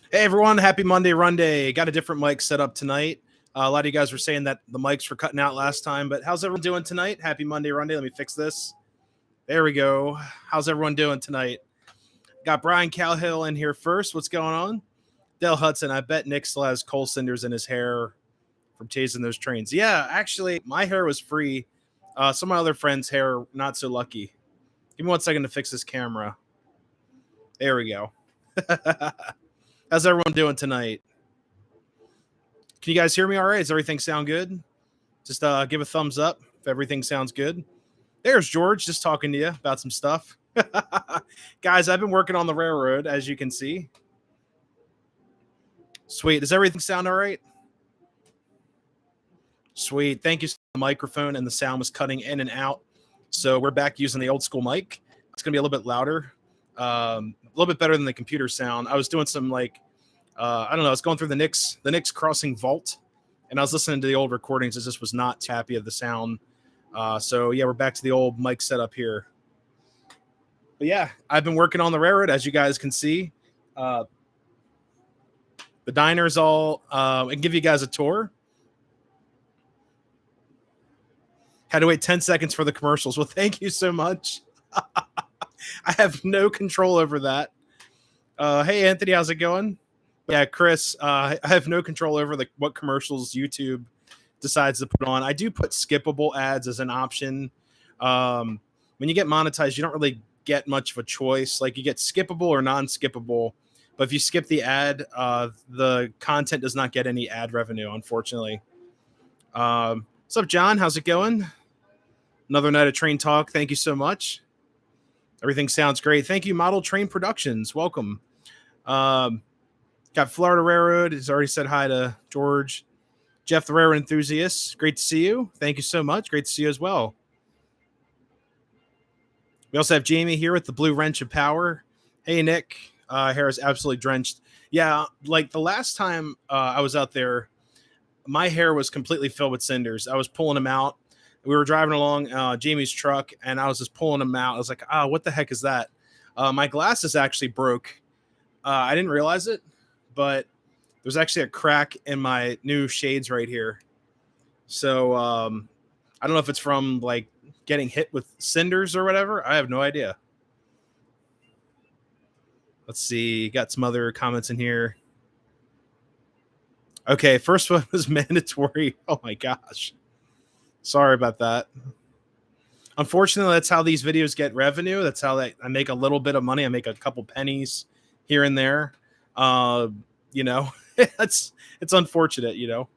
Hey everyone, happy Monday, Runday. Got a different mic set up tonight. A lot of you guys were saying that the mics were cutting out last time, but how's everyone doing tonight? Happy Monday, Runday. Let me fix this. There we go. How's everyone doing tonight? Got Brian Calhill in here first. What's going on? Dale Hudson, I bet Nick still has coal cinders in his hair from chasing those trains. Yeah, actually, my hair was free. Some of my other friends' hair, not so lucky. Give me 1 second to fix this camera. There we go. How's everyone doing tonight? Can you guys hear me all right? Does everything sound good? Just give a thumbs up if everything sounds good. There's George just talking to you about some stuff. Guys, I've been working on the railroad, as you can see. Sweet. Does everything sound all right? Sweet. Thank you. The microphone and the sound was cutting in and out. So we're back using the old school mic. It's going to be a little bit louder, a little bit better than the computer sound. I was doing some I don't know. I was going through the Knicks Crossing vault, and I was listening to the old recordings. I just was not happy of the sound. So yeah, we're back to the old mic setup here. But yeah, I've been working on the railroad, as you guys can see. The diner's all. I can give you guys a tour. Had to wait 10 seconds for the commercials. Well, thank you so much. I have no control over that. Hey, Anthony, how's it going? Yeah, Chris, I have no control over what commercials YouTube decides to put on. I do put skippable ads as an option. When you get monetized, you don't really get much of a choice. Like you get skippable or non-skippable. But if you skip the ad, the content does not get any ad revenue, unfortunately. What's up, John? How's it going? Another night of Train Talk. Thank you so much. Everything sounds great. Thank you, Model Train Productions. Welcome. Got Florida Railroad. Has already said hi to George. Jeff, the Railroad Enthusiast. Great to see you. Thank you so much. Great to see you as well. We also have Jamie here with the Blue Wrench of Power. Hey, Nick. Hair is absolutely drenched. Yeah, like the last time I was out there, my hair was completely filled with cinders. I was pulling them out. We were driving along Jamie's truck, and I was just pulling them out. I was like, what the heck is that? My glasses actually broke. I didn't realize it, but there's actually a crack in my new shades right here. So I don't know if it's from like getting hit with cinders or whatever. I have no idea. Let's see. Got some other comments in here. Okay, first one was mandatory. Oh my gosh. Sorry about that. Unfortunately, that's how these videos get revenue. That's how I make a little bit of money. I make a couple pennies here and there. It's unfortunate,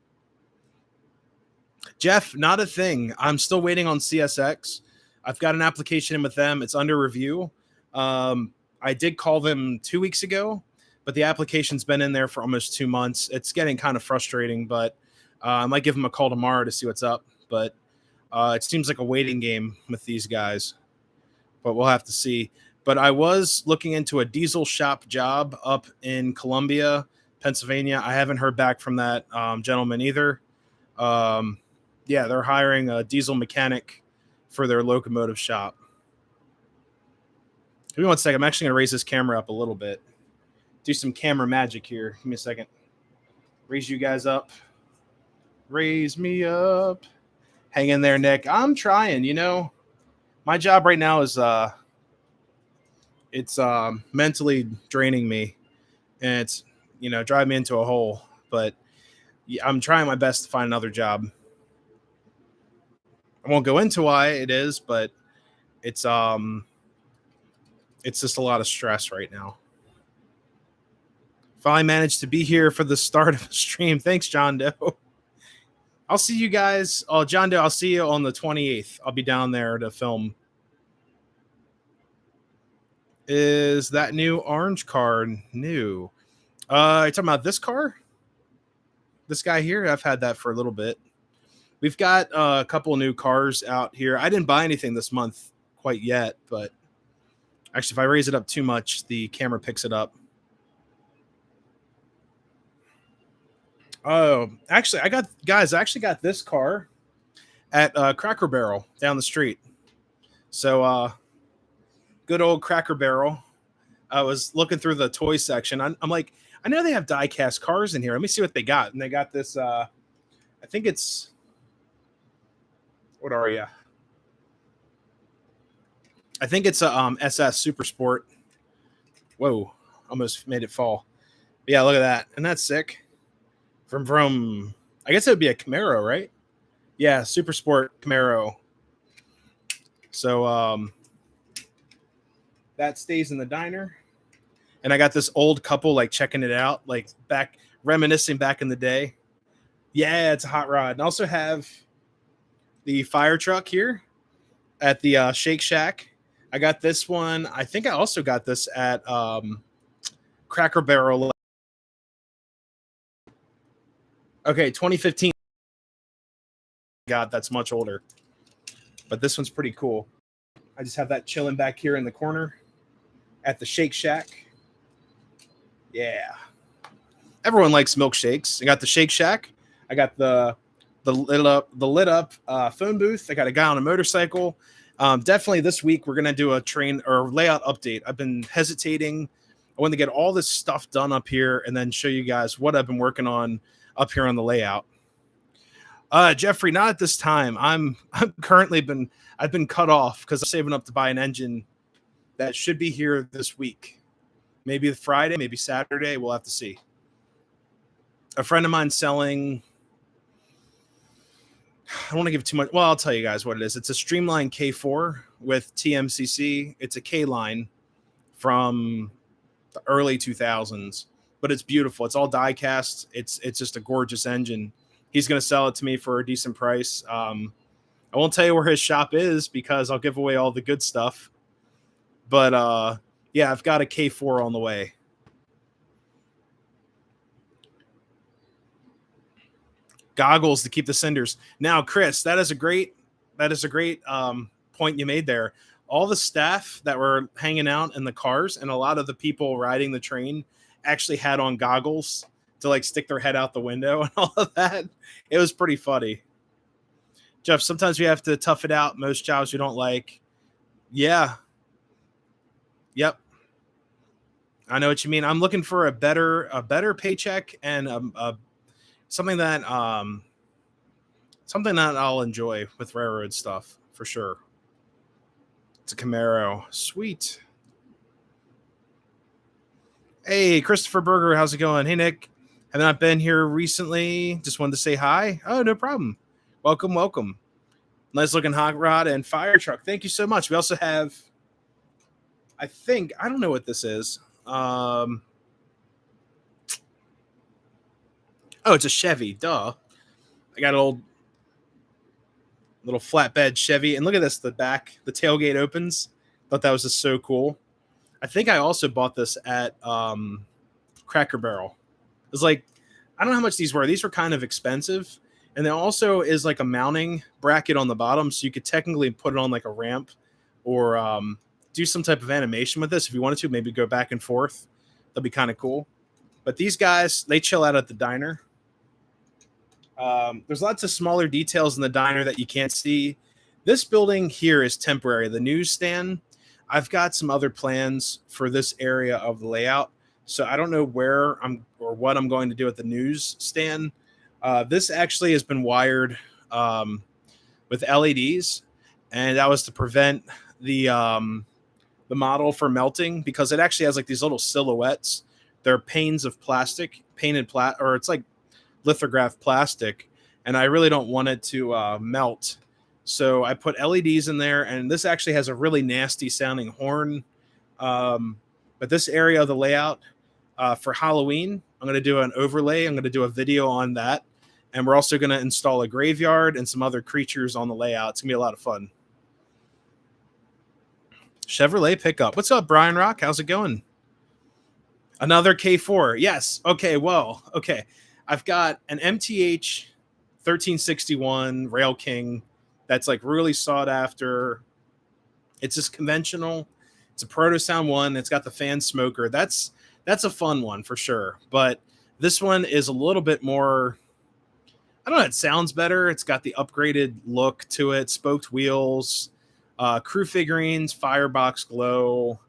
Jeff, not a thing. I'm still waiting on CSX. I've got an application in with them. It's under review. I did call them 2 weeks ago, but the application's been in there for almost 2 months. It's getting kind of frustrating, but I might give them a call tomorrow to see what's up. But it seems like a waiting game with these guys, but we'll have to see. But I was looking into a diesel shop job up in Columbia, Pennsylvania. I haven't heard back from that gentleman either. Yeah, they're hiring a diesel mechanic for their locomotive shop. Give me 1 second. I'm actually going to raise this camera up a little bit. Do some camera magic here. Give me a second. Raise you guys up. Raise me up. Hang in there, Nick. I'm trying, My job right now is it's mentally draining me, and it's driving me into a hole. But I'm trying my best to find another job. I won't go into why it is, but it's just a lot of stress right now. Finally managed to be here for the start of the stream. Thanks, John Doe. I'll see you guys. Oh, John Doe, I'll see you on the 28th. I'll be down there to film. Is that new orange car new? You're talking about this car? This guy here? I've had that for a little bit. We've got a couple new cars out here. I didn't buy anything this month quite yet, but actually, if I raise it up too much, the camera picks it up. Oh, actually, I actually got this car at Cracker Barrel down the street. So, good old Cracker Barrel. I was looking through the toy section. I'm like, I know they have die-cast cars in here. Let me see what they got. And they got this. I think it's. What are you? I think it's a SS Super Sport. Whoa, almost made it fall. But yeah, look at that, and that's sick. From I guess it would be a Camaro, right? Yeah, Super Sport Camaro. So that stays in the diner. And I got this old couple like checking it out, like back reminiscing back in the day. Yeah, it's a hot rod. And I also have the fire truck here at the Shake Shack. I got this one. I think I also got this at Cracker Barrel. Okay, 2015. God, that's much older. But this one's pretty cool. I just have that chilling back here in the corner at the Shake Shack. Yeah. Everyone likes milkshakes. I got the Shake Shack. I got the lit up phone booth. I got a guy on a motorcycle. Definitely this week we're gonna do a train or layout update. I've been hesitating. I want to get all this stuff done up here and then show you guys what I've been working on up here on the layout. Jeffrey, not at this time. I'm currently I've been cut off because I'm saving up to buy an engine that should be here this week. Maybe Friday, maybe Saturday. We'll have to see. A friend of mine selling. I don't want to give too much. Well, I'll tell you guys what it is. It's a Streamline K4 with TMCC. It's a K line from the early 2000s, but it's beautiful. It's all die cast. It's just a gorgeous engine. He's going to sell it to me for a decent price. I won't tell you where his shop is because I'll give away all the good stuff. But yeah, I've got a K4 on the way. Goggles to keep the cinders. Now, Chris, that is a great point you made there. All the staff that were hanging out in the cars and a lot of the people riding the train actually had on goggles to like stick their head out the window and all of that. It was pretty funny. Jeff, sometimes we have to tough it out. Most jobs we don't like. Yeah. Yep. I know what you mean. I'm looking for a better paycheck and something that I'll enjoy with railroad stuff for sure. It's a Camaro. Sweet. Hey, Christopher Berger, how's it going? Hey, Nick. Have not been here recently. Just wanted to say hi. Oh, no problem. Welcome, welcome. Nice looking hot rod and fire truck. Thank you so much. We also have, I don't know what this is. Oh, it's a Chevy. Duh. I got an old little flatbed Chevy. And look at this. The tailgate opens. Thought that was just so cool. I think I also bought this at Cracker Barrel. It was like, I don't know how much these were. These were kind of expensive. And there also is like a mounting bracket on the bottom. So you could technically put it on like a ramp or do some type of animation with this. If you wanted to, maybe go back and forth. That'd be kind of cool. But these guys, they chill out at the diner. There's lots of smaller details in the diner that you can't see. This building here is temporary. The newsstand, I've got some other plans for this area of the layout. So I don't know where what I'm going to do at the newsstand. This actually has been wired with LEDs, and that was to prevent the model from melting because it actually has like these little silhouettes. They're panes of plastic, or it's like lithographed plastic, and I really don't want it to melt. So I put LEDs in there, and this actually has a really nasty sounding horn. But this area of the layout for Halloween, I'm going to do an overlay. I'm going to do a video on that. And we're also going to install a graveyard and some other creatures on the layout. It's going to be a lot of fun. Chevrolet pickup. What's up, Brian Rock? How's it going? Another K4. Yes. Okay. Well, okay. I've got an MTH 1361 Rail King that's like really sought after. It's just conventional. It's a Proto Sound 1. It's got the fan smoker. That's a fun one for sure. But this one is a little bit more, I don't know, it sounds better. It's got the upgraded look to it, spoked wheels, crew figurines, firebox glow,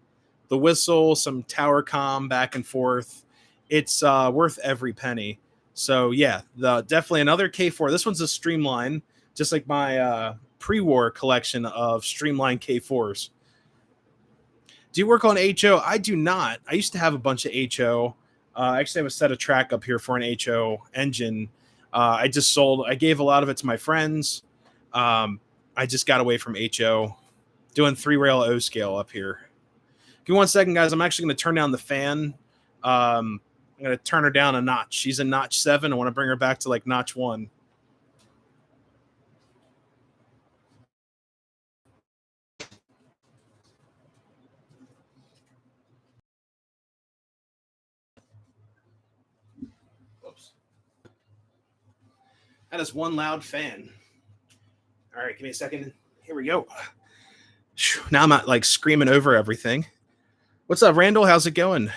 the whistle, some tower comm back and forth. It's worth every penny. So yeah, definitely another K4. This one's a streamline, just like my pre-war collection of streamline K4s. Do you work on HO? I do not. I used to have a bunch of HO. I actually have a set of track up here for an HO engine. I just sold. I gave a lot of it to my friends. I just got away from HO, doing 3-rail O scale up here. Give me 1 second, guys. I'm actually going to turn down the fan. I'm going to turn her down a notch. She's in notch 7. I want to bring her back to like notch 1. Oops. That is one loud fan. All right, give me a second. Here we go. Now I'm not like screaming over everything. What's up, Randall? How's it going?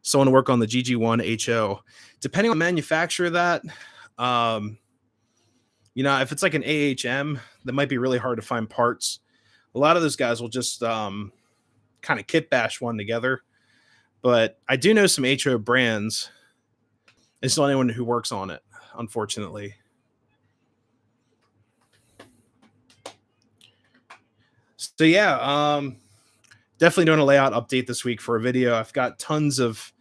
Someone to work on the GG1 HO. Depending on the manufacturer of that, if it's like an AHM, that might be really hard to find parts. A lot of those guys will just kind of kit bash one together. But I do know some HO brands. It's not anyone who works on it, unfortunately. So yeah, definitely doing a layout update this week for a video. I've got tons of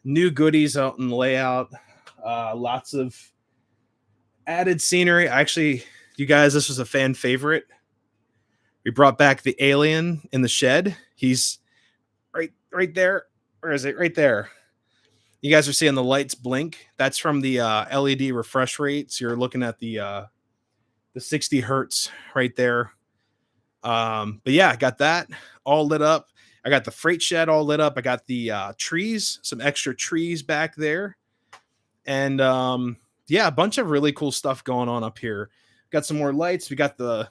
new goodies out in the layout, lots of added scenery. Actually, you guys, this was a fan favorite. We brought back the alien in the shed. He's right there. Where is it? Right there. You guys are seeing the lights blink. That's from the LED refresh rates. You're looking at the 60 hertz right there. But yeah, I got that all lit up. I got the freight shed all lit up. I got the trees, some extra trees back there. And yeah, a bunch of really cool stuff going on up here. Got some more lights. We got the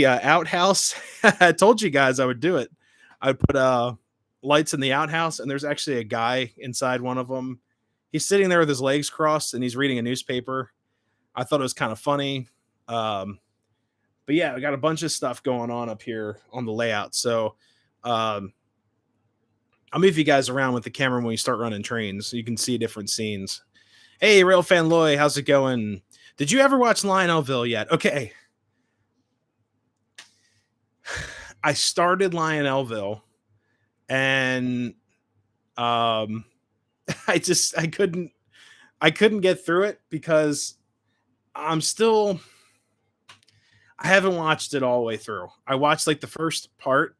outhouse. I told you guys I would do it. I put lights in the outhouse, and there's actually a guy inside one of them. He's sitting there with his legs crossed, and he's reading a newspaper. I thought it was kind of funny. But yeah, we got a bunch of stuff going on up here on the layout. So I'll move you guys around with the camera when we start running trains so you can see different scenes. Hey, Railfan Loy, how's it going? Did you ever watch Lionelville yet? Okay. I started Lionelville, and I couldn't get through it because I haven't watched it all the way through. I watched like the first part,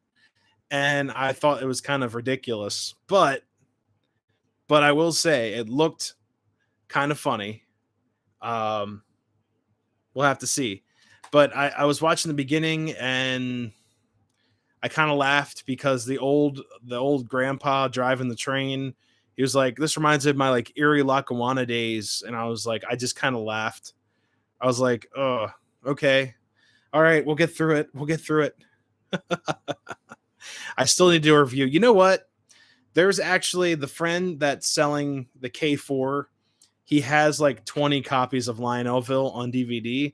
and I thought it was kind of ridiculous, but I will say it looked kind of funny. We'll have to see. But I was watching the beginning, and I kind of laughed because the old grandpa driving the train, he was like, "This reminds me of my like Erie Lackawanna days," and I was like, I just kind of laughed. I was like, "Oh, okay, all right, we'll get through it. We'll get through it." I still need to do a review. You know what? There's actually the friend that's selling the K4. He has like 20 copies of Lionelville on DVD,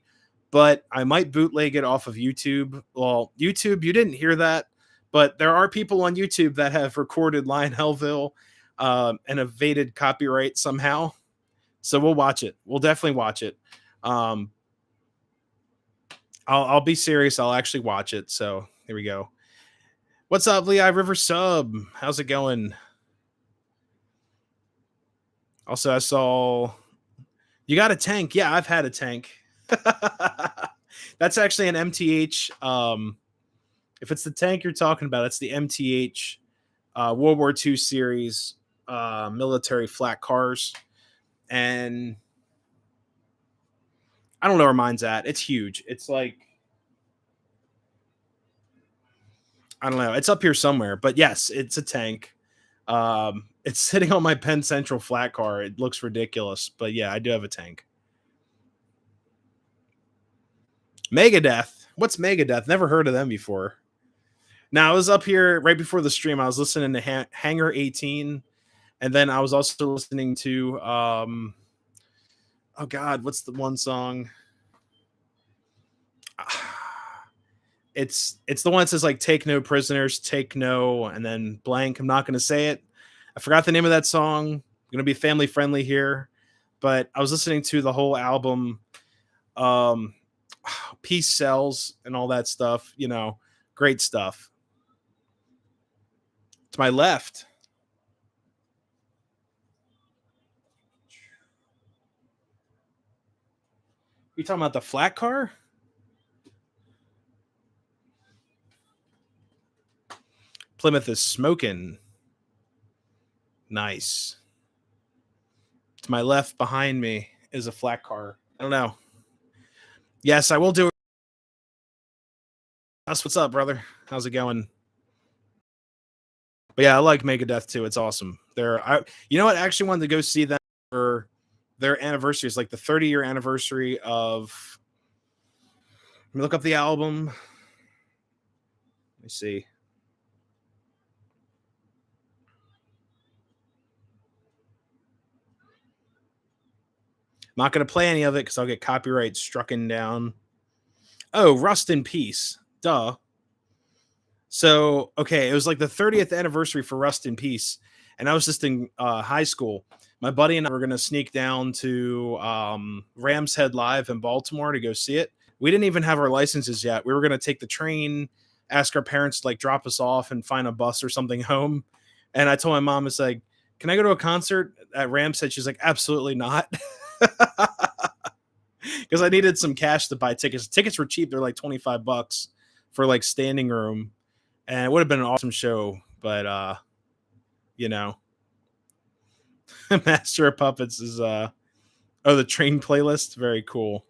but I might bootleg it off of YouTube. Well, YouTube, you didn't hear that, but there are people on YouTube that have recorded Lionelville and evaded copyright somehow. So we'll watch it. We'll definitely watch it. I'll be serious. I'll actually watch it. So here we go. What's up, Lehigh River Sub? How's it going? Also, I saw you got a tank. Yeah, I've had a tank. That's actually an MTH. If it's the tank you're talking about, it's the MTH World War II series military flat cars. And I don't know where mine's at. It's huge. It's like, I don't know. It's up here somewhere. But yes, it's a tank. It's sitting on my Penn Central flat car. It looks ridiculous. But yeah, I do have a tank. Megadeth. What's Megadeth? Never heard of them before. Now, I was up here right before the stream. I was listening to Hangar 18. And then I was also listening to, oh God, what's the one song? It's the one that says like "Take no prisoners, take no," and then blank. I'm not going to say it. I forgot the name of that song. I'm going to be family friendly here, but I was listening to the whole album, um, Peace Sells and all that stuff. Great stuff. To my left, you talking about the flat car? Plymouth is smoking. Nice. To my left, behind me, is a flat car. I don't know. Yes, I will do it. That's what's up, brother. How's it going? But yeah, I like Megadeth too. It's awesome. You know what? I actually wanted to go see them for their anniversary. It's like the 30-year anniversary of. Let me look up the album. Let me see. I'm not going to play any of it because I'll get copyright strucken down. Oh, Rust in Peace. Duh. So, okay, it was like the 30th anniversary for Rust in Peace. And I was just in high school. My buddy and I were going to sneak down to Rams Head Live in Baltimore to go see it. We didn't even have our licenses yet. We were going to take the train, ask our parents to like drop us off and find a bus or something home. And I told my mom, it's like, can I go to a concert at Rams Head? She's like, absolutely not. Because I needed some cash to buy tickets. Tickets were cheap. They're like $25 for like standing room. And it would have been an awesome show. But, Master of Puppets is, the train playlist. Very cool.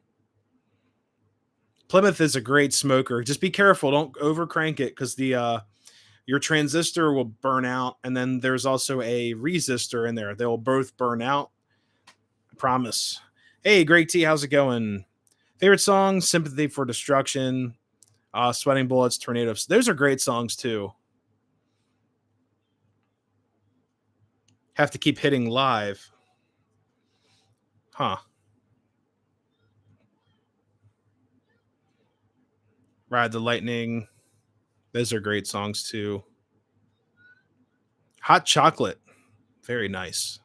Plymouth is a great smoker. Just be careful. Don't over crank it because your transistor will burn out. And then there's also a resistor in there. They'll both burn out. I promise. Hey, Great T, how's it going? Favorite song, Sympathy for Destruction, Sweating Bullets, Tornadoes. Those are great songs too. Have to keep hitting live. Huh. Ride the Lightning. Those are great songs too. Hot Chocolate. Very nice.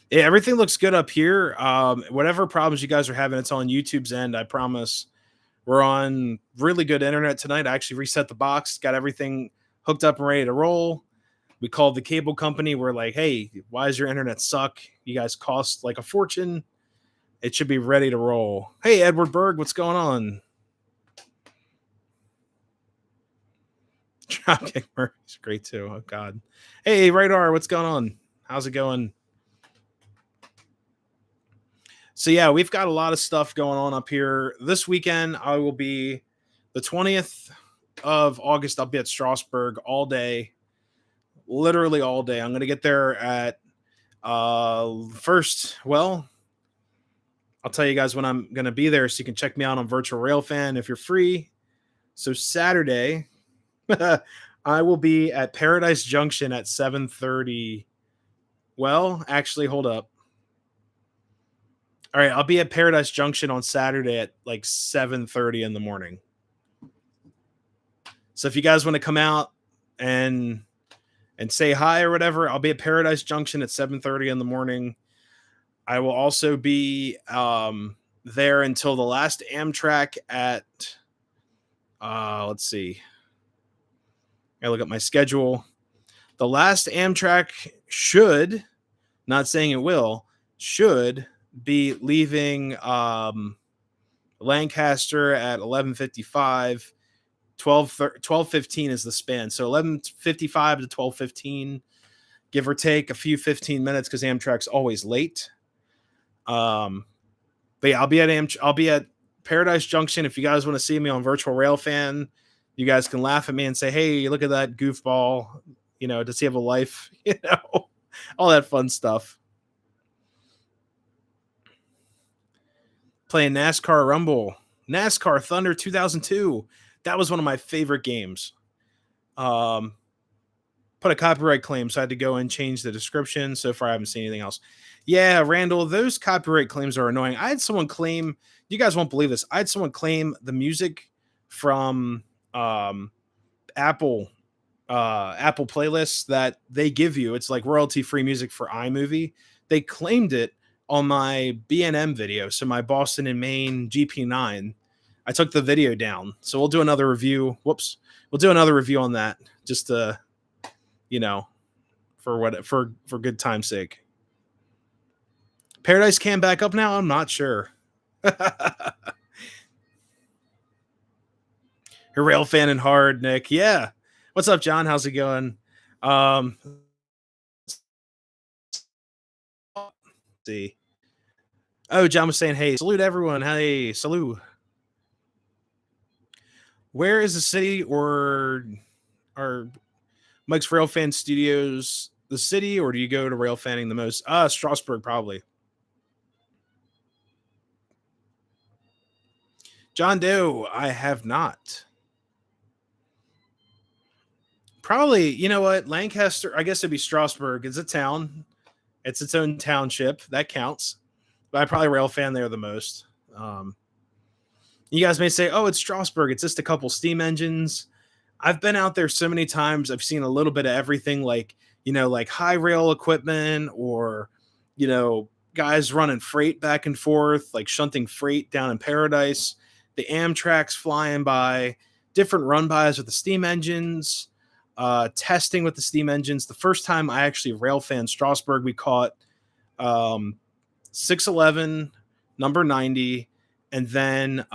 Yeah, everything looks good up here. Whatever problems you guys are having, it's on YouTube's end. I promise. We're on really good internet tonight. I actually reset the box, got everything hooked up and ready to roll. We called the cable company. We're like, hey, why does your internet suck? You guys cost like a fortune. It should be ready to roll. Hey, Edward Berg, what's going on? Dropkick Murphy's great too. Oh, God. Hey, Radar, what's going on? How's it going? So, yeah, we've got a lot of stuff going on up here. This weekend, I will be the 20th of August. I'll be at Strasburg all day. Literally all day. I'm going to get there at first. Well, I'll tell you guys when I'm going to be there so you can check me out on Virtual Railfan if you're free. So Saturday, I will be at Paradise Junction at 7:30. Well, actually, hold up. All right, I'll be at Paradise Junction on Saturday at like 7:30 in the morning. So if you guys want to come out and say hi or whatever, I'll be at Paradise Junction at 7:30 in the morning. I will also be there until the last Amtrak at let's see. I look at my schedule. The last Amtrak should, not saying it will, should be leaving Lancaster at 11:55. 12:15 is the span. So 11:55 to 12:15, give or take a few 15 minutes because Amtrak's always late. But yeah, I'll be at Paradise Junction. If you guys want to see me on Virtual Railfan, you guys can laugh at me and say, "Hey, look at that goofball! Does he have a life?" All that fun stuff. Playing NASCAR Rumble, NASCAR Thunder 2002. That was one of my favorite games. Put a copyright claim, so I had to go and change the description. So far, I haven't seen anything else. Yeah, Randall, those copyright claims are annoying. I had someone claim, you guys won't believe this, I had someone claim the music from um, Apple Apple playlists that they give you. It's like royalty free music for iMovie. They claimed it on my B&M video, so my Boston and Maine GP9. I took the video down, so we'll do another review. Whoops, we'll do another review on that, just to, you know, for good time's sake. Paradise Cam back up now? I'm not sure. You're rail fanning hard, Nick. Yeah. What's up, John? How's it going? See. Oh, John was saying, hey, salute everyone. Hey, salute. Where is the city or Mike's Railfan Studios the city, or do you go to rail fanning the most? Strasburg, probably. John Doe, I have not. Probably, you know what? Lancaster, I guess it'd be Strasburg. It's a town. It's its own township. That counts. But I probably rail fan there the most. You guys may say, oh, it's Strasburg. It's just a couple steam engines. I've been out there so many times. I've seen a little bit of everything, like, like high rail equipment, or, guys running freight back and forth, like shunting freight down in Paradise, the Amtrak's flying by, different run-bys with the steam engines, testing with the steam engines. The first time I actually rail fan Strasburg, we caught 611, number 90, and then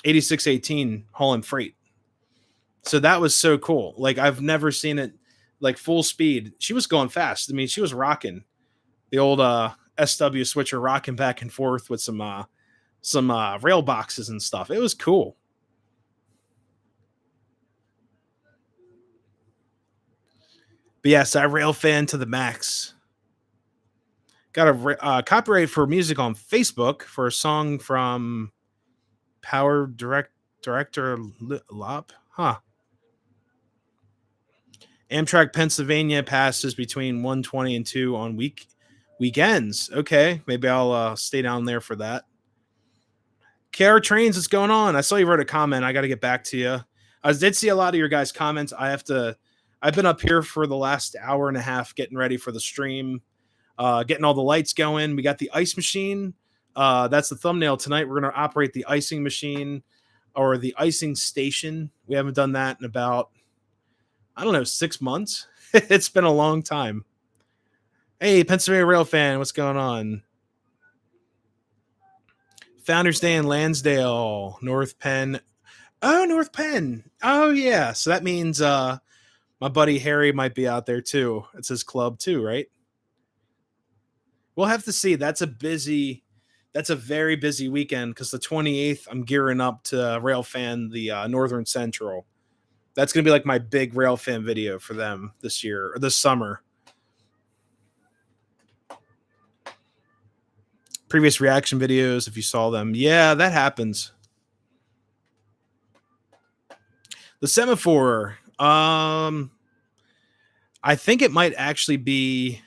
8618 hauling freight. So that was so cool. Like, I've never seen it like full speed. She was going fast. I mean, she was rocking the old SW switcher, rocking back and forth with some rail boxes and stuff. It was cool. But yes, I rail fan to the max. Got a copyright for music on Facebook for a song from Director Lop. Huh. Amtrak Pennsylvania passes between 1:20 and 2 on weekends. Okay, maybe I'll stay down there for that. KR Trains, what's going on? I saw you wrote a comment. I got to get back to you. I did see a lot of your guys' comments. I've been up here for the last hour and a half getting ready for the stream, getting all the lights going. We got the ice machine. That's the thumbnail tonight. We're going to operate the icing machine, or the icing station. We haven't done that in about, I don't know, 6 months. It's been a long time. Hey, Pennsylvania Rail fan, what's going on? Founders Day in Lansdale, North Penn. Oh, North Penn. Oh, yeah. So that means my buddy Harry might be out there too. It's his club too, right? We'll have to see. That's a very busy weekend, because the 28th, I'm gearing up to rail fan the Northern Central. That's going to be like my big rail fan video for them this year, or this summer. Previous reaction videos, if you saw them. Yeah, that happens. The semaphore. I think it might actually be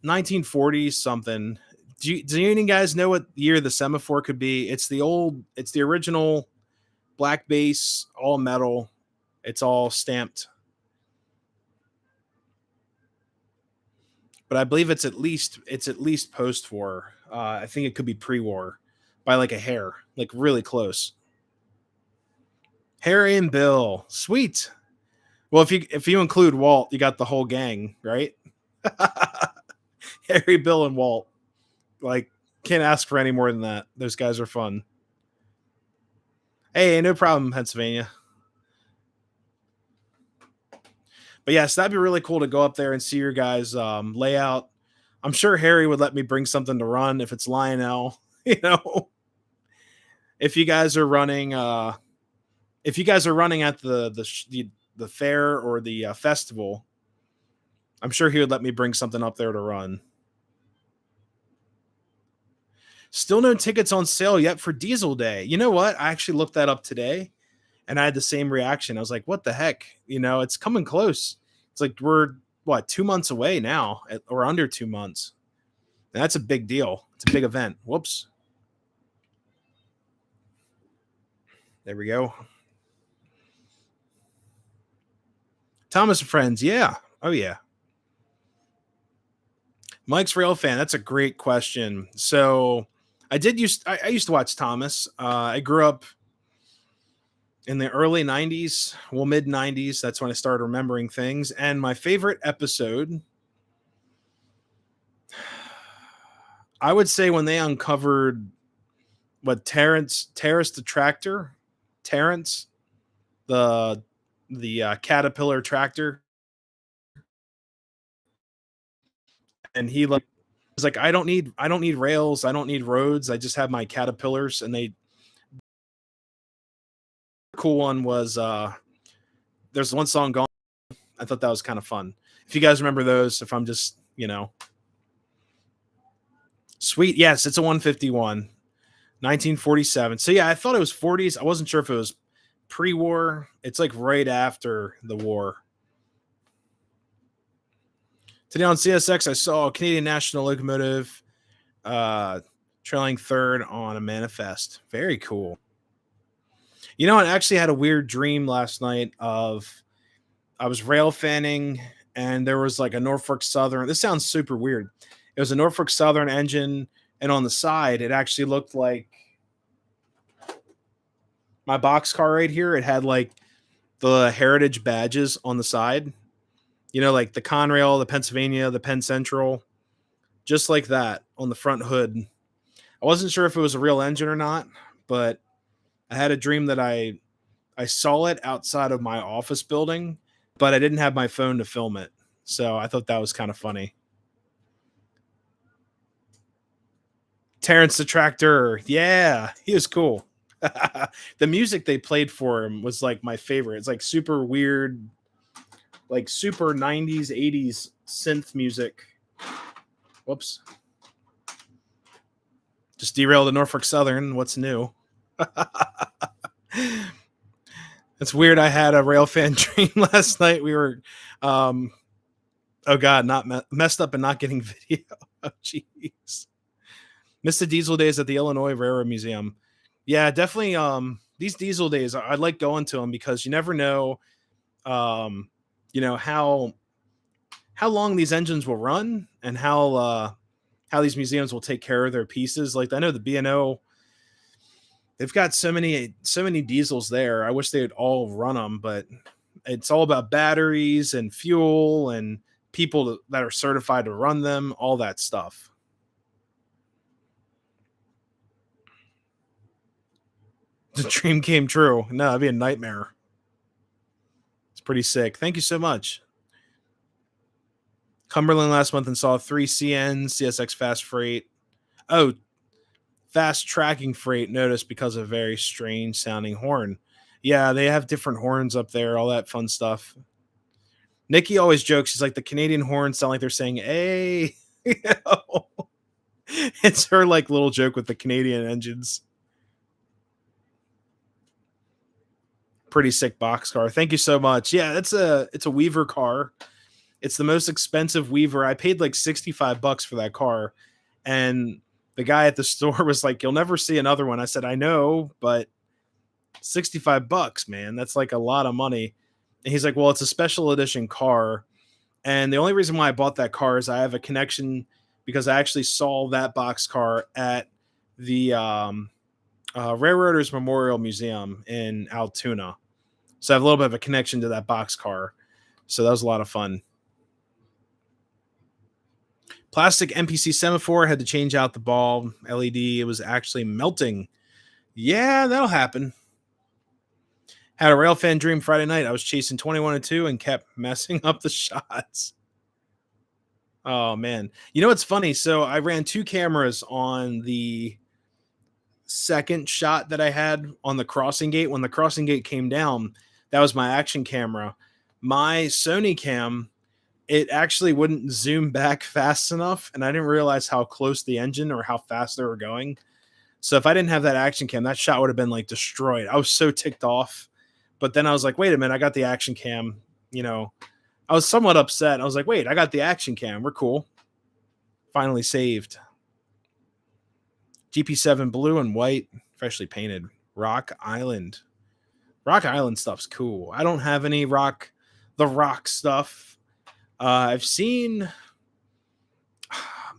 1940 something. Do you guys know what year the semaphore could be? It's the original black base, all metal. It's all stamped. But I believe it's at least post-war. I think it could be pre-war by like a hair, like really close. Harry and Bill, sweet. Well, if you include Walt, you got the whole gang, right? Harry, Bill, and Walt. Like, can't ask for any more than that. Those guys are fun. Hey, no problem, Pennsylvania. But yes, that'd be really cool to go up there and see your guys' layout. I'm sure Harry would let me bring something to run if it's Lionel. If you guys are running, at the fair or the festival, I'm sure he would let me bring something up there to run. Still no tickets on sale yet for Diesel Day. You know what? I actually looked that up today, and I had the same reaction. I was like, what the heck? It's coming close. It's like we're, 2 months away now, or under 2 months. And that's a big deal. It's a big event. Whoops. There we go. Thomas and Friends. Yeah. Oh, yeah. Mike's Rail fan. That's a great question. So I used to watch Thomas. I grew up in the early 90s, well, mid 90s. That's when I started remembering things. And my favorite episode, I would say when they uncovered what Terrace the tractor, Terrence, the caterpillar tractor, and he like was like, I don't need rails, I don't need roads, I just have my caterpillars. And they cool one was there's one song gone. I thought that was kind of fun. If you guys remember those, if I'm just sweet, yes, it's a 151, 1947. So yeah, I thought it was 40s. I wasn't sure if it was pre-war. It's like right after the war. Today on CSX, I saw a Canadian National locomotive trailing third on a manifest. Very cool. I actually had a weird dream last night of I was rail fanning and there was like a Norfolk Southern. This sounds super weird. It was a Norfolk Southern engine, and on the side, it actually looked like my box car right here. It had like the heritage badges on the side, like the Conrail, the Pennsylvania, the Penn Central, just like that on the front hood. I wasn't sure if it was a real engine or not, but I had a dream that I saw it outside of my office building, but I didn't have my phone to film it. So I thought that was kind of funny. Terrence the Tractor. Yeah, he was cool. The music they played for him was like my favorite. It's like super weird, like super 90s, 80s synth music. Whoops. Just derailed the Norfolk Southern. What's new? It's weird. I had a rail fan dream last night. We were, oh God, not messed up and not getting video. Oh, jeez. Missed the diesel days at the Illinois Railroad Museum. Yeah, definitely. These diesel days, I like going to them because you never know, um, how long these engines will run and how these museums will take care of their pieces. Like I know the B&O, they've got so many diesels there. I wish they'd all run them, but it's all about batteries and fuel and people that are certified to run them, all that stuff. The dream came true. No, that'd be a nightmare. It's pretty sick. Thank you so much. Cumberland last month and saw 3 CNs, CSX Fast Freight. Oh, Fast Tracking Freight noticed because of a very strange sounding horn. Yeah, they have different horns up there, all that fun stuff. Nikki always jokes, she's like, the Canadian horns sound like they're saying, hey. It's her like little joke with the Canadian engines. Pretty sick boxcar. Thank you so much. Yeah, it's a Weaver car. It's the most expensive Weaver. I paid like $65 for that car. And the guy at the store was like, you'll never see another one. I said, I know, but $65, man, that's like a lot of money. And he's like, well, it's a special edition car. And the only reason why I bought that car is I have a connection because I actually saw that box car at the Railroaders Memorial Museum in Altoona. So I have a little bit of a connection to that box car. So that was a lot of fun. Plastic MPC semaphore, had to change out the bulb. LED, it was actually melting. Yeah, that'll happen. Had a rail fan dream Friday night. I was chasing 21-2 and kept messing up the shots. Oh, man. You know what's funny? So I ran 2 cameras on the second shot that I had on the crossing gate. When the crossing gate came down, that was my action camera. My Sony cam, it actually wouldn't zoom back fast enough, and I didn't realize how close the engine or how fast they were going. So if I didn't have that action cam, that shot would have been like destroyed. I was so ticked off. But then I was like, wait a minute, I got the action cam. I was somewhat upset. I was like, wait, I got the action cam. We're cool. Finally saved. GP7 blue and white, freshly painted. Rock Island. Rock Island stuff's cool. I don't have any the rock stuff. I've seen,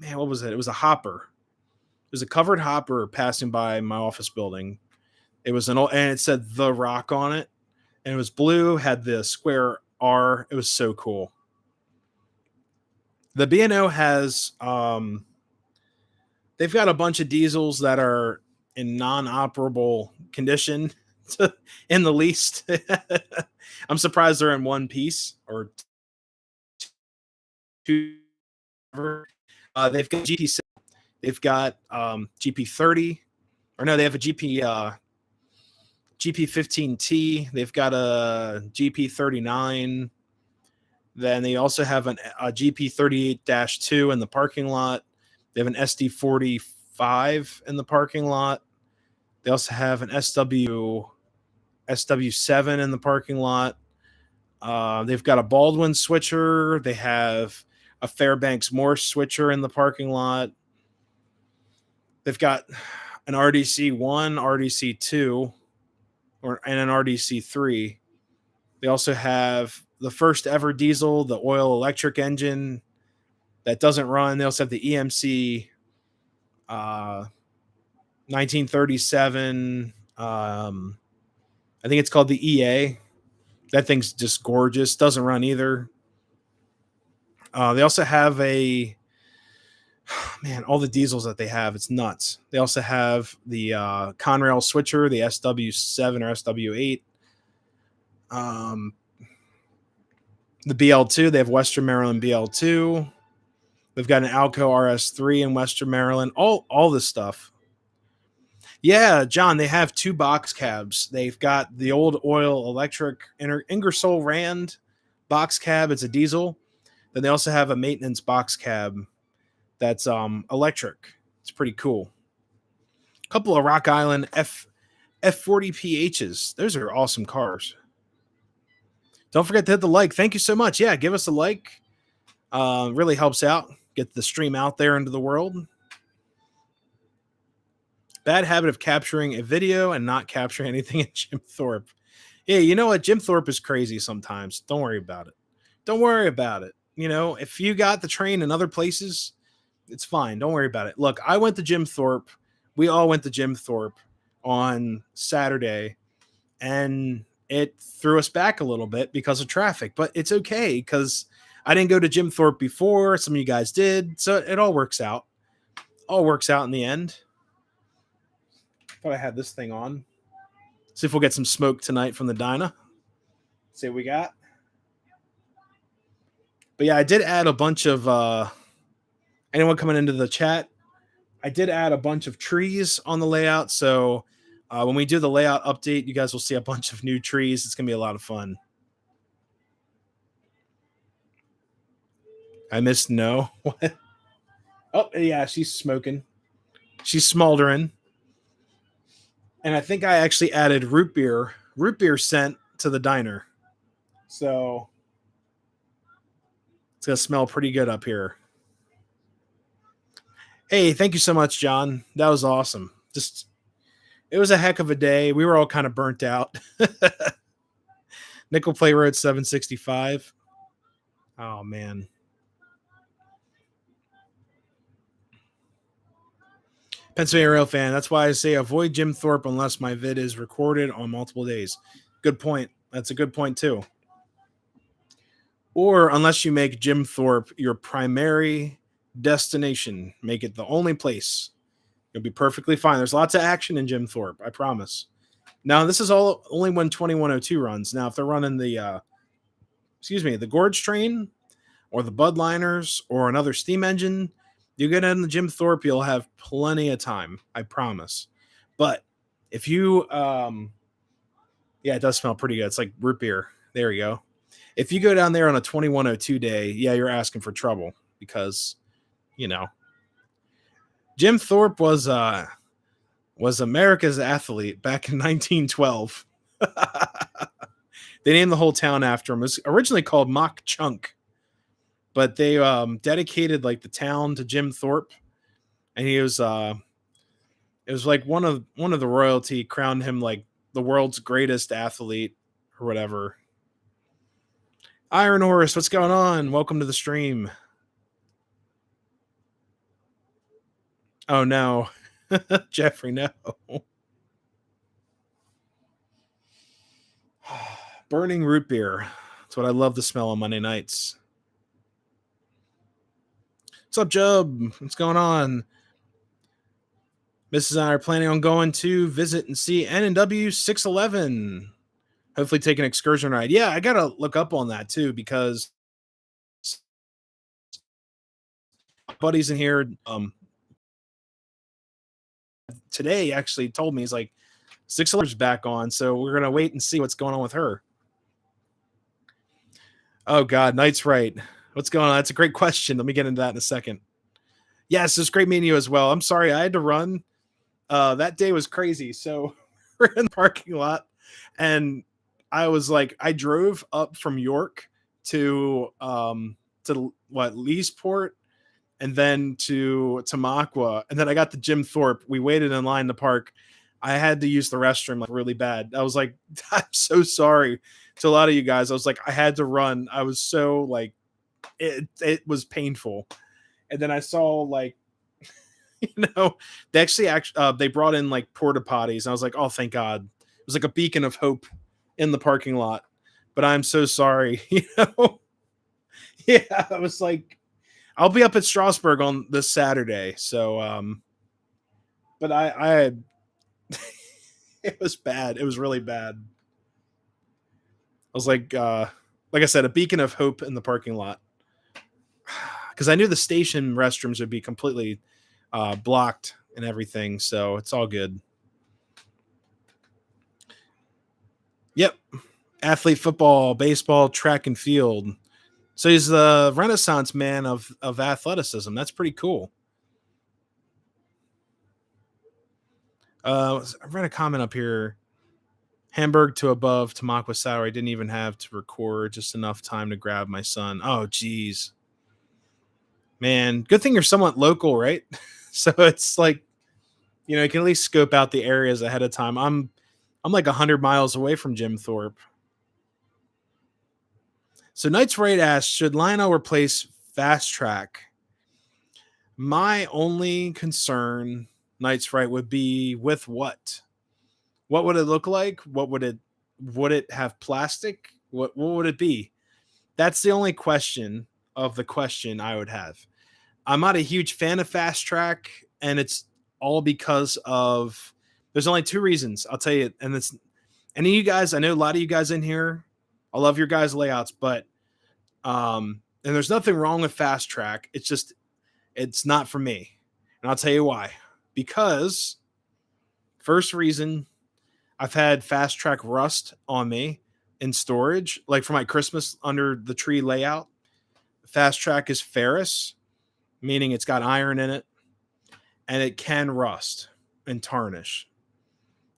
man, what was it? It was a hopper. It was a covered hopper passing by my office building. It was an old, and it said The Rock on it, and it was blue, had the square R. It was so cool. The B&O has, they've got a bunch of diesels that are in non-operable condition in the least. I'm surprised they're in one piece or two. They've got GP, they've got GP30, or no, they have a GP15T. They've got a GP39. Then they also have a GP38-2 in the parking lot. They have an SD45 in the parking lot. They also have an SW7 in the parking lot. They've got a Baldwin switcher. They have a Fairbanks Morse switcher in the parking lot. They've got an RDC1, RDC2, and an RDC3. They also have the first ever diesel, the oil electric engine that doesn't run. They also have the EMC 1937. I think it's called the EA. That thing's just gorgeous. Doesn't run either. They also have all the diesels that they have, it's nuts. They also have the Conrail switcher, the SW7 or SW8. The BL2, they have Western Maryland BL2. They've got an Alco RS3 in Western Maryland. All this stuff. Yeah, John, they have 2 box cabs. They've got the old oil electric Ingersoll Rand box cab. It's a diesel. Then they also have a maintenance box cab that's electric. It's pretty cool. A couple of Rock Island F40 PHs. Those are awesome cars. Don't forget to hit the like. Thank you so much. Yeah, give us a like. Really helps out. Get the stream out there into the world. Bad habit of capturing a video and not capturing anything in Jim Thorpe. Yeah, you know what? Jim Thorpe is crazy sometimes. Don't worry about it. Don't worry about it. You know, if you got the train in other places, it's fine. Don't worry about it. Look, I went to Jim Thorpe. We all went to Jim Thorpe on Saturday, and it threw us back a little bit because of traffic. But it's okay because I didn't go to Jim Thorpe before. Some of you guys did. So it all works out. All works out in the end. Thought I had this thing on. See if we'll get some smoke tonight from the Dyna. See what we got. But yeah, I did add a bunch of anyone coming into the chat. I did add a bunch of trees on the layout. So when we do the layout update, you guys will see a bunch of new trees. It's going to be a lot of fun. I missed no. What? Oh, yeah, she's smoking. She's smoldering. And I think I actually added root beer scent to the diner. So it's going to smell pretty good up here. Hey, thank you so much, John. That was awesome. It was a heck of a day. We were all kind of burnt out. Nickel Plate Road 765. Oh, man. Pennsylvania Rail fan. That's why I say avoid Jim Thorpe unless my vid is recorded on multiple days. Good point. That's a good point, too. Or unless you make Jim Thorpe your primary destination. Make it the only place. You'll be perfectly fine. There's lots of action in Jim Thorpe, I promise. Now, this is only when 2102 runs. Now, if they're running the Gorge train or the Budliners or another steam engine, you get in the Jim Thorpe, you'll have plenty of time, I promise. But if you, it does smell pretty good. It's like root beer. There you go. If you go down there on a 2102 day, you're asking for trouble because, Jim Thorpe was America's athlete back in 1912. They named the whole town after him. It was originally called Mock Chunk, but they dedicated like the town to Jim Thorpe, and he was it was like one of the royalty crowned him like the world's greatest athlete or whatever. Iron Horse, what's going on? Welcome to the stream. Oh no. Jeffrey, no. Burning root beer. That's what I love to smell on Monday nights. What's up, Jub? What's going on? Mrs. and I are planning on going to visit and see N&W 611. Hopefully take an excursion ride. Yeah, I got to look up on that too, because buddies in here today actually told me, he's like, 611's back on, so we're going to wait and see what's going on with her. Oh, God, Knight's right. What's going on? That's a great question. Let me get into that in a second. Yes, it's great meeting you as well. I'm sorry I had to run. That day was crazy. So we're in the parking lot, and I was like, I drove up from York to Leesport, and then to Tamaqua, and then I got to Jim Thorpe. We waited in line to park. I had to use the restroom like really bad. I was like, I'm so sorry to a lot of you guys. I was like, I had to run. I was so like, it was painful. And then I saw like, they brought in like porta potties. And I was like, oh, thank God. It was like a beacon of hope in the parking lot. But I'm so sorry. Yeah, I was like, I'll be up at Strasburg on this Saturday. So, but I it was bad. It was really bad. I was like I said, a beacon of hope in the parking lot. Because I knew the station restrooms would be completely blocked and everything. So it's all good. Yep. Athlete, football, baseball, track and field. So he's the Renaissance man of athleticism. That's pretty cool. I read a comment up here. Hamburg to above Tamaqua salary. Didn't even have to record, just enough time to grab my son. Oh, geez. Man, good thing you're somewhat local, right? So it's like, you can at least scope out the areas ahead of time. I'm like 100 miles away from Jim Thorpe. So Knight's Right asks, should Lionel replace Fast Track? My only concern, Knight's Right, would be with what? What would it look like? Would it have plastic? What would it be? That's the only question of the question I would have. I'm not a huge fan of Fast Track, and it's all because of, there's only two reasons. I'll tell you, and it's any of you guys, I know a lot of you guys in here, I love your guys' layouts, but and there's nothing wrong with Fast Track. It's just, it's not for me. And I'll tell you why. Because first reason, I've had Fast Track rust on me in storage, like for my Christmas under the tree layout. Fast Track is ferrous, meaning it's got iron in it, and it can rust and tarnish.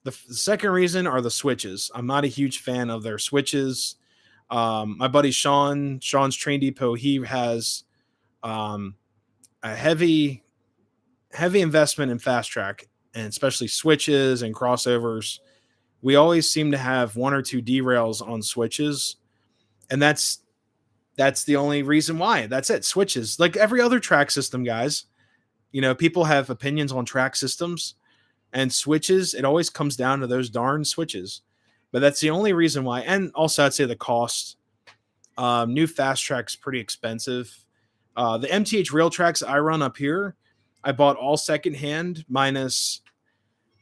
The second reason are the switches. I'm not a huge fan of their switches. My buddy Sean's Train Depot, he has a heavy investment in Fast Track, and especially switches and crossovers. We always seem to have one or two derails on switches, and that's the only reason why. That's it. Switches, like every other track system, guys. People have opinions on track systems, and switches, it always comes down to those darn switches. But that's the only reason why. And also, I'd say the cost. New Fast Track's pretty expensive. The MTH rail tracks I run up here, I bought all secondhand, minus,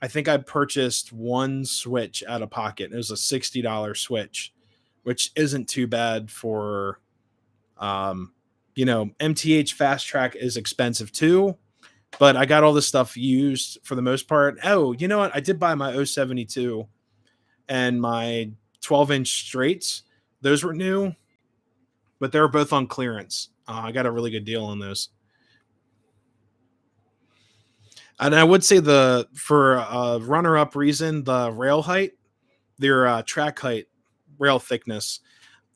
I think I purchased one switch out of pocket. It was a $60 switch, which isn't too bad for, MTH Fast Track is expensive too, but I got all this stuff used for the most part. Oh, you know what? I did buy my 072 and my 12-inch straights. Those were new, but they were both on clearance. I got a really good deal on those. And I would say for a runner-up reason, the rail height, their track height, rail thickness.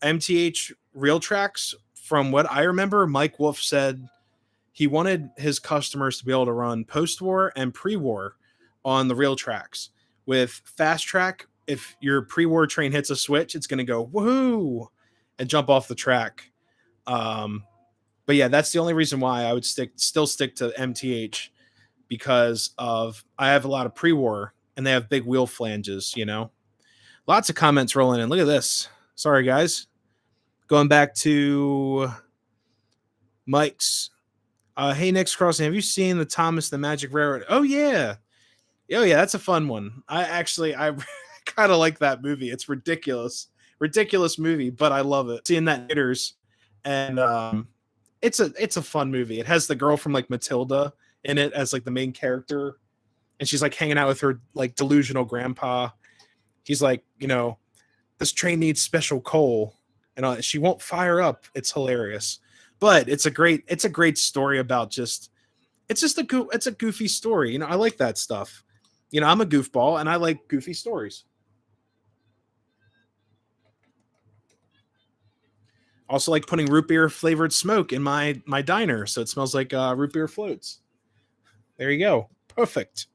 MTH rail tracks, from what I remember, Mike Wolf said he wanted his customers to be able to run post-war and pre-war on the rail tracks. With Fast Track, if your pre-war train hits a switch, it's going to go woohoo and jump off the track. But yeah, that's the only reason why I would still stick to MTH, because of I have a lot of pre-war and they have big wheel flanges, you know. Lots of comments rolling in. Look at this. Sorry guys. Going back to Mike's. Hey, Nick's Crossing. Have you seen the Thomas the Magic Railroad? Oh yeah. Oh yeah, that's a fun one. I kind of like that movie. It's ridiculous movie, but I love it. Seeing that theaters, and it's a fun movie. It has the girl from like Matilda in it as like the main character, and she's like hanging out with her like delusional grandpa. He's like, you know, this train needs special coal, and she won't fire up. It's hilarious, but it's a great story about it's a goofy story. You know, I like that stuff. You know, I'm a goofball and I like goofy stories. Also like putting root beer flavored smoke in my diner so it smells like root beer floats. There you go. Perfect.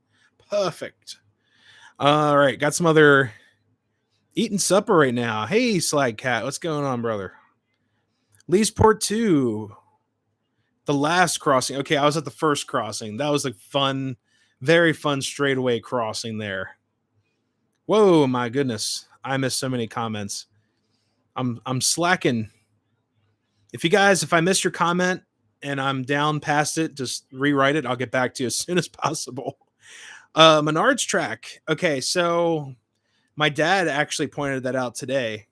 All right, got some other eating supper right now. Hey, Slag Cat, what's going on, brother? Leesport 2. The last crossing. Okay, I was at the first crossing. That was a fun, very fun straightaway crossing there. Whoa, my goodness. I missed so many comments. I'm slacking. If I miss your comment and I'm down past it, just rewrite it. I'll get back to you as soon as possible. Menards track. Okay, so my dad actually pointed that out today.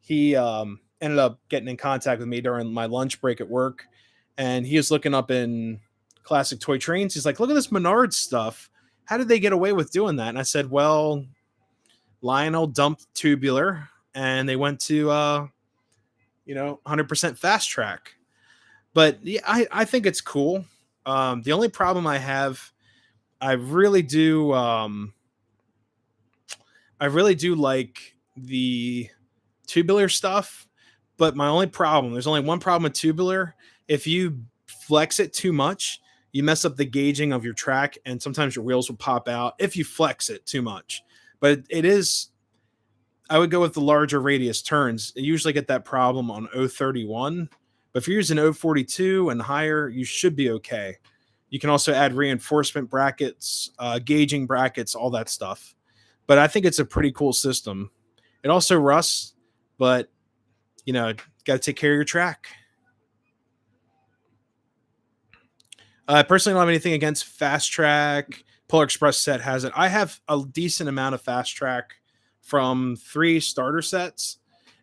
He ended up getting in contact with me during my lunch break at work, and he was looking up in classic toy trains. He's like, look at this Menards stuff. How did they get away with doing that? And I said, well, Lionel dumped Tubular and they went to 100% fast track. But yeah, I think it's cool. The only problem I have, I really do like the Tubular stuff, but my only problem, there's only one problem with Tubular. If you flex it too much, you mess up the gauging of your track, and sometimes your wheels will pop out if you flex it too much. But I would go with the larger radius turns. You usually get that problem on 031, but if you're using 042 and higher, you should be okay. You can also add reinforcement brackets, gauging brackets, all that stuff. But I think it's a pretty cool system. It also rusts, but got to take care of your track. I personally don't have anything against fast track. Polar Express set has it. I have a decent amount of fast track from 3 starter sets.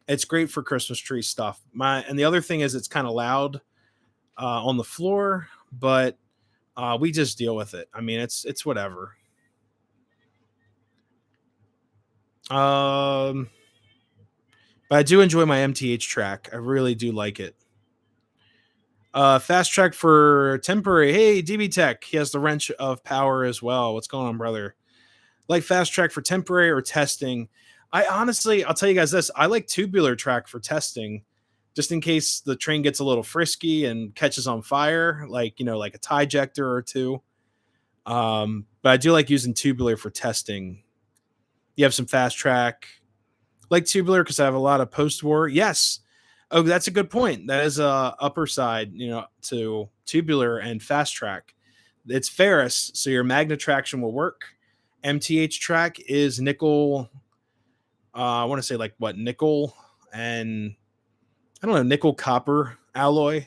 It's great for Christmas tree stuff. And the other thing is it's kind of loud on the floor, but we just deal with it. I mean, it's whatever. But I do enjoy my MTH track. I really do like it. Fast track for temporary. Hey, DB Tech. He has the wrench of power as well. What's going on, brother? Like fast track for temporary or testing. I'll tell you guys this. I like tubular track for testing, just in case the train gets a little frisky and catches on fire, like a tie ejector or two. But I do like using tubular for testing. You have some fast track, like tubular, because I have a lot of post-war. Yes. Oh, that's a good point. That is a upper side, to tubular and fast track. It's ferrous, so your magnet traction will work. MTH track is nickel. I want to say nickel and I don't know, nickel copper alloy.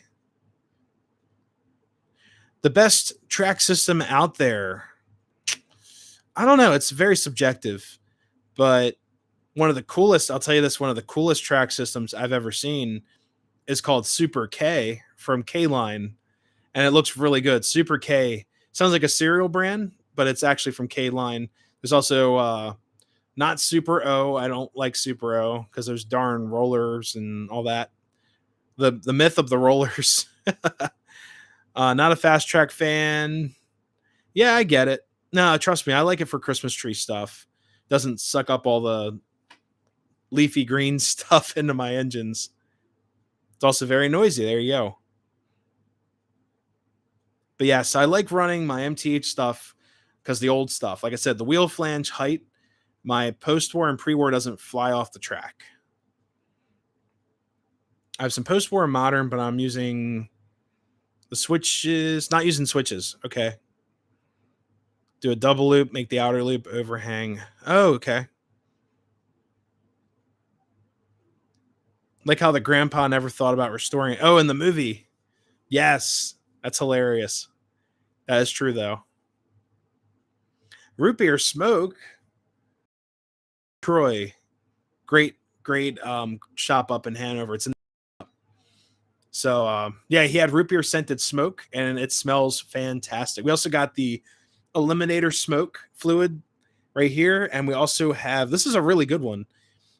The best track system out there. I don't know. It's very subjective, but one of the coolest track systems I've ever seen is called Super K from K-Line, and it looks really good. Super K sounds like a cereal brand, but it's actually from K-Line. There's also not Super O. I don't like Super O because there's darn rollers and all that. The myth of the rollers. Not a fast track fan. Yeah, I get it. No, trust me, I like it for Christmas tree stuff. Doesn't suck up all the leafy green stuff into my engines. It's also very noisy. There you go. But yes, I like running my MTH stuff because the old stuff, like I said, the wheel flange height My post-war and pre-war doesn't fly off the track. I have some post-war and modern, but I'm using the switches, not using switches. Okay. Do a double loop, make the outer loop overhang. Oh, okay. Like how the grandpa never thought about restoring it. Oh, in the movie. Yes. That's hilarious. That is true, though. Root beer smoke. Troy. Great shop up in Hanover. It's in. So, yeah, he had root beer scented smoke, and it smells fantastic. We also got the eliminator smoke fluid right here. And we also have, this is a really good one.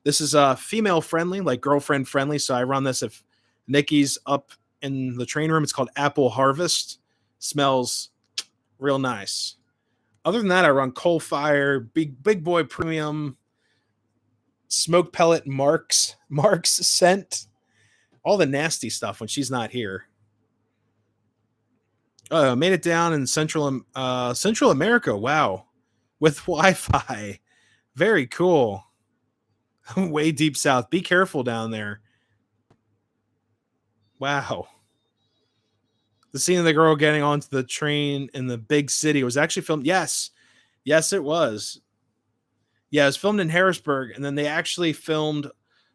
This is female friendly, like girlfriend friendly. So I run this if Nikki's up in the train room. It's called Apple Harvest. Smells real nice. Other than that, I run coal fire, big boy premium, smoke pellet Mark's scent, all the nasty stuff when she's not here. Made it down in Central America. Wow, with Wi-Fi. Very cool. Way deep south. Be careful down there. Wow. The scene of the girl getting onto the train in the big city was actually filmed. Yes. Yes, it was. Yeah, it was filmed in Harrisburg, and then they actually filmed.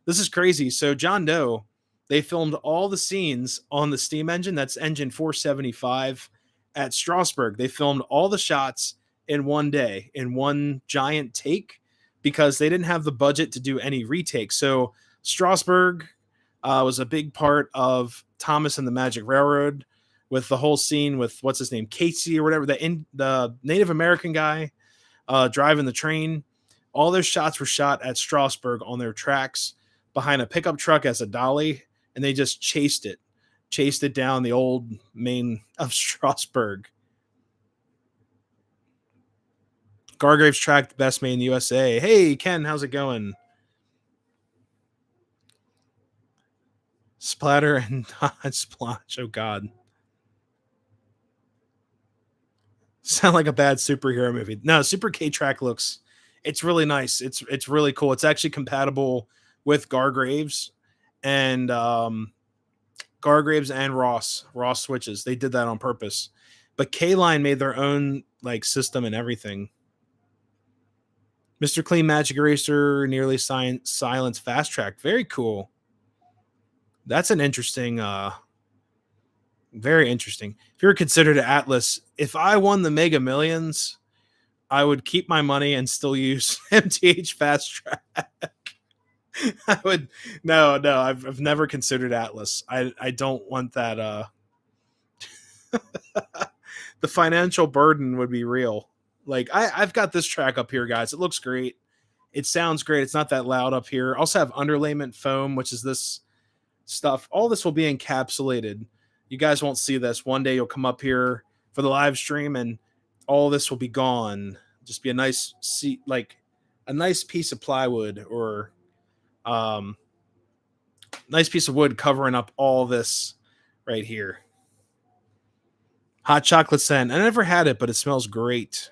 This is crazy. So John Doe, they filmed all the scenes on the steam engine. That's engine 475 at Strasburg. They filmed all the shots in one day, in one giant take, because they didn't have the budget to do any retakes. So Strasburg was a big part of Thomas and the Magic Railroad, with the whole scene with what's his name, Casey or whatever, the Native American guy driving the train. All their shots were shot at Strasburg on their tracks behind a pickup truck as a dolly, and they just chased it down the old main of Strasburg. Gargrave's track, the best made in the USA. Hey, Ken, how's it going? Splatter and Splotch. Oh, God. Sound like a bad superhero movie. No, Super K track looks, it's really nice. It's really cool. It's actually compatible with Gargraves and Gargraves and Ross switches. They did that on purpose. But K-Line made their own like system and everything. Mr. Clean Magic Eraser, nearly silence fast track. Very cool. That's an interesting very interesting. If you're considered an Atlas, if I won the Mega Millions, I would keep my money and still use MTH Fast Track. I would no. I've never considered Atlas. I don't want that. The financial burden would be real. Like I've got this track up here, guys. It looks great. It sounds great. It's not that loud up here. I also have underlayment foam, which is this stuff. All this will be encapsulated. You guys won't see this. One day you'll come up here for the live stream and all this will be gone. Just be a nice seat, like a nice piece of plywood or nice piece of wood covering up all this right here. Hot chocolate scent. I never had it, but it smells great.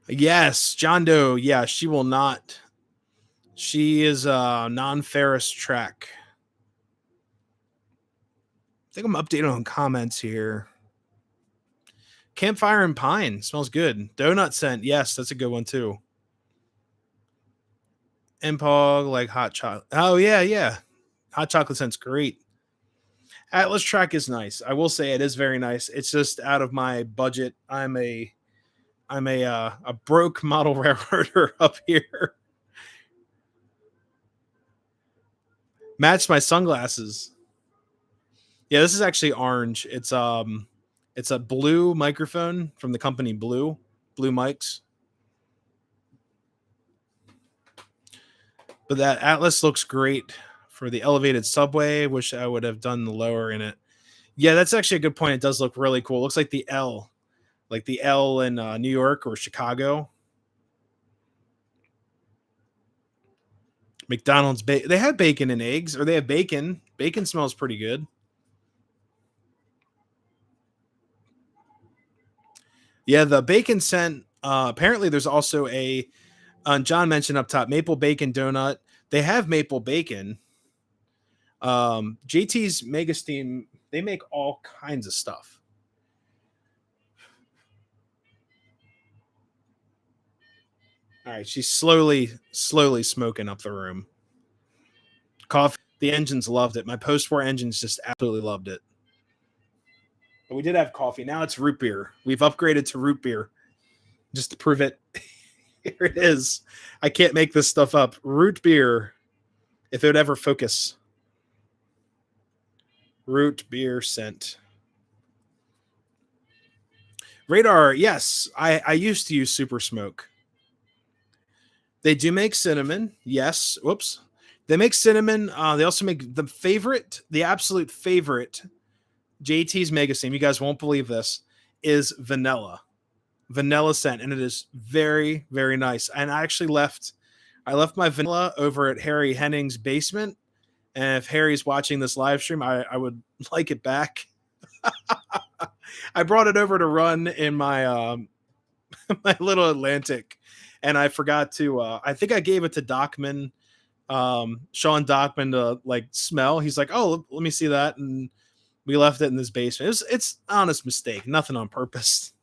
Yes, John Doe. Yeah, she will not. She is a non-ferrous track. I think I'm updating on comments here. Campfire and pine smells good. Donut scent. Yes, that's a good one too. Impog, like hot chocolate. Oh yeah. Hot chocolate scent's great. Atlas track is nice. I will say it is very nice. It's just out of my budget. I'm a broke model railroader up here. Match my sunglasses. Yeah, this is actually orange. It's a blue microphone from the company Blue Mics. But that Atlas looks great for the elevated subway. Wish I would have done the lower in it. Yeah, that's actually a good point. It does look really cool. It looks like the L in New York or Chicago. McDonald's, they have bacon and eggs, or they have bacon. Bacon smells pretty good. Yeah, the bacon scent. Apparently, there's also a. John mentioned up top maple bacon donut. They have maple bacon. JT's Mega Steam. They make all kinds of stuff. All right, she's slowly smoking up the room. Coffee. The engines loved it. My post-war engines just absolutely loved it. But we did have coffee. Now it's root beer. We've upgraded to root beer just to prove it. Here it is. I can't make this stuff up. Root beer. If it would ever focus. Root beer scent. Radar. Yes, I used to use Super Smoke. They do make cinnamon. Yes. Whoops. They make cinnamon. They also make the absolute favorite, JT's Mega Steam. You guys won't believe this, is vanilla scent, and it is very, very nice. And I actually left my vanilla over at Harry Henning's basement. And if Harry's watching this live stream, I would like it back. I brought it over to run in my my little Atlantic, and I forgot to. I think I gave it to Dockman, Sean Dockman, to like smell. He's like, "Oh, let me see that," and we left it in this basement. It's an honest mistake, nothing on purpose.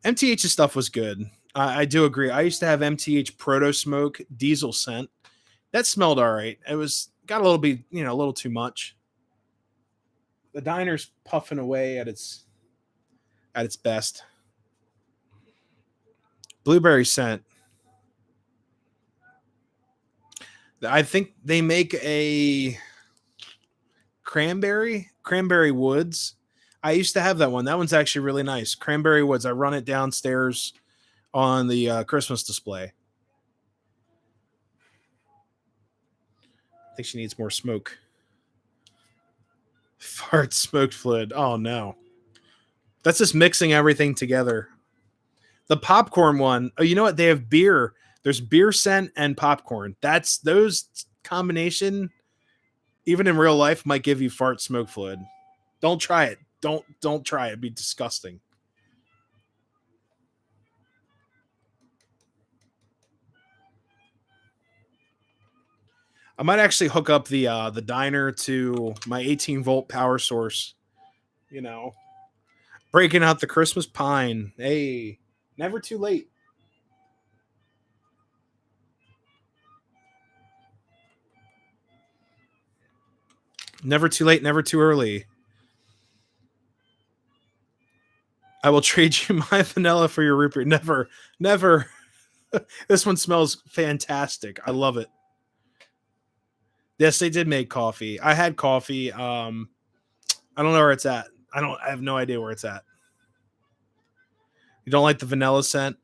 MTH's stuff was good. I do agree. I used to have MTH Proto Smoke Diesel scent. That smelled all right. It got a little bit, a little too much. The diner's puffing away at its best. Blueberry scent. I think they make a cranberry woods. I used to have that one. That one's actually really nice. Cranberry woods. I run it downstairs on the Christmas display. I think she needs more smoke. Fart smoked fluid. Oh no. That's just mixing everything together. The popcorn one. Oh, you know what? They have beer. There's beer scent and popcorn. That's those combination, even in real life, might give you fart smoke fluid. Don't try it. Don't try it. It'd be disgusting. I might actually hook up the diner to my 18-volt power source. Breaking out the Christmas pine. Hey, never too late. Never too late, never too early. I will trade you my vanilla for your root beer. Never, never. This one smells fantastic. I love it. Yes, they did make coffee. I had coffee. I don't know where it's at. I have no idea where it's at. You don't like the vanilla scent?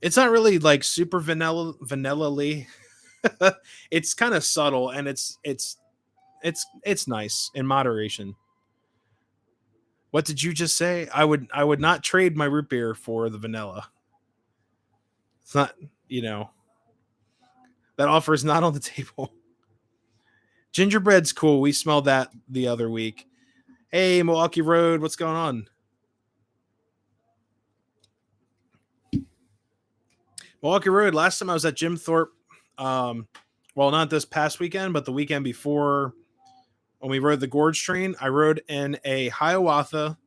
It's not really like super vanilla-ly. It's kind of subtle, and it's nice in moderation. What did you just say? I would not trade my root beer for the vanilla. It's not, that offer is not on the table. Gingerbread's cool. We smelled that the other week. Hey, Milwaukee Road, what's going on? Milwaukee Road, last time I was at Jim Thorpe, well, not this past weekend, but the weekend before, when we rode the Gorge train, I rode in a Hiawatha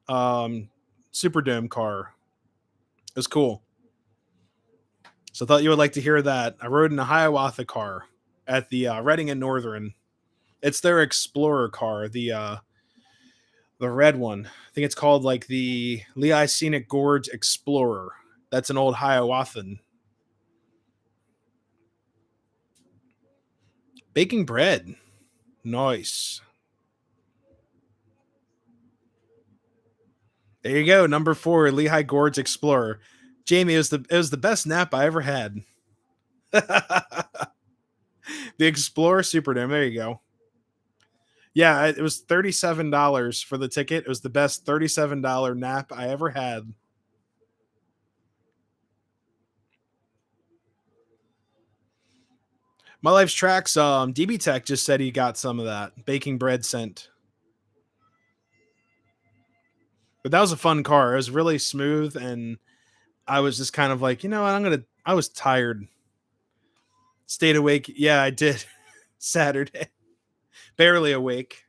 Superdome car. It was cool. So I thought you would like to hear that. I rode in a Hiawatha car at the Reading and Northern. It's their Explorer car, the red one. I think it's called like the Lehigh Scenic Gorge Explorer. That's an old Hiawathan. Baking bread. Nice. There you go. Number 4, Lehigh Gorge Explorer. Jamie, it was the best nap I ever had. The Explorer Superdome. There you go. Yeah, it was $37 for the ticket. It was the best $37 nap I ever had. My Life's Tracks, DB Tech just said he got some of that baking bread scent. But that was a fun car. It was really smooth, and I was just kind of like, you know what, I was tired. Stayed awake. Yeah, I did. Saturday. Barely awake.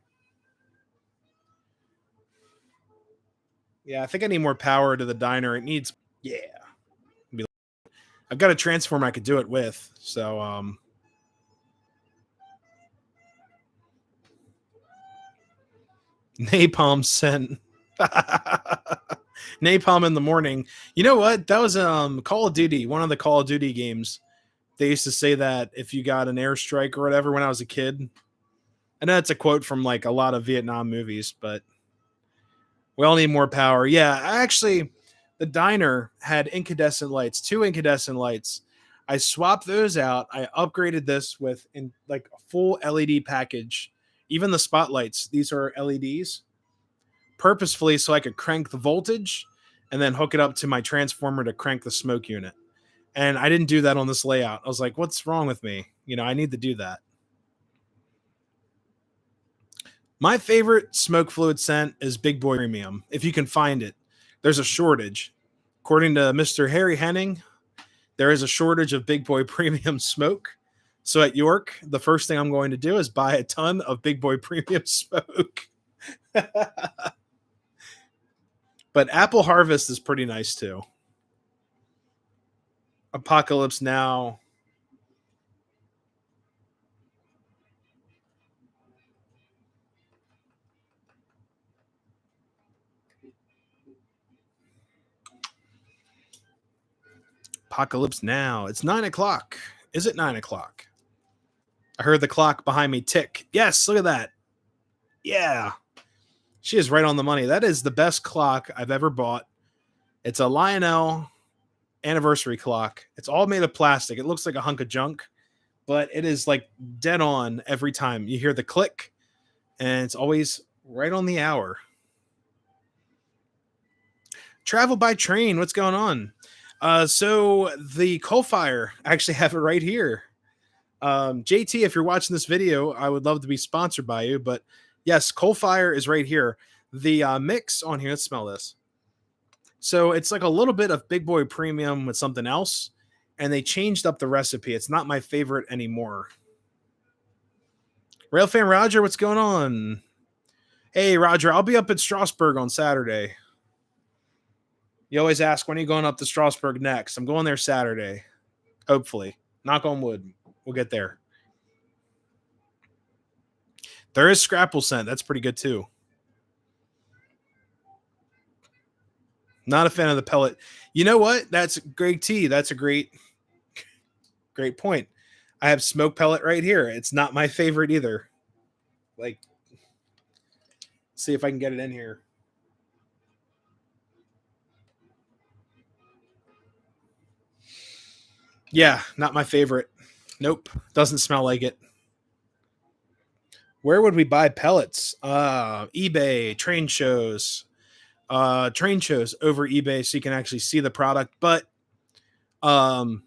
Yeah, I think I need more power to the diner. It needs, yeah. I've got a transformer I could do it with. So, napalm scent. Napalm in the morning. You know what? That was Call of Duty, one of the Call of Duty games. They used to say that if you got an airstrike or whatever when I was a kid. I know that's a quote from like a lot of Vietnam movies, but we all need more power. Yeah, actually, the diner had incandescent lights, 2 incandescent lights. I swapped those out. I upgraded this with in like a full LED package. Even the spotlights, these are LEDs, purposefully so I could crank the voltage and then hook it up to my transformer to crank the smoke unit. And I didn't do that on this layout. I was like, what's wrong with me? You know, I need to do that. My favorite smoke fluid scent is Big Boy Premium, if you can find it. There's a shortage. According to Mr. Harry Henning, there is a shortage of Big Boy Premium smoke. So at York, the first thing I'm going to do is buy a ton of Big Boy Premium smoke. But Apple Harvest is pretty nice too. Apocalypse Now. Apocalypse Now. It's 9 o'clock. Is it 9 o'clock? I heard the clock behind me tick. Yes, look at that. Yeah. She is right on the money. That is the best clock I've ever bought. It's a Lionel anniversary clock. It's all made of plastic. It looks like a hunk of junk, but it is like dead on every time. You hear the click, and it's always right on the hour. Travel by train. What's going on? So the coal fire, I actually have it right here. JT, if you're watching this video, I would love to be sponsored by you. But yes, coal fire is right here. The mix on here, let's smell this. So it's like a little bit of Big Boy Premium with something else, and they changed up the recipe. It's not my favorite anymore. Railfan Roger, what's going on? Hey, Roger, I'll be up at Strasburg on Saturday. You always ask, when are you going up to Strasburg next? I'm going there Saturday. Hopefully. Knock on wood. We'll get there. There is Scrapple scent. That's pretty good too. Not a fan of the pellet. You know what? That's great tea. That's a great point. I have smoke pellet right here. It's not my favorite either. Like, see if I can get it in here. Yeah, not my favorite. Nope. Doesn't smell like it. Where would we buy pellets? eBay, train shows over eBay so you can actually see the product. But travel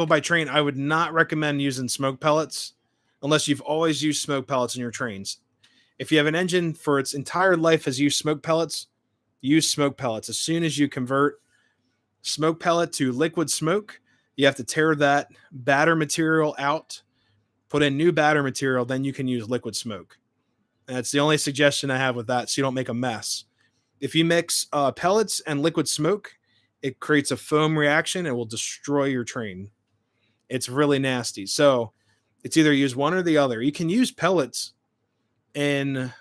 by train, I would not recommend using smoke pellets unless you've always used smoke pellets in your trains. If you have an engine for its entire life has used smoke pellets, use smoke pellets. As soon as you convert smoke pellet to liquid smoke, you have to tear that batter material out, put in new batter material, then you can use liquid smoke. And that's the only suggestion I have with that, so you don't make a mess. If you mix pellets and liquid smoke, it creates a foam reaction and will destroy your train. It's really nasty. So it's either use one or the other. You can use pellets in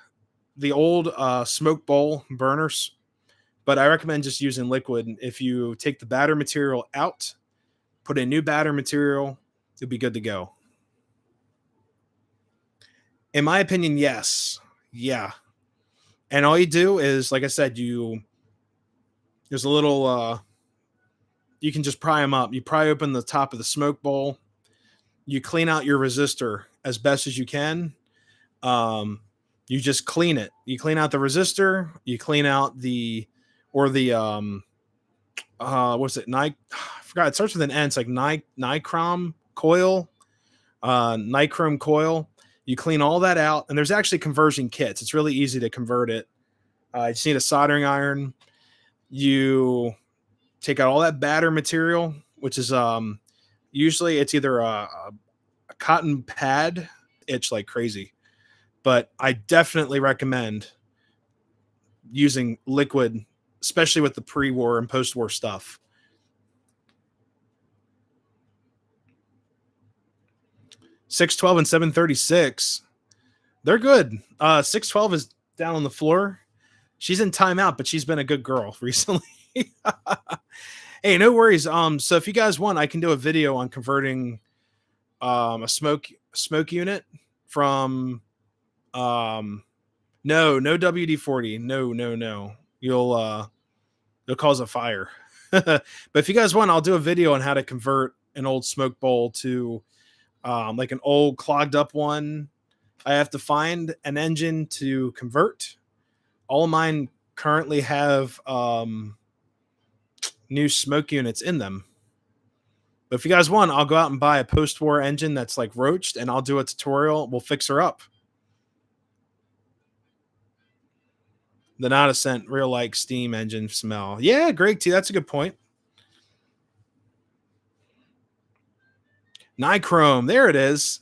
the old smoke bowl burners, but I recommend just using liquid. If you take the batter material out, put in new batter material, you'll be good to go. In my opinion, yes. Yeah. And all you do is, like I said, there's a little, you can just pry them up. You pry open the top of the smoke bowl. You clean out your resistor as best as you can. You just clean it. You clean out the resistor. You clean out what's it? I forgot. It starts with an N. It's like nichrome coil. Nichrome coil. You clean all that out, and there's actually conversion kits. It's really easy to convert it. You just need a soldering iron. You take out all that batter material, which is usually it's either a cotton pad, itch like crazy. But I definitely recommend using liquid, especially with the pre-war and post-war stuff. 612 and 736, they're good. 612 is down on the floor. She's in timeout, but she's been a good girl recently. Hey, no worries. So if you guys want, I can do a video on converting a smoke unit from no WD-40. No. You'll cause a fire. But if you guys want, I'll do a video on how to convert an old smoke bowl to like an old clogged up one. I have to find an engine to convert. All of mine currently have new smoke units in them. But if you guys want, I'll go out and buy a post-war engine that's like roached, and I'll do a tutorial. We'll fix her up. The not a scent, real like steam engine smell. Yeah, Greg T, that's a good point. Nichrome, there it is.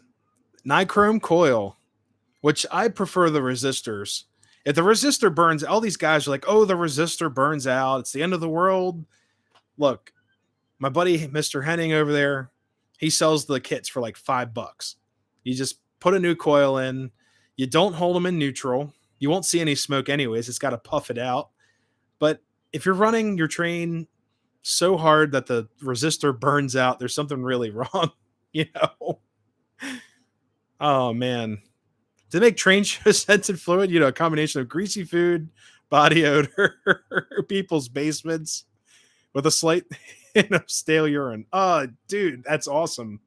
Nichrome coil, which I prefer the resistors. If the resistor burns, all these guys are like, oh, the resistor burns out. It's the end of the world. Look, my buddy, Mr. Henning over there, he sells the kits for like $5. You just put a new coil in. You don't hold them in neutral. You won't see any smoke anyways. It's got to puff it out. But if you're running your train so hard that the resistor burns out, there's something really wrong, you know? Oh, man. To make train show scented fluid, a combination of greasy food, body odor, people's basements with a slight stale urine. Oh, dude, that's awesome.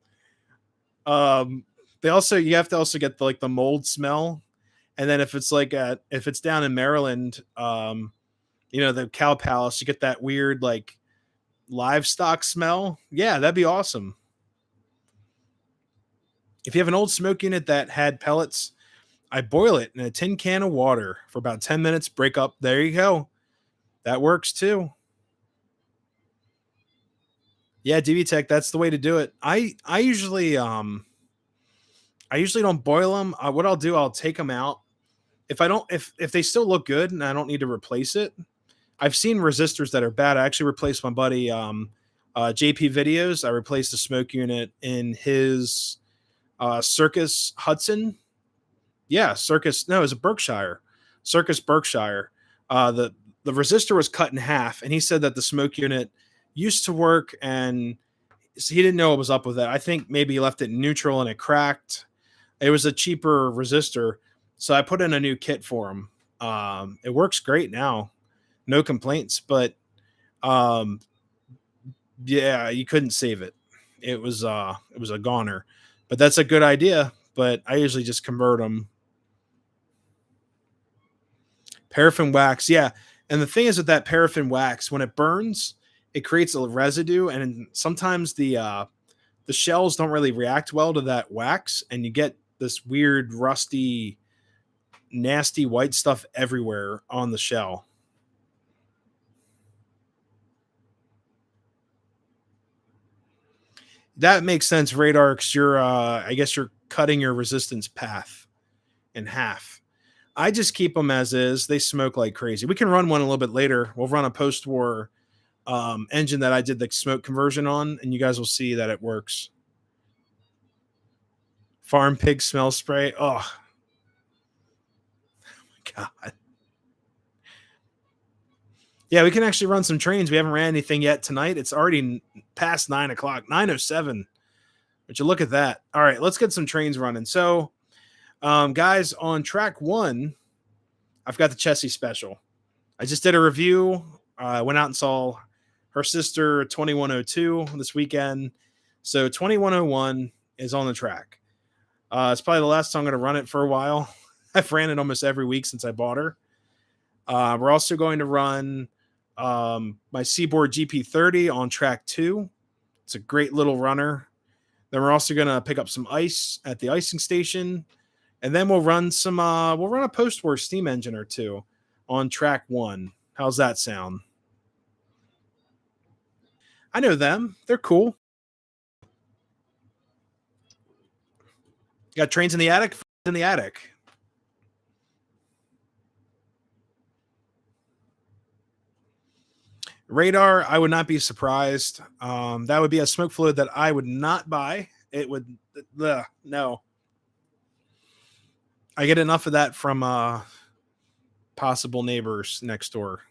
You have to also get the mold smell. And then if it's if it's down in Maryland, the cow palace, you get that weird like livestock smell. Yeah, that'd be awesome. If you have an old smoke unit that had pellets, I boil it in a tin can of water for about 10 minutes, break up. There you go. That works too. Yeah, DV Tech, that's the way to do it. I usually don't boil them. What I'll do, I'll take them out. If they still look good and I don't need to replace it, I've seen resistors that are bad. I actually replaced my buddy JP Videos. I replaced the smoke unit in his Circus Hudson. Yeah, Circus. No, it was a Berkshire. Circus Berkshire. The resistor was cut in half, and he said that the smoke unit used to work, and he didn't know what was up with it. I think maybe he left it neutral and it cracked. It was a cheaper resistor, so I put in a new kit for him. It works great now, no complaints. But yeah, you couldn't save it. It was a goner. But that's a good idea. But I usually just convert them. Paraffin wax, yeah. And the thing is with that paraffin wax, when it burns, it creates a residue, and sometimes the shells don't really react well to that wax, and you get this weird, rusty, nasty white stuff everywhere on the shell. That makes sense, Radar, because I guess you're cutting your resistance path in half. I just keep them as is. They smoke like crazy. We can run one a little bit later. We'll run a post-war engine that I did the smoke conversion on, and you guys will see that it works. Farm pig smell spray. Oh my God. Yeah, we can actually run some trains. We haven't ran anything yet tonight. It's already past 9 o'clock, 9:07. But you look at that. All right, let's get some trains running. So, guys, on track 1, I've got the Chessie special. I just did a review. I went out and saw her sister 2102 this weekend. So 2101 is on the track. It's probably the last time I'm going to run it for a while. I've ran it almost every week since I bought her. We're also going to run my Seaboard GP30 on track 2. It's a great little runner. Then we're also going to pick up some ice at the icing station. And then we'll run a post-war steam engine or two on track 1. How's that sound? I know them. They're cool. Got trains in the attic? In the attic. Radar, I would not be surprised. That would be a smoke fluid that I would not buy. It would, no. I get enough of that from possible neighbors next door.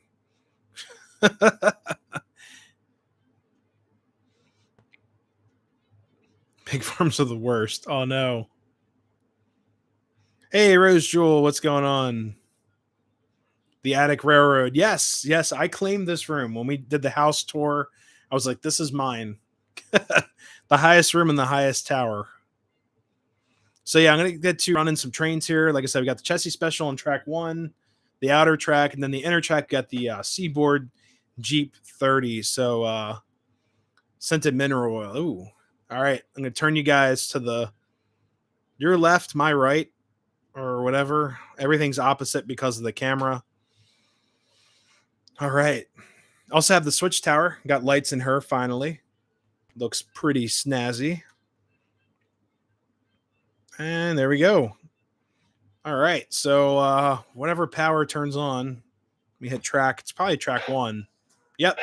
Pig farms are the worst. Oh no. Hey, Rose Jewel, what's going on? The Attic Railroad. Yes, yes, I claimed this room when we did the house tour. I was like, this is mine. The highest room in the highest tower. So yeah, I'm gonna get to running some trains here. Like I said, we got the Chessie Special on track 1, the outer track, and then the inner track got the Seaboard Jeep 30. So scented mineral oil. Ooh. All right. I'm gonna turn you guys to your left, my right, or whatever. Everything's opposite because of the camera. All right. Also have the switch tower. Got lights in her finally. Looks pretty snazzy. And there we go. All right. So whatever power turns on, we hit track. It's probably track 1. Yep.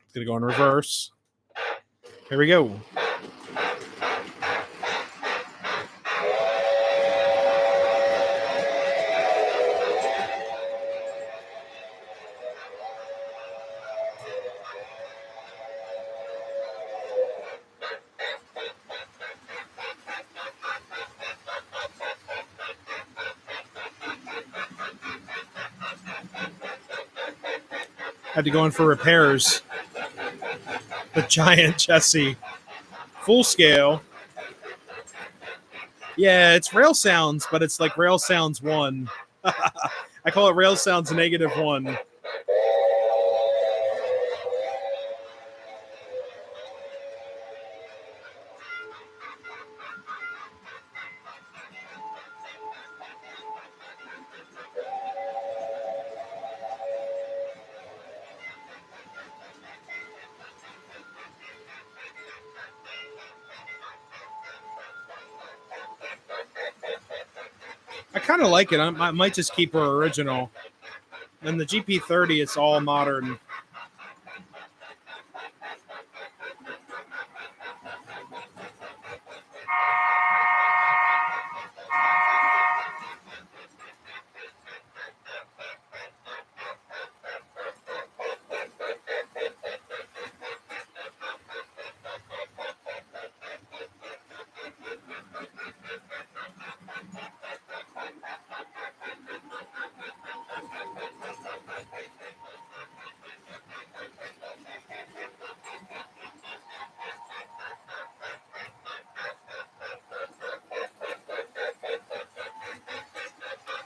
It's gonna go in reverse. Here we go. Had to go in for repairs. The giant Chessie. Full scale. Yeah, it's Rail Sounds, but it's like Rail Sounds 1. I call it Rail Sounds -1. I kind of like it. I might just keep her original. And the GP30, it's all modern.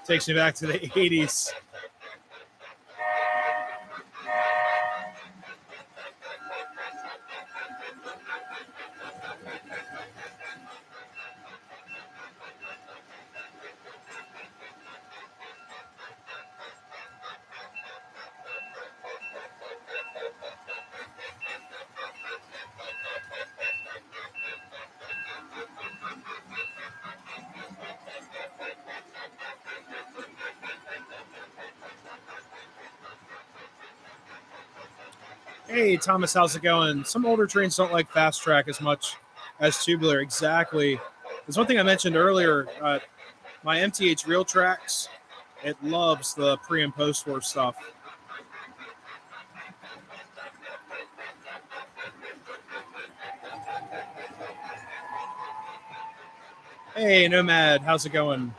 Takes me back to the 80s. Hey, Thomas, how's it going? Some older trains don't like fast track as much as tubular. Exactly. There's one thing I mentioned earlier. My MTH Real Tracks, it loves the pre and post war stuff. Hey, Nomad, how's it going?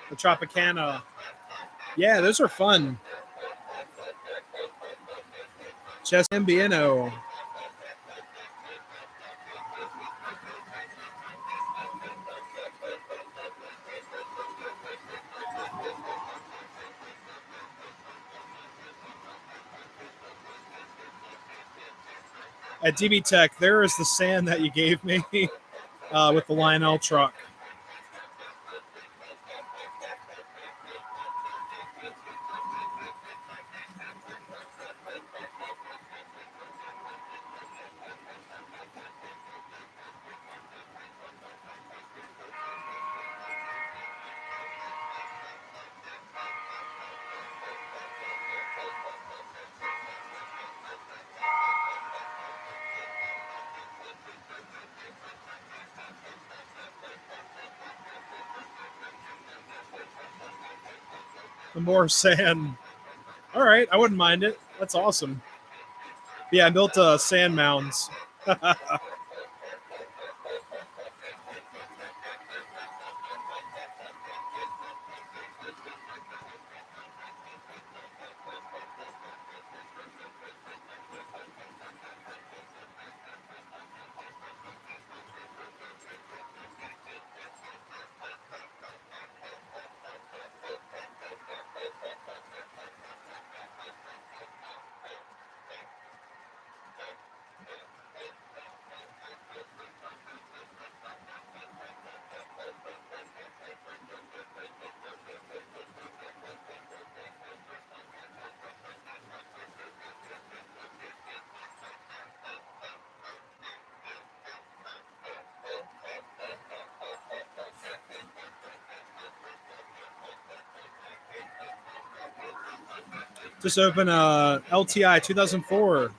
The Tropicana. Yeah, those are fun. Chess Ambieno. At DB Tech, there is the sand that you gave me with the Lionel truck. The more sand. All right, I wouldn't mind it. That's awesome. Yeah, I built sand mounds. Just open a LTI 2004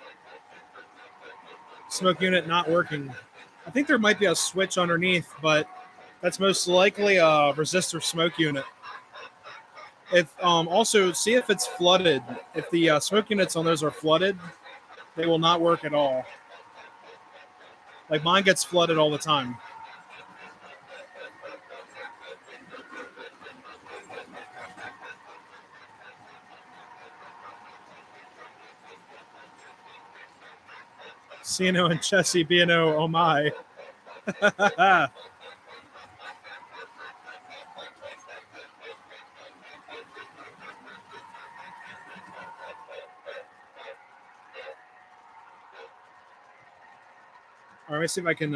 smoke unit not working. I think there might be a switch underneath, but that's most likely a resistor smoke unit. If also see if it's flooded. If the smoke units on those are flooded, they will not work at all. Like mine gets flooded all the time. CNO and Chessie BNO, oh my. All right, let me see if I can.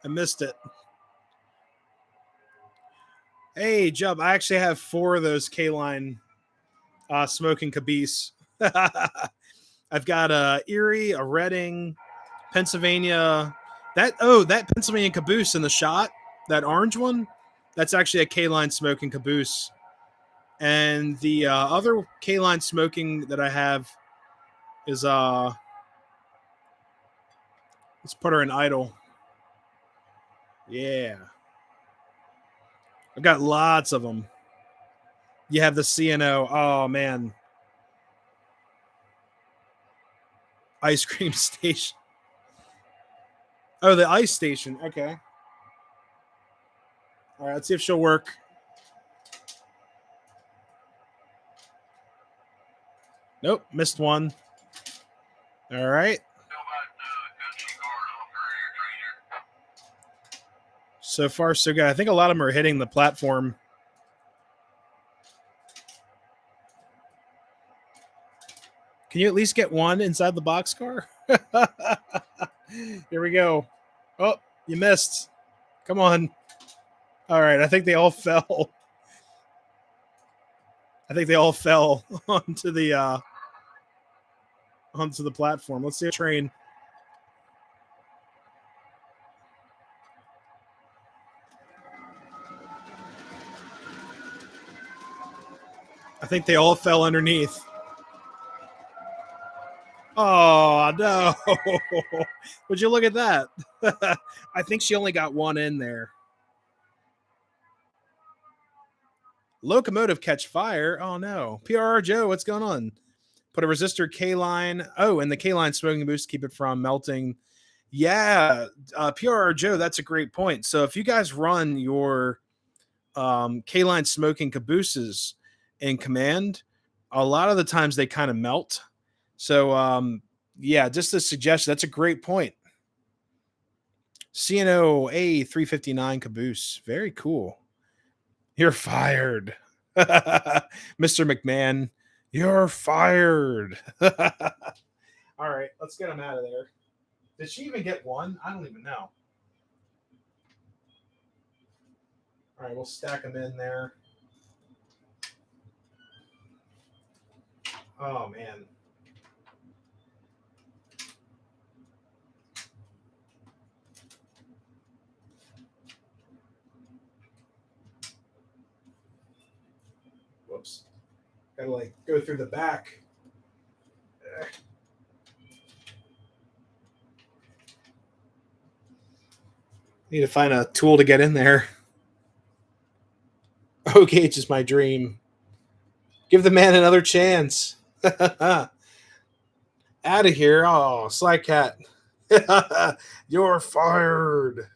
I missed it. Hey, Jub, I actually have 4 of those K-line smoking caboose. I've got a Erie, a Reading, Pennsylvania. That Pennsylvania caboose in the shot, that orange one, that's actually a K-line smoking caboose. And the other K-line smoking that I have is let's put her in idle. Yeah. I've got lots of them. You have the CNO. Oh man. Ice cream station. Oh, the ice station. Okay. All right, let's see if she'll work. Nope, missed one. All right. So far, so good. I think a lot of them are hitting the platform. Can you at least get one inside the boxcar? Here we go. Oh, you missed. Come on. All right, I think they all fell. I think they all fell onto the platform. Let's see a train. I think they all fell underneath. Oh no! Would you look at that? I think she only got one in there. Locomotive catch fire. Oh no. PRR Joe, what's going on? Put a resistor K line. Oh, and the K line smoking boost keep it from melting. Yeah, PRR Joe, that's a great point. So if you guys run your K line smoking cabooses in command, a lot of the times they kind of melt. So yeah, just a suggestion. That's a great point. CNO A359 caboose. Very cool. You're fired. Mr. McMahon, you're fired. All right, let's get him out of there. Did she even get one? I don't even know. All right, we'll stack them in there. Oh, man. Whoops. Gotta like go through the back. Need to find a tool to get in there. O-Gauge is my dream. Give the man another chance. Out of here. Oh, Sly Cat. You're fired.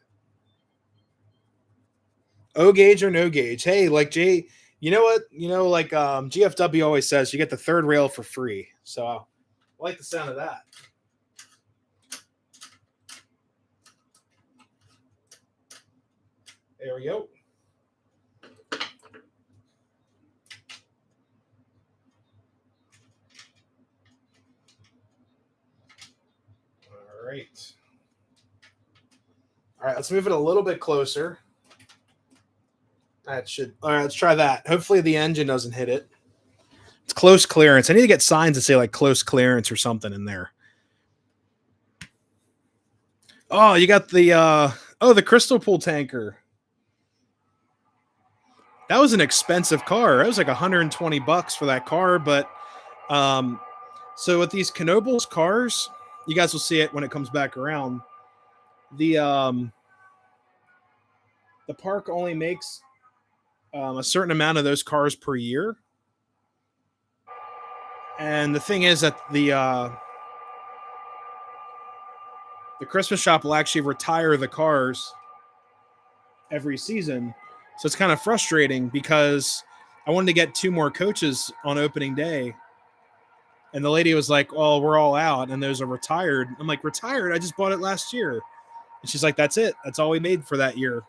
O-Gauge or no gauge. Hey, like Jay, you know what? You know, like GFW always says, you get the third rail for free. So I like the sound of that. There we go. All right. All right, let's move it a little bit closer. That should. All right, let's try that. Hopefully the engine doesn't hit it. It's close clearance. I need to get signs that say like close clearance or something in there. Oh, you got the the crystal pool tanker. That was an expensive car. That was like $120 for that car. But so with these Knoebels cars, you guys will see it when it comes back around. The park only makes a certain amount of those cars per year. And the thing is that the Christmas shop will actually retire the cars every season. So it's kind of frustrating because I wanted to get 2 more coaches on opening day. And the lady was like, "Oh, we're all out, and those are retired." I'm like, "Retired? I just bought it last year." And she's like, "That's it. That's all we made for that year."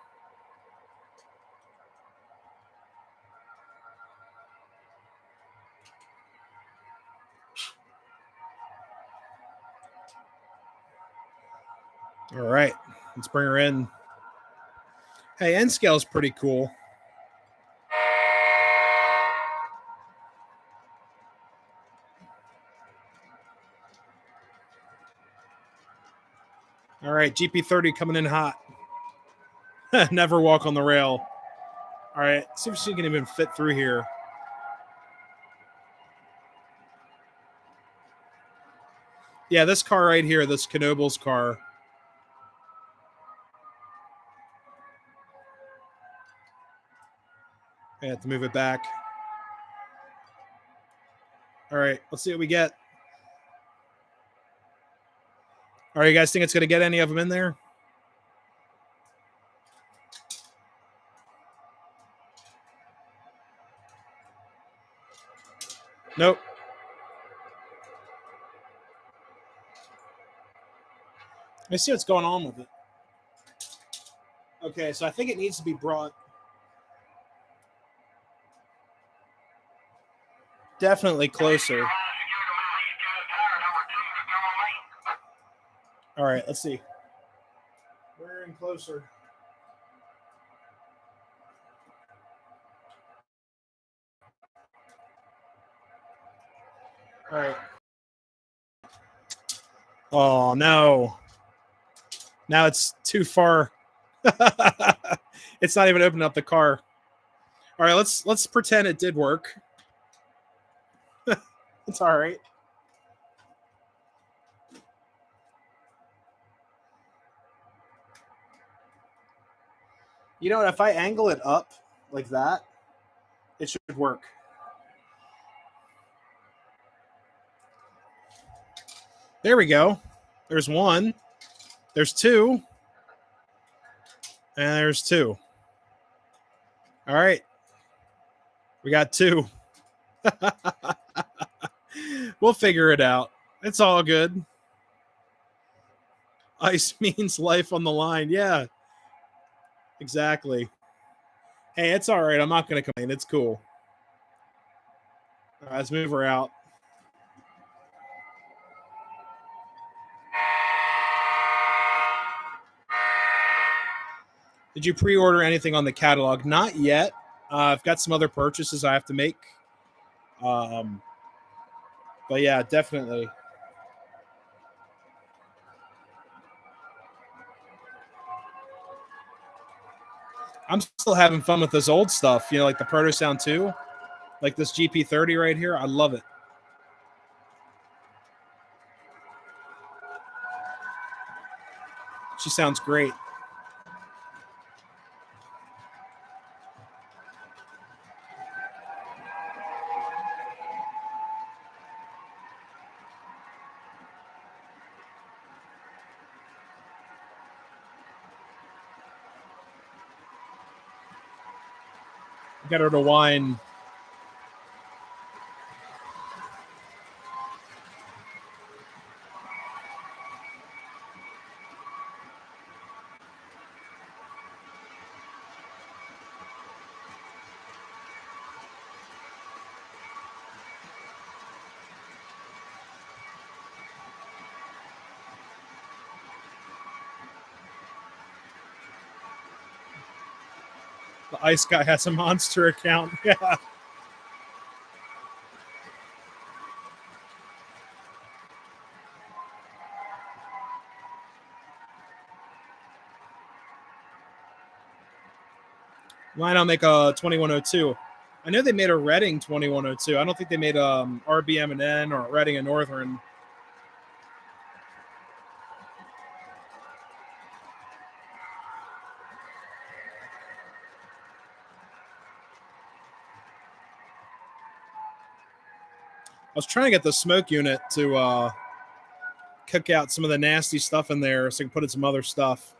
All right, let's bring her in. Hey, N scale's pretty cool. All right, GP30 coming in hot. Never walk on the rail. All right, see if she can even fit through here. Yeah, this car right here, this Knoebels car. I have to move it back. All right, let's see what we get. All right, you guys think it's going to get any of them in there? Nope. Let's see what's going on with it. Okay, so I think it needs to be brought definitely closer. All right, let's see. We're in closer. All right. Oh no. Now it's too far. It's not even opening up the car. All right, let's pretend it did work. It's all right. You know what? If I angle it up like that, It should work. There we go. There's one. There's two. And there's two. All right. We got two. We'll figure it out. It's all good. Ice means life on the line. Yeah, exactly. Hey, it's all right. I'm not going to complain. It's cool. All right, let's move her out. Did you pre-order anything on the catalog? Not yet. I've got some other purchases I have to make. But yeah, definitely. I'm still having fun with this old stuff, you know, like the Proto Sound 2, like this GP30 right here. I love it. She sounds great. Get her to whine. The ice guy has a monster account. Yeah. Why not make a 2102? I know they made a Reading 2102. I don't think they made RBM and N or Reading and Northern. I was trying to get the smoke unit to cook out some of the nasty stuff in there so I can put in some other stuff.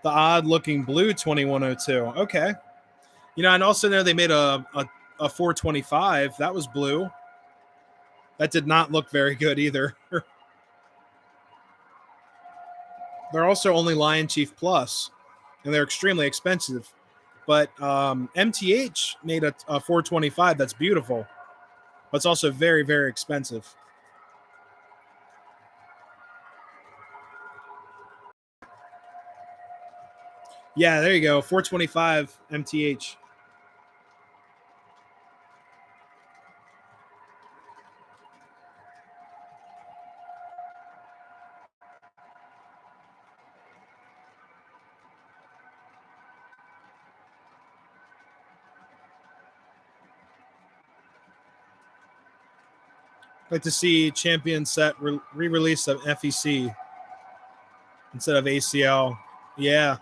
The odd looking blue 2102. Okay. You know, and also know they made a 425. That was blue. That did not look very good either. They're also only Lion Chief Plus, and they're extremely expensive. But MTH made a 425 that's beautiful, but it's also very, very expensive. Yeah, there you go. 425 MTH. Like to see Champion set re-release of FEC instead of ACL. Yeah.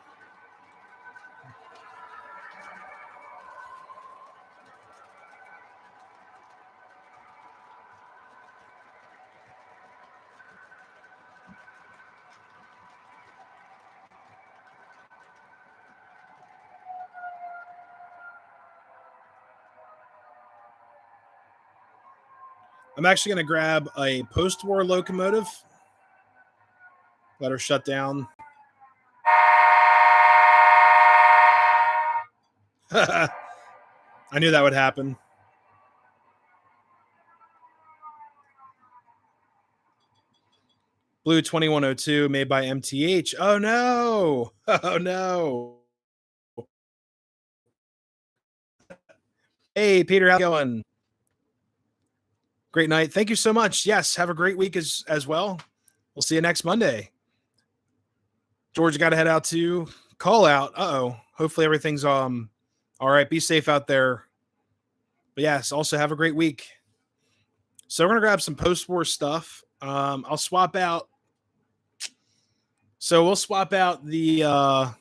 I'm actually going to grab a post-war locomotive. Let her shut down. I knew that would happen. Blue 2102 made by MTH. Oh no. Oh no. Hey Peter, how's it going? Great night. Thank you so much. Yes, have a great week as well. We'll see you next Monday. George got to head out to call out. Uh-oh. Hopefully everything's all right. Be safe out there. But yes, also have a great week. So we're gonna grab some post-war stuff. I'll swap out. So we'll swap out the oh,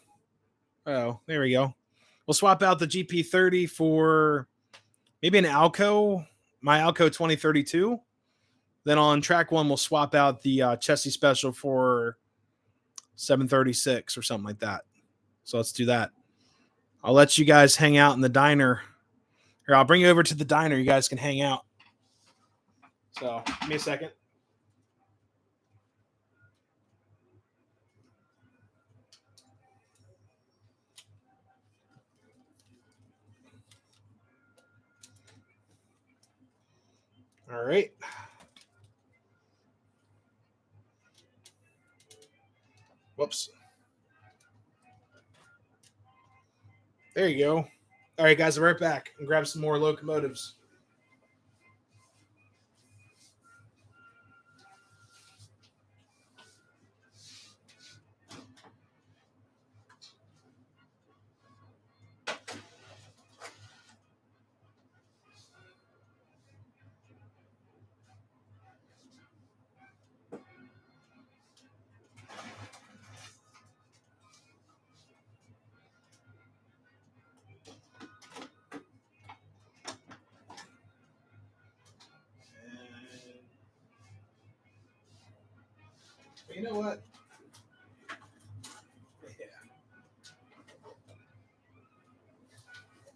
there we go. We'll swap out the GP30 for maybe an Alco, my Alco 2032. Then on track 1, we'll swap out the Chessie Special for 736 or something like that. So let's do that. I'll let you guys hang out in the diner. Here, I'll bring you over to the diner. You guys can hang out. So give me a second. All right. Whoops. There you go. All right, guys, I'm right back and grab some more locomotives. You know what? Yeah.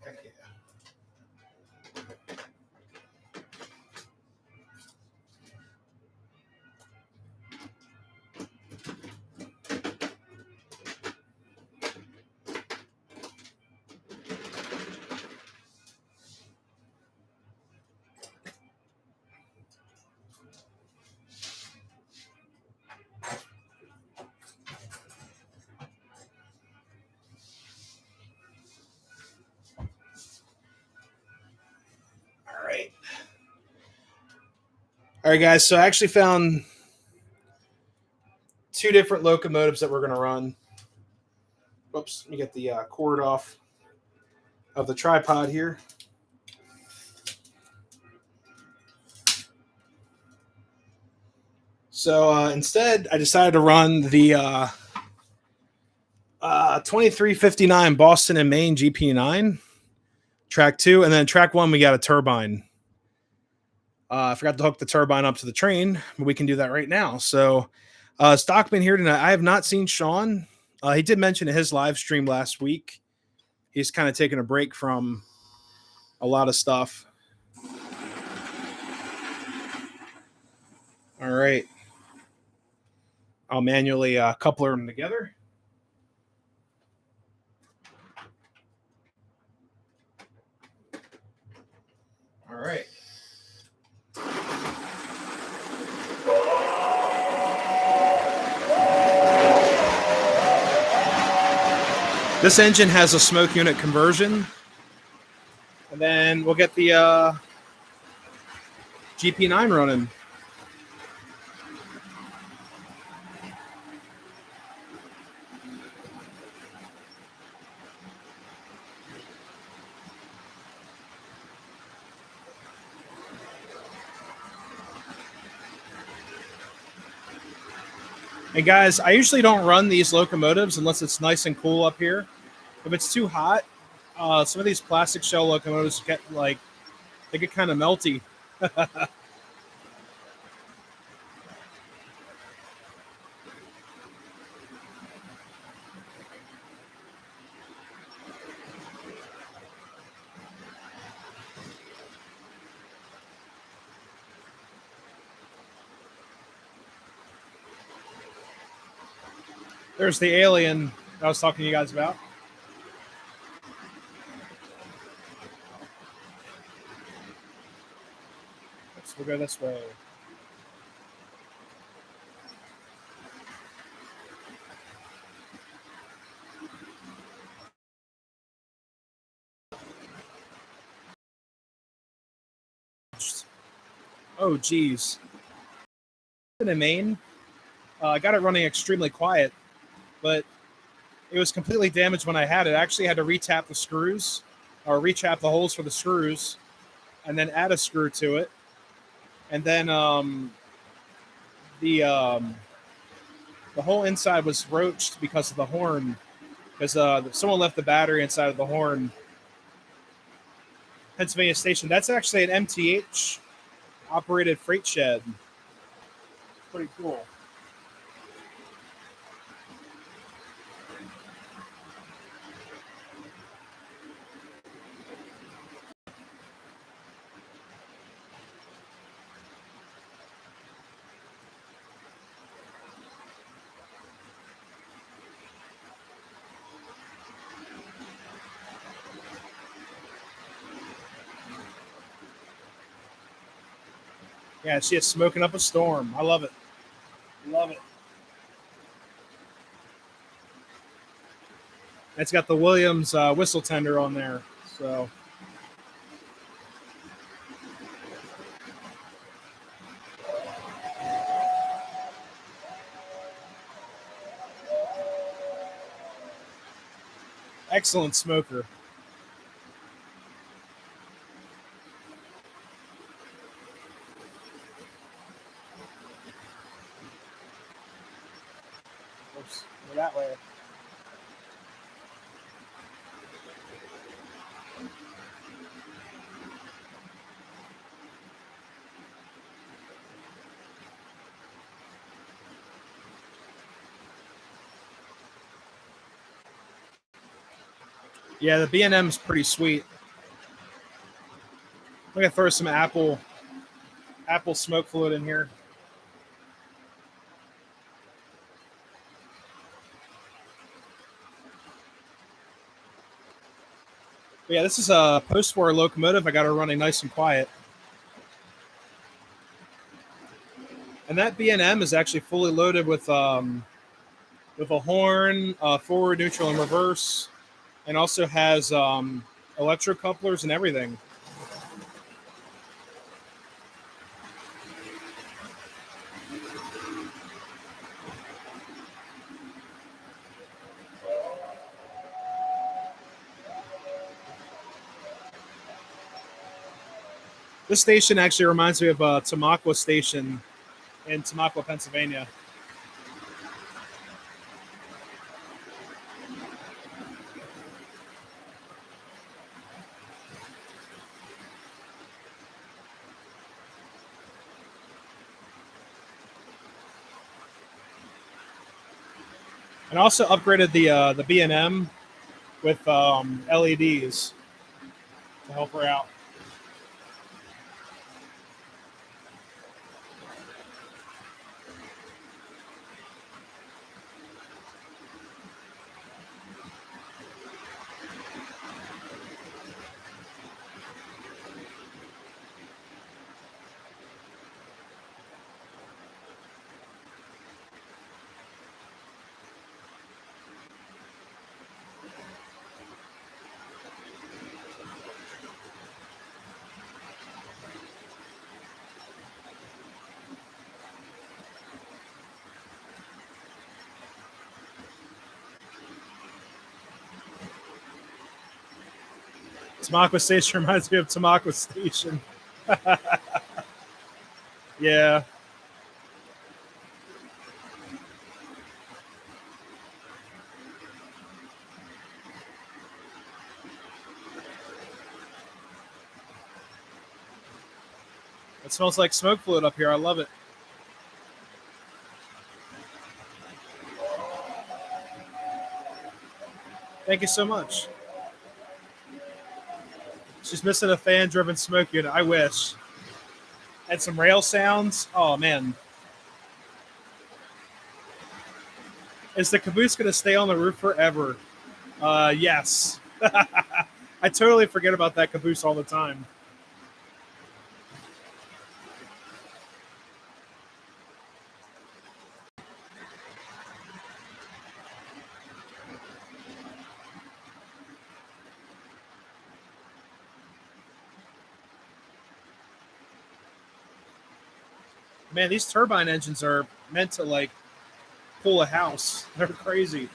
Heck yeah. All right, guys. So I actually found 2 different locomotives that we're going to run. Whoops. Let me get the cord off of the tripod here. So instead, I decided to run the 2359 Boston and Maine GP9, track 2, and then track 1, we got a turbine. I forgot to hook the turbine up to the train, but we can do that right now. So Stockman here tonight. I have not seen Sean. He did mention in his live stream last week. He's kind of taking a break from a lot of stuff. All right. I'll manually coupler them together. All right. This engine has a smoke unit conversion. And then we'll get the GP9 running. And guys, I usually don't run these locomotives unless it's nice and cool up here. If it's too hot, some of these plastic shell locomotives get they get kind of melty. There's the alien I was talking to you guys about. We'll go this way. Oh, geez. In Maine, I got it running extremely quiet, but it was completely damaged when I had it. I actually had to retap the screws, or retap the holes for the screws, and then add a screw to it. And then the whole inside was roached because of the horn because someone left the battery inside of the horn. Pennsylvania Station. That's actually an MTH operated freight shed. Pretty cool. Yeah, she is smoking up a storm. I love it. Love it. It's got the Williams whistle tender on there. So excellent smoker. Oops, go that way. Yeah, the B&M is pretty sweet. I'm gonna throw some apple smoke fluid in here. But yeah, this is a post-war locomotive. I got her running nice and quiet. And that B&M is actually fully loaded with a horn, forward, neutral, and reverse, and also has electro couplers and everything. This station actually reminds me of Tamaqua Station in Tamaqua, Pennsylvania. And also upgraded the B&M with LEDs to help her out. Tamaqua Station reminds me of Tamaqua Station. Yeah. It smells like smoke fluid up here. I love it. Thank you so much. She's missing a fan-driven smoke unit. I wish. And some rail sounds. Oh man, is the caboose going to stay on the roof forever? Yes. I totally forget about that caboose all the time. Man, these turbine engines are meant to like pull a house. They're crazy.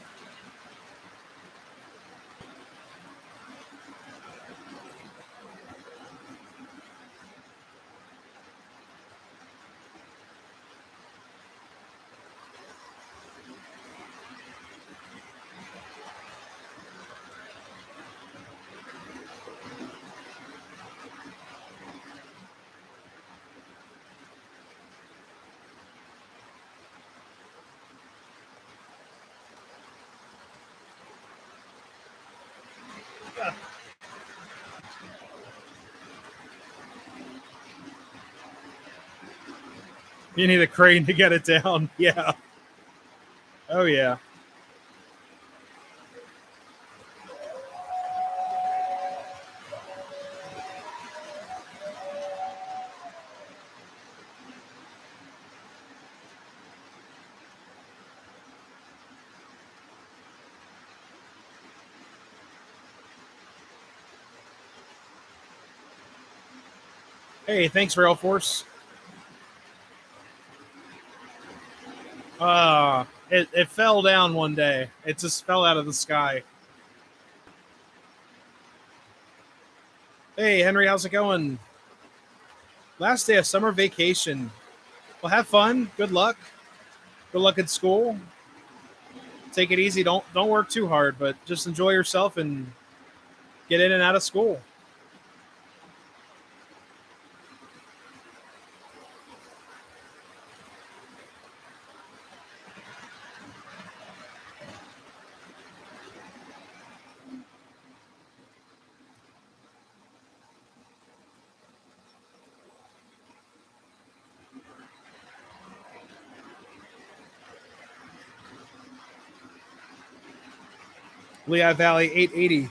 You need a crane to get it down. Yeah. Oh, yeah. Hey, thanks, Rail Force. It fell down one day. It just fell out of the sky. Hey, Henry, how's it going? Last day of summer vacation. Well, have fun. Good luck. Good luck at school. Take it easy. Don't work too hard, but just enjoy yourself and get in and out of school. Lehigh Valley 880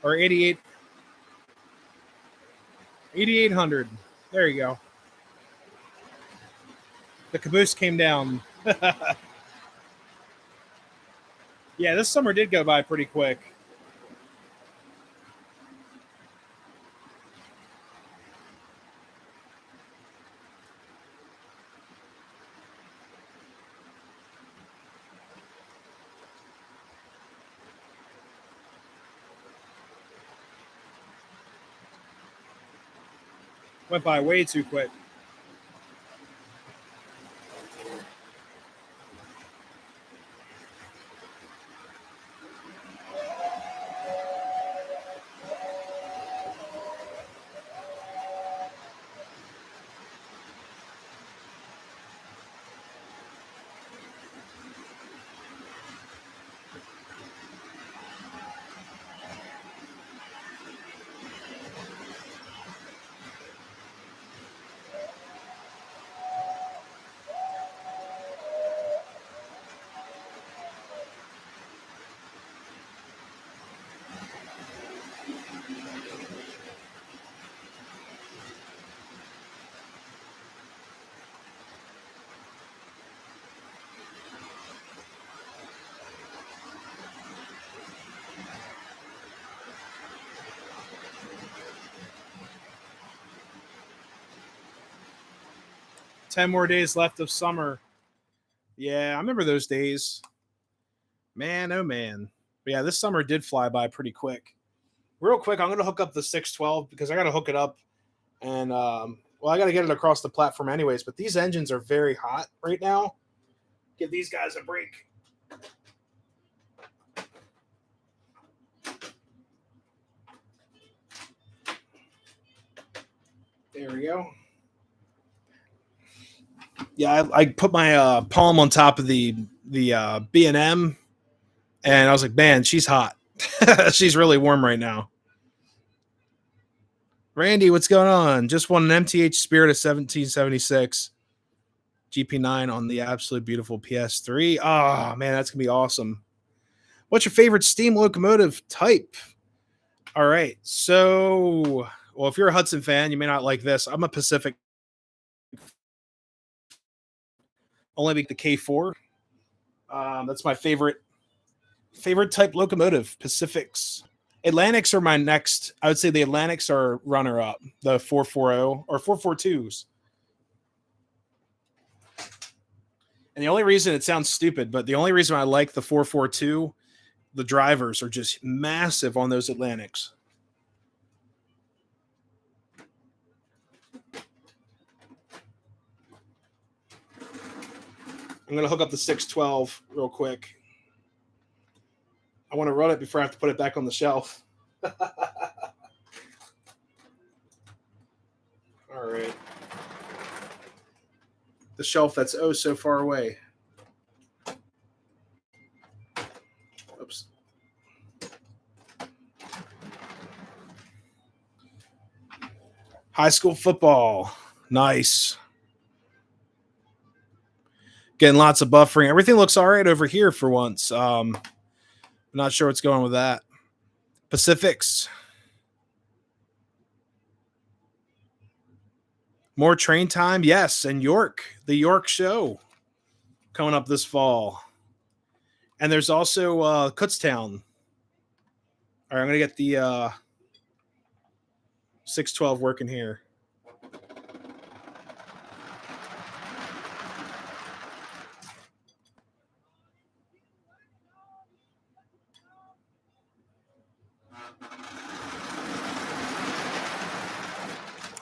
or 8800. There you go. The caboose came down. Yeah, this summer did go by pretty quick. Went by way too quick. Ten more days left of summer. Yeah, I remember those days. Man, oh man. But yeah, this summer did fly by pretty quick. Real quick, I'm gonna hook up the 612 because I gotta hook it up and well, I gotta get it across the platform anyways. But these engines are very hot right now. Give these guys a break. There we go. Yeah, I put my palm on top of the B&M, and I was like, man, she's hot. She's really warm right now. Randy, what's going on? Just won an MTH Spirit of 1776 GP9 on the absolute beautiful PS3. Oh man, that's gonna be awesome. What's your favorite steam locomotive type? All right, so well, if you're a Hudson fan, you may not like this. I'm a Pacific, only like the K4. That's my favorite type locomotive. Pacifics. Atlantics are my next. I would say the Atlantics are runner up. The 440 or 442s. And the only reason it sounds stupid, but the only reason I like the 442, the drivers are just massive on those Atlantics. I'm going to hook up the 612 real quick. I want to run it before I have to put it back on the shelf. All right. The shelf that's oh so far away. Oops. High school football. Nice. Getting lots of buffering. Everything looks all right over here for once. I'm not sure what's going on with that. Pacifics. More train time, yes, and York, the York show coming up this fall. And there's also Kutztown. All right, I'm going to get the 612 working here.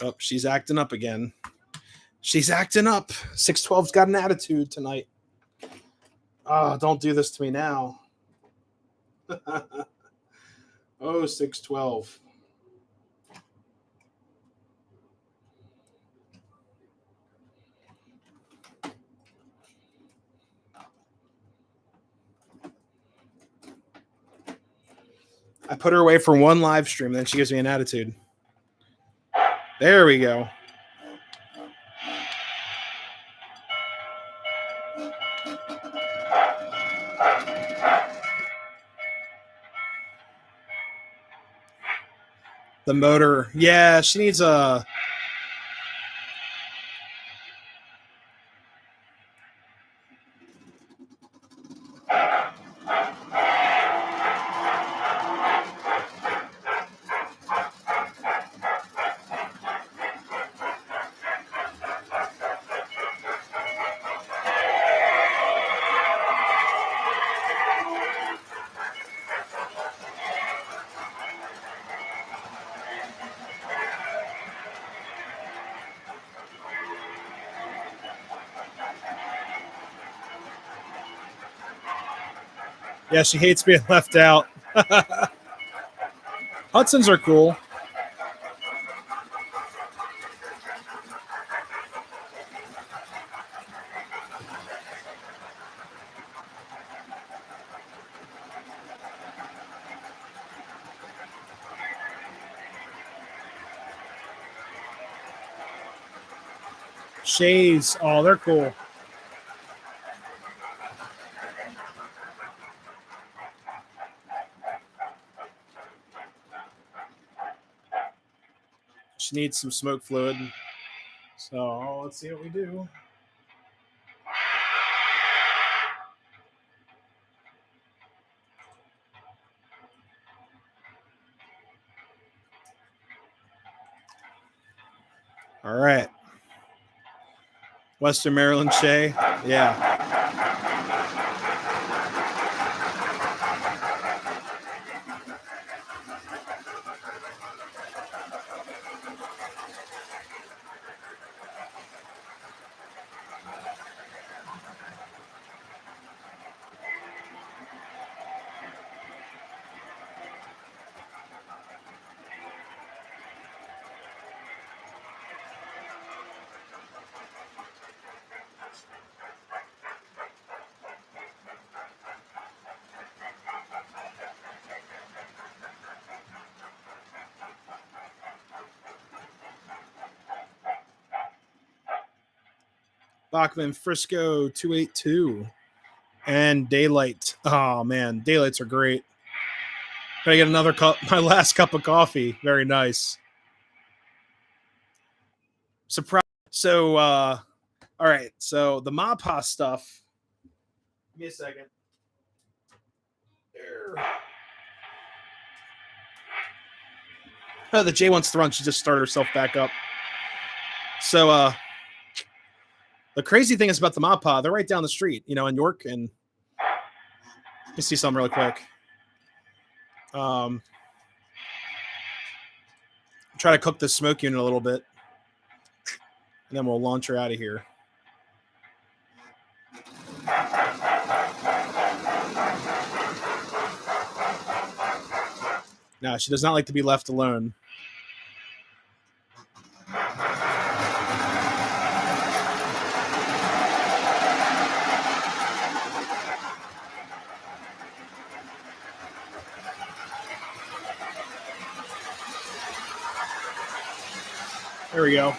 Oh, she's acting up again. She's acting up. 612's got an attitude tonight. Oh, don't do this to me now. Oh, 612. I put her away for one live stream, then she gives me an attitude. There we go. The motor. Yeah, she needs a... Yeah, she hates being left out. Hudsons are cool. Shays. Oh, they're cool. She needs some smoke fluid. So let's see what we do. All right. Western Maryland Shay. Yeah. Bachman Frisco 282 and Daylight. Oh man, Daylights are great. Can I get another cup? My last cup of coffee. Very nice. Surprise. So all right. So the Mapa stuff. Give me a second. There. Oh, the J wants to run. She just started herself back up. So the crazy thing is about the Mapa, they're right down the street, in York. And let me see something really quick. Try to cook the smoke unit a little bit. And then we'll launch her out of here. No, she does not like to be left alone. There we go.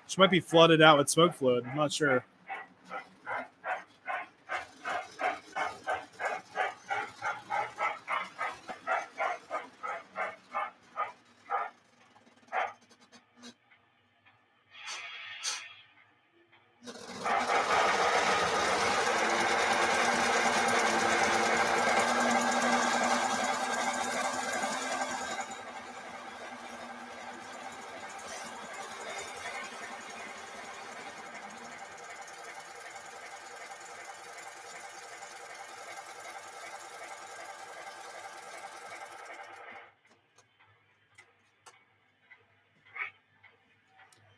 She might be flooded out with smoke fluid. I'm not sure.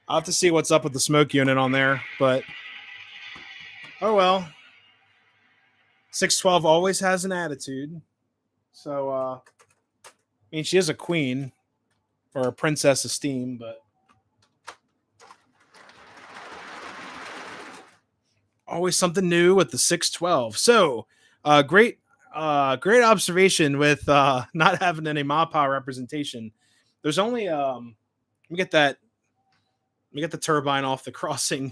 I'll have to see what's up with the smoke unit on there, but oh well. 612 always has an attitude. So, I mean, she is a queen or a princess of steam, but always something new with the 612. So, great observation with not having any MAPA representation. There's only let me get the turbine off the crossing.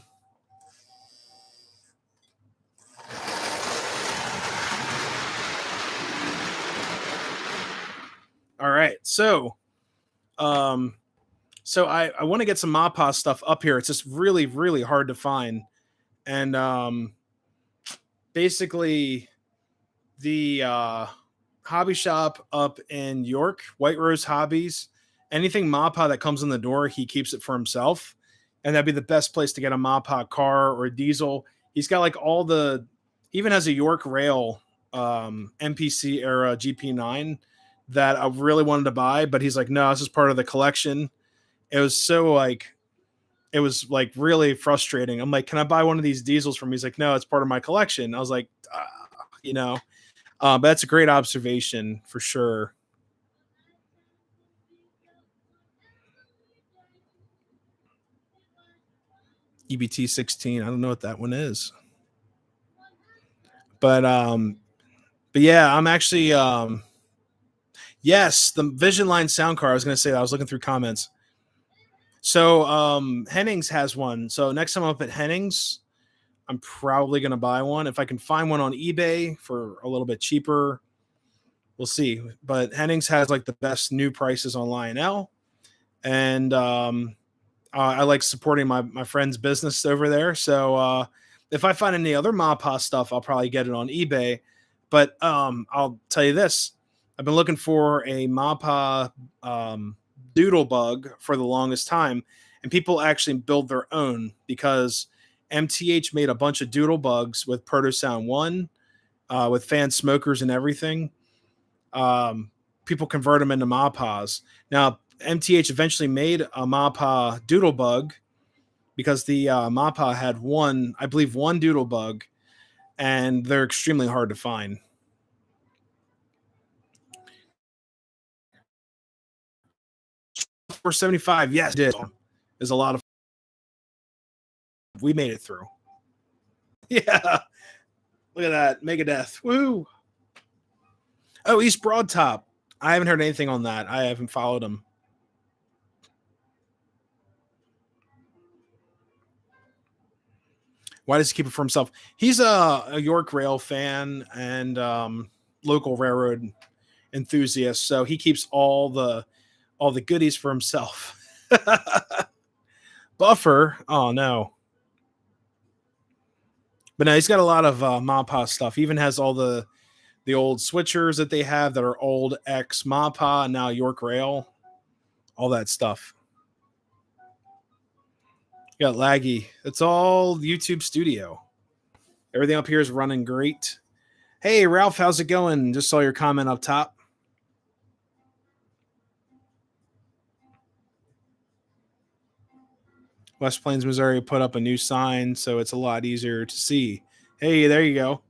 All right, so I want to get some MAPA stuff up here. It's just really, really hard to find. And basically, the hobby shop up in York, White Rose Hobbies, anything MAPA that comes in the door, he keeps it for himself. And that'd be the best place to get a MAPA car or a diesel. He's got like all the, even has a York Rail MPC era GP9 that I really wanted to buy, but he's like, no, this is part of the collection. It was really frustrating. I'm like, can I buy one of these diesels from him? He's like, no, it's part of my collection. I was like, but that's a great observation for sure. EBT 16. I don't know what that one is. But yeah, I'm actually yes, the Vision Line sound car. I was going to say that. I was looking through comments. So Hennings has one. So next time I'm up at Hennings, I'm probably going to buy one. If I can find one on eBay for a little bit cheaper, we'll see. But Hennings has like the best new prices on Lionel. And I like supporting my friend's business over there. So if I find any other MAPA stuff, I'll probably get it on eBay. But I'll tell you this. I've been looking for a MAPA doodle bug for the longest time. And people actually build their own because MTH made a bunch of doodle bugs with Proto Sound 1, with fan smokers and everything. People convert them into MAPAs. Now, MTH eventually made a MAPA doodle bug because the MAPA had one doodle bug, and they're extremely hard to find. $475, yes, it did. There's a lot of. We made it through. Yeah, look at that, Megadeth, woo! Oh, East Broad Top. I haven't heard anything on that. I haven't followed him. Why does he keep it for himself? He's a York Rail fan and local railroad enthusiast, so he keeps all the goodies for himself. Buffer, oh no. But no, he's got a lot of MAPA stuff. He even has all the old switchers that they have that are old ex MAPA and now York Rail, all that stuff. Got laggy. It's all YouTube Studio. Everything up here is running great. Hey, Ralph, how's it going? Just saw your comment up top. West Plains, Missouri put up a new sign, so it's a lot easier to see. Hey, there you go.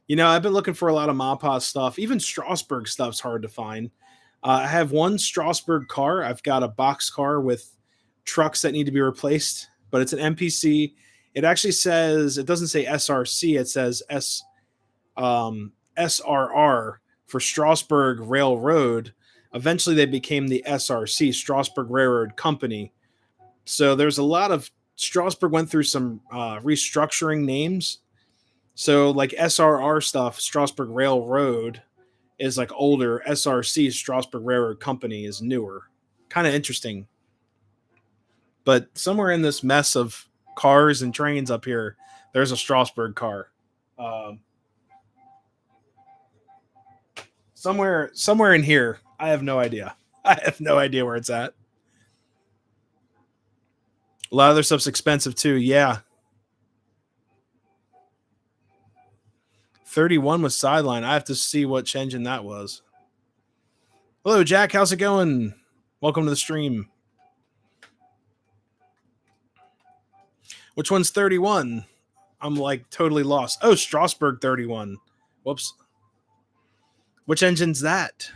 You know, I've been looking for a lot of MAPA stuff. Even Strasburg stuff's hard to find. I have one Strasburg car. I've got a box car with trucks that need to be replaced, but it's an MPC. It actually says, it doesn't say SRC, it says SRR for Strasburg Railroad. Eventually they became the SRC, Strasburg Railroad Company. So there's a lot of Strasburg went through some restructuring names. So like SRR stuff, Strasburg Railroad is like older. SRC, Strasburg Railroad Company, is newer. Kind of interesting. But somewhere in this mess of cars and trains up here, there's a Strasburg car. Um, somewhere in here, I have no idea. I have no idea where it's at. A lot of their stuff's expensive too. Yeah. 31 was sideline. I have to see what engine that was. Hello, Jack. How's it going? Welcome to the stream. Which one's 31? I'm like totally lost. Oh, Strasburg 31. Whoops. Which engine's that?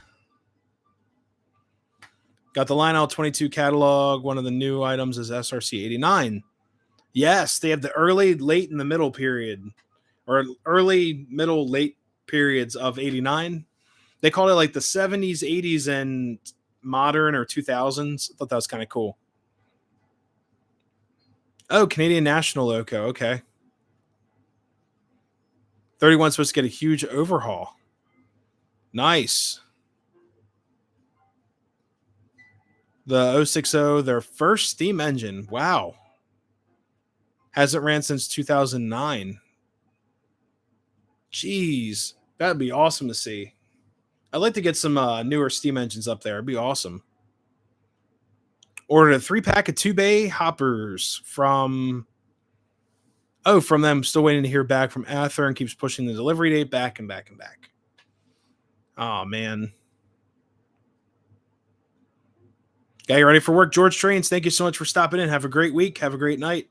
Got the Line L22 catalog. One of the new items is SRC 89. Yes, they have the early, late, and the middle period, or early, middle, late periods of 89. They called it like the 70s, 80s, and modern or 2000s. I thought that was kind of cool. Oh, Canadian National Loco. Okay. 31's supposed to get a huge overhaul. Nice. The 060, their first steam engine. Wow. Hasn't ran since 2009. Jeez. That'd be awesome to see. I'd like to get some newer steam engines up there. It'd be awesome. Ordered a 3-pack of 2-bay hoppers from them. Still waiting to hear back from Ather and keeps pushing the delivery date back and back and back. Oh, man. Got you ready for work, George Trains. Thank you so much for stopping in. Have a great week. Have a great night.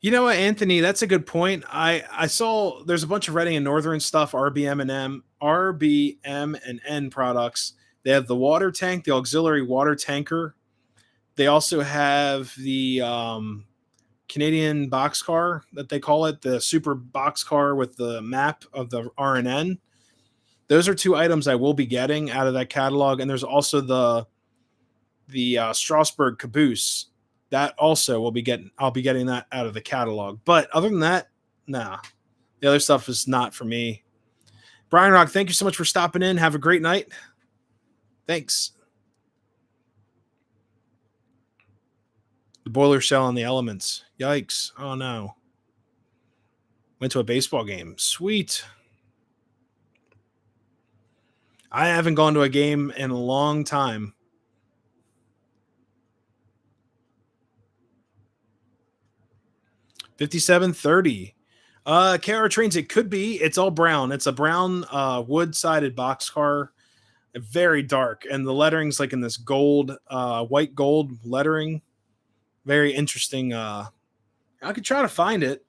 You know what, Anthony? That's a good point. I saw there's a bunch of Reading and Northern stuff, RBM and N products. They have the water tank, the auxiliary water tanker. They also have the Canadian boxcar that they call it, the super boxcar with the map of the RNN. Those are 2 items I will be getting out of that catalog, and there's also the Strasburg caboose. That also I'll be getting that out of the catalog. But other than that, nah. The other stuff is not for me. Brian Rock, thank you so much for stopping in. Have a great night. Thanks. The boiler shell on the elements. Yikes. Oh no. Went to a baseball game. Sweet. I haven't gone to a game in a long time. $57.30. KR Trains, it could be. It's all brown. It's a brown wood-sided boxcar. Very dark. And the lettering's like in this gold, white gold lettering. Very interesting. I could try to find it.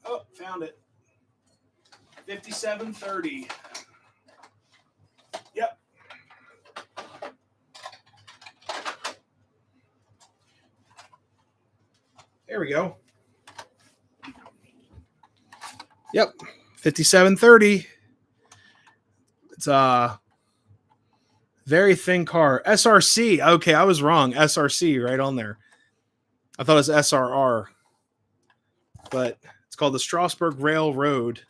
Oh, found it. 57.30. Yep. There we go. Yep. 57.30. It's a very thin car. SRC. Okay, I was wrong. SRC right on there. I thought it was SRR. But it's called the Strasburg Railroad.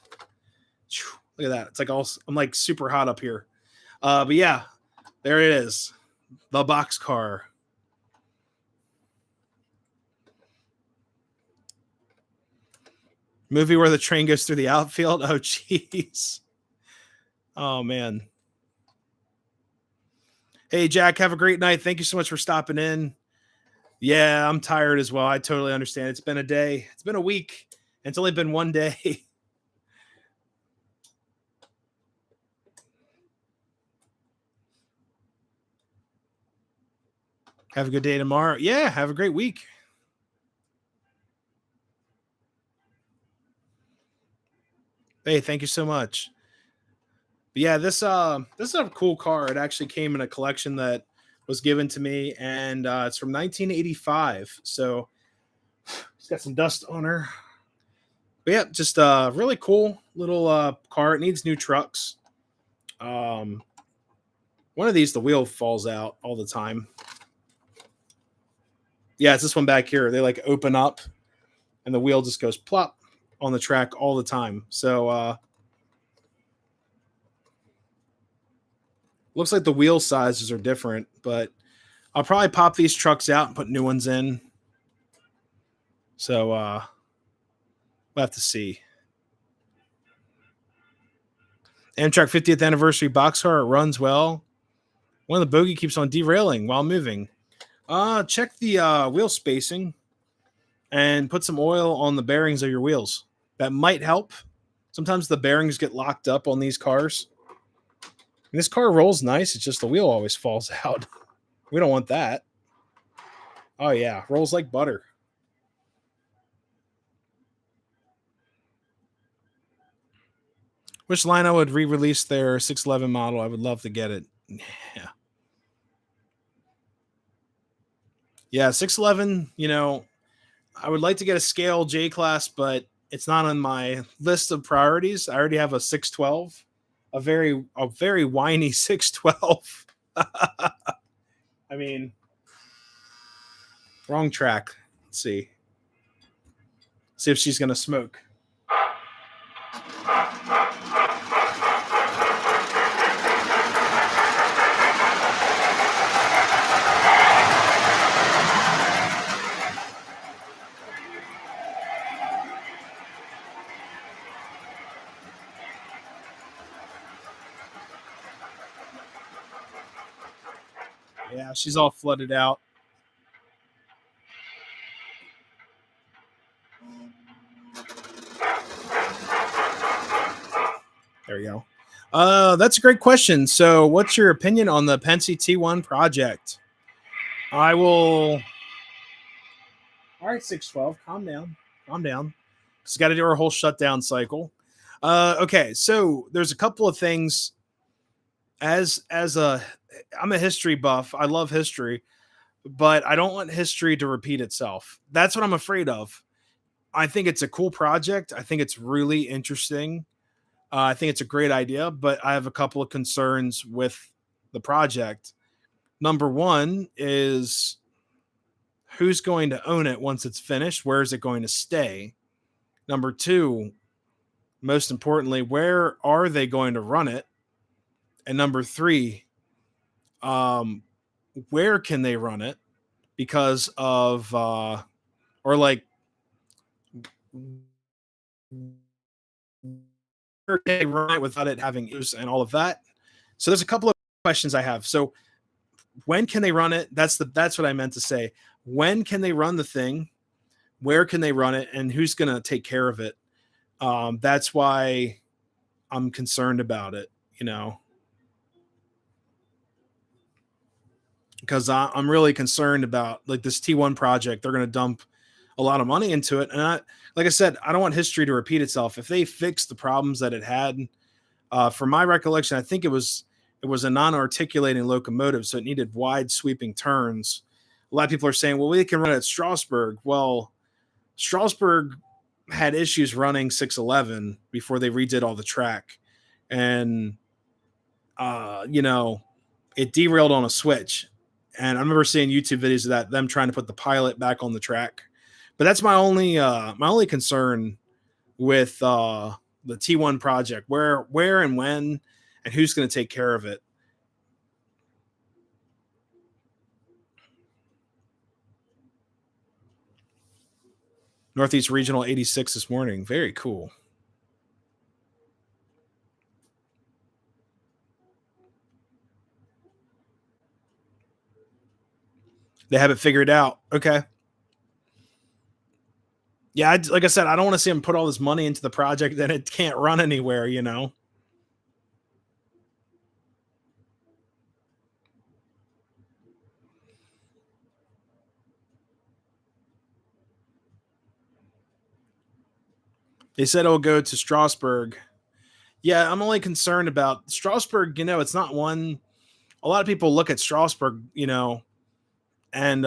Look at that. It's like I'm like super hot up here. But yeah, there it is. The boxcar. Movie where the train goes through the outfield. Oh, jeez. Oh, man. Hey, Jack, have a great night. Thank you so much for stopping in. Yeah, I'm tired as well. I totally understand. It's been a day. It's been a week. It's only been one day. Have a good day tomorrow. Yeah, have a great week. Hey, thank you so much. But yeah, this is a cool car. It actually came in a collection that was given to me, and it's from 1985. So it's got some dust on her. But yeah, just a really cool little car. It needs new trucks. Um, one of these, the wheel falls out all the time. Yeah, it's this one back here. They like open up, and the wheel just goes plop on the track all the time. So looks like the wheel sizes are different, but I'll probably pop these trucks out and put new ones in. So we'll have to see. Amtrak 50th anniversary boxcar. It runs well. One of the bogey keeps on derailing while moving. Check the wheel spacing and put some oil on the bearings of your wheels. That might help. Sometimes the bearings get locked up on these cars. And this car rolls nice. It's just the wheel always falls out. We don't want that. Oh yeah, rolls like butter. Wish Lino would re-release their 611 model. I would love to get it. Yeah. Yeah, 611, I would like to get a scale J class, but it's not on my list of priorities. I already have a 612, a very whiny 612. I mean, wrong track. Let's see. See if she's gonna smoke. Yeah, she's all flooded out. There you go. That's a great question. So, what's your opinion on the Pennsy T1 project? I will. All right, 612. Calm down. Calm down. She's got to do her whole shutdown cycle. Okay, so there's a couple of things. I'm a history buff. I love history, but I don't want history to repeat itself. That's what I'm afraid of. I think it's a cool project. I think it's really interesting. I think it's a great idea, but I have a couple of concerns with the project. Number one is who's going to own it once it's finished? Where is it going to stay? Number two, most importantly, where are they going to run it? And number three, um, where can they run it? Because of, or like, where can they run it without it having use and all of that? So there's a couple of questions I have. So when can they run it? That's what I meant to say. When can they run the thing? Where can they run it? And who's going to take care of it? That's why I'm concerned about it, because I'm really concerned about like this T1 project. They're going to dump a lot of money into it. And like I said, I don't want history to repeat itself. If they fix the problems that it had, from my recollection, I think it was a non-articulating locomotive, so it needed wide sweeping turns. A lot of people are saying, well, we can run it at Strasburg. Well, Strasburg had issues running 611 before they redid all the track. And, it derailed on a switch. And I remember seeing YouTube videos of that, them trying to put the pilot back on the track. But that's my only concern with the T1 project. Where and when and who's going to take care of it? Northeast Regional 86 this morning. Very cool. They have it figured out. Okay. Yeah, like I said, I don't want to see them put all this money into the project that it can't run anywhere. They said it'll go to Strasburg. Yeah, I'm only concerned about Strasburg. It's not one. A lot of people look at Strasburg, and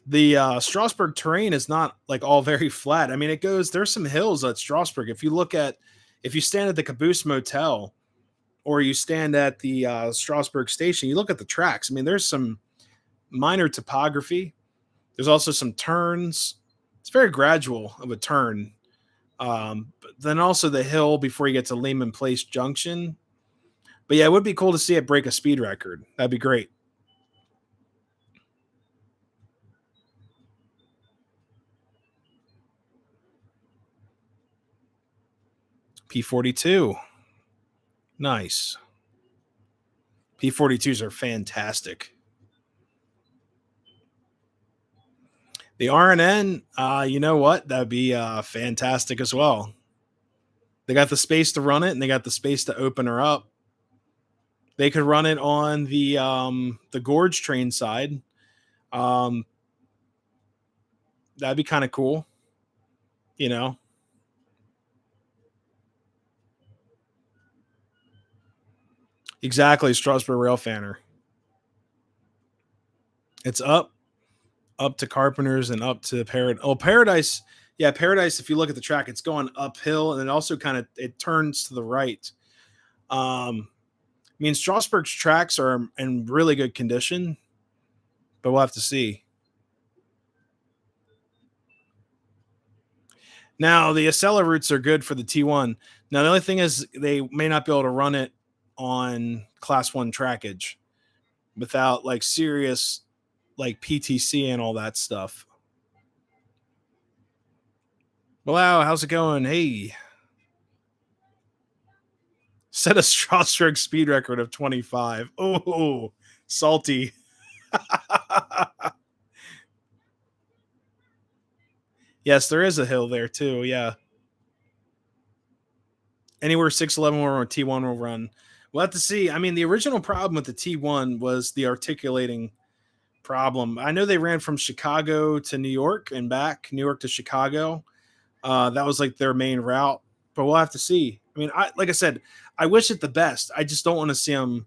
the Strasburg terrain is not like all very flat. I mean, there's some hills at Strasburg. If you stand at the Caboose Motel or you stand at the Strasburg station, you look at the tracks. I mean, there's some minor topography. There's also some turns. It's very gradual of a turn. But then also the hill before you get to Lehman Place Junction. But yeah, it would be cool to see it break a speed record. That'd be great. P42. Nice. P42s are fantastic. The RNN, you know what? That'd be fantastic as well. They got the space to run it, and they got the space to open her up. They could run it on the Gorge train side. That'd be kind of cool, you know. Exactly, Strasburg Railfanner. It's up to Carpenters and up to Paradise. Oh, Paradise. Yeah, Paradise, if you look at the track, it's going uphill and it also it turns to the right. I mean, Strasburg's tracks are in really good condition, but we'll have to see. Now, the Acela routes are good for the T1. Now, the only thing is they may not be able to run it on Class 1 trackage without like serious like PTC and all that stuff. Wow, how's it going? Hey. Set a Strasburg speed record of 25. Oh, salty. Yes, there is a hill there too. Yeah. Anywhere 611 or T1 will run. We'll have to see. I mean, the original problem with the T1 was the articulating problem. I know they ran from Chicago to New York and back, New York to Chicago. That was like their main route, but we'll have to see. I mean, like I said, I wish it the best. I just don't want to see them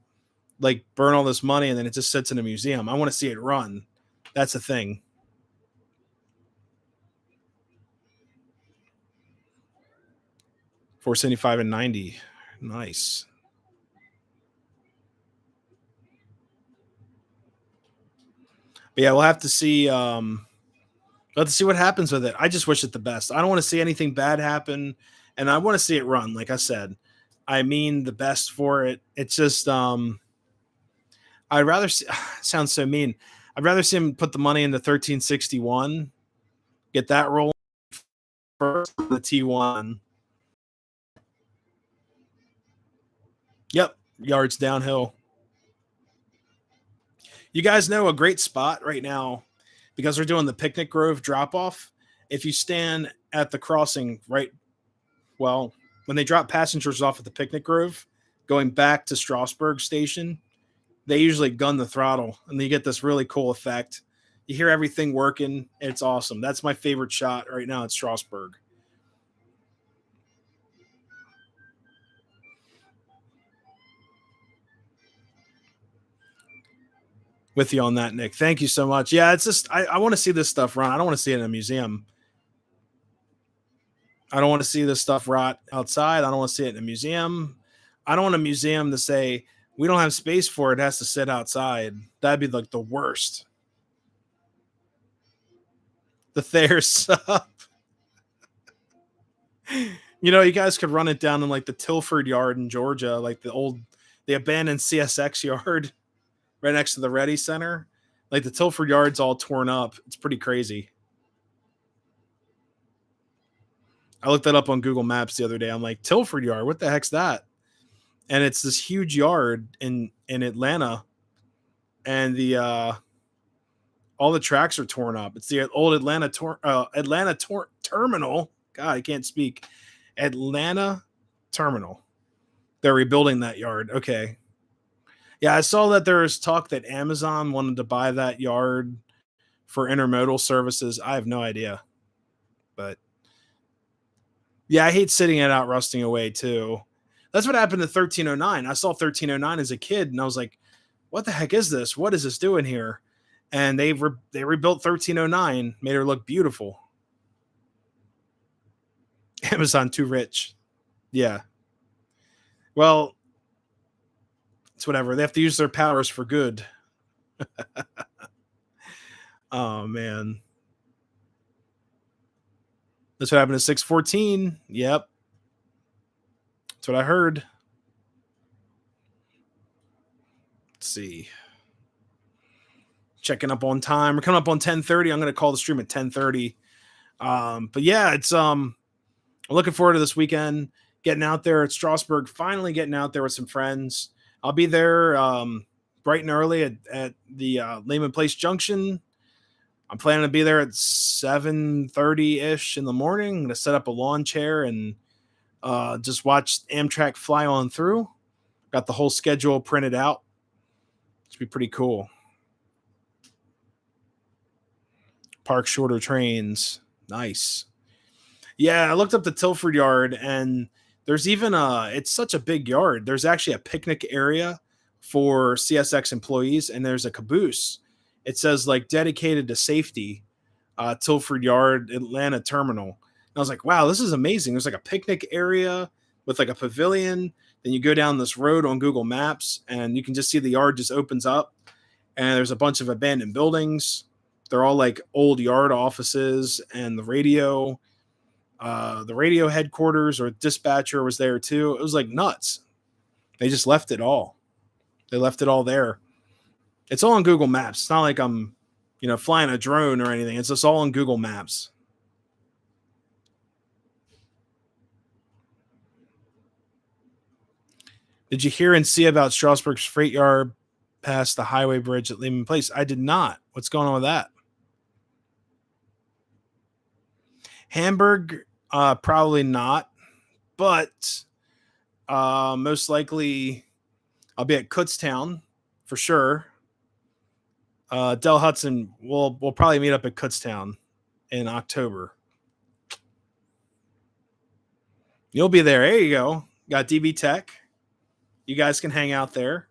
like burn all this money and then it just sits in a museum. I want to see it run. That's the thing. $475 and 90. Nice. But yeah, we'll have to see. Let's see what happens with it. I just wish it the best. I don't want to see anything bad happen, and I want to see it run. Like I said, I mean the best for it. It's just I'd rather see, sounds so mean. I'd rather see him put the money into 1361, get that rolling first, the T1. Yep, yards downhill. You guys know a great spot right now because they're doing the Picnic Grove drop off. If you stand at the crossing, right, well, when they drop passengers off at the Picnic Grove, going back to Strasburg Station, they usually gun the throttle and you get this really cool effect. You hear everything working. It's awesome. That's my favorite shot right now at Strasburg. With you on that, Nick. Thank you so much. Yeah, it's just I want to see this stuff run. I don't want to see it in a museum. I don't want to see this stuff rot outside. I don't want to see it in a museum. I don't want a museum to say we don't have space for it. It has to sit outside. That'd be like the worst. The Thayer's up. You guys could run it down in like the Tilford yard in Georgia, like the abandoned CSX yard right next to the Ready Center. Like the Tilford yard's all torn up. It's pretty crazy. I looked that up on Google Maps the other day. I'm like, Tilford Yard, what the heck's that? And it's this huge yard in Atlanta, and the all the tracks are torn up. It's the old Atlanta terminal. God, I can't speak. Atlanta terminal. They're rebuilding that yard. Okay. Yeah, I saw that there was talk that Amazon wanted to buy that yard for intermodal services. I have no idea, but Yeah, I hate sitting it out rusting away too. That's what happened to 1309. I saw 1309 as a kid and I was like, what the heck is this? What is this doing here? And they rebuilt 1309, made her look beautiful. Amazon too rich. Yeah. Well, it's whatever. They have to use their powers for good. Oh man. That's what happened to 614. Yep. That's what I heard. Let's see. Checking up on time. We're coming up on 10:30. I'm gonna call the stream at 10:30. But yeah, it's I'm looking forward to this weekend, getting out there at Strasburg, finally getting out there with some friends. I'll be there bright and early at the Lehman Place Junction. I'm planning to be there at 7:30 ish in the morning. I'm gonna set up a lawn chair and just watch Amtrak fly on through. Got the whole schedule printed out. It's be pretty cool. Park shorter trains. Nice. Yeah, I looked up the Tilford yard and there's even it's such a big yard. There's actually a picnic area for CSX employees and there's a caboose. It says like dedicated to safety, Tilford Yard, Atlanta Terminal. And I was like, wow, this is amazing. There's like a picnic area with like a pavilion. Then you go down this road on Google Maps and you can just see the yard just opens up and there's a bunch of abandoned buildings. They're all like old yard offices and the radio headquarters or dispatcher was there too. It was like nuts. They just left it all. They left it all there. It's all on Google Maps. It's not like I'm, flying a drone or anything. It's just all on Google Maps. Did you hear and see about Strasburg's freight yard past the highway bridge at Lehman Place? I did not. What's going on with that? Hamburg, probably not, but most likely I'll be at Kutztown for sure. Del Hudson, we'll probably meet up at Kutztown in October. You'll be there. There you go. Got DB Tech. You guys can hang out there.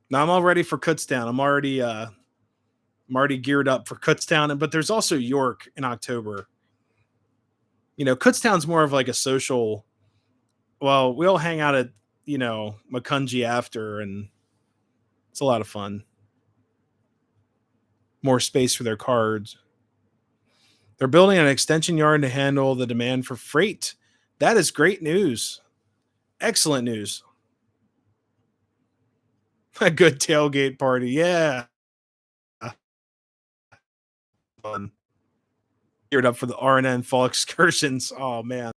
Now I'm all ready for Kutztown. I'm already geared up for Kutztown, but there's also York in October. Kutztown's more of like a social. Well, we all hang out at Makunji after, and it's a lot of fun. More space for their cards. They're building an extension yard to handle the demand for freight. That is great news. Excellent news. A good tailgate party. Yeah. Fun. Geared up for the RNN fall excursions. Oh, man.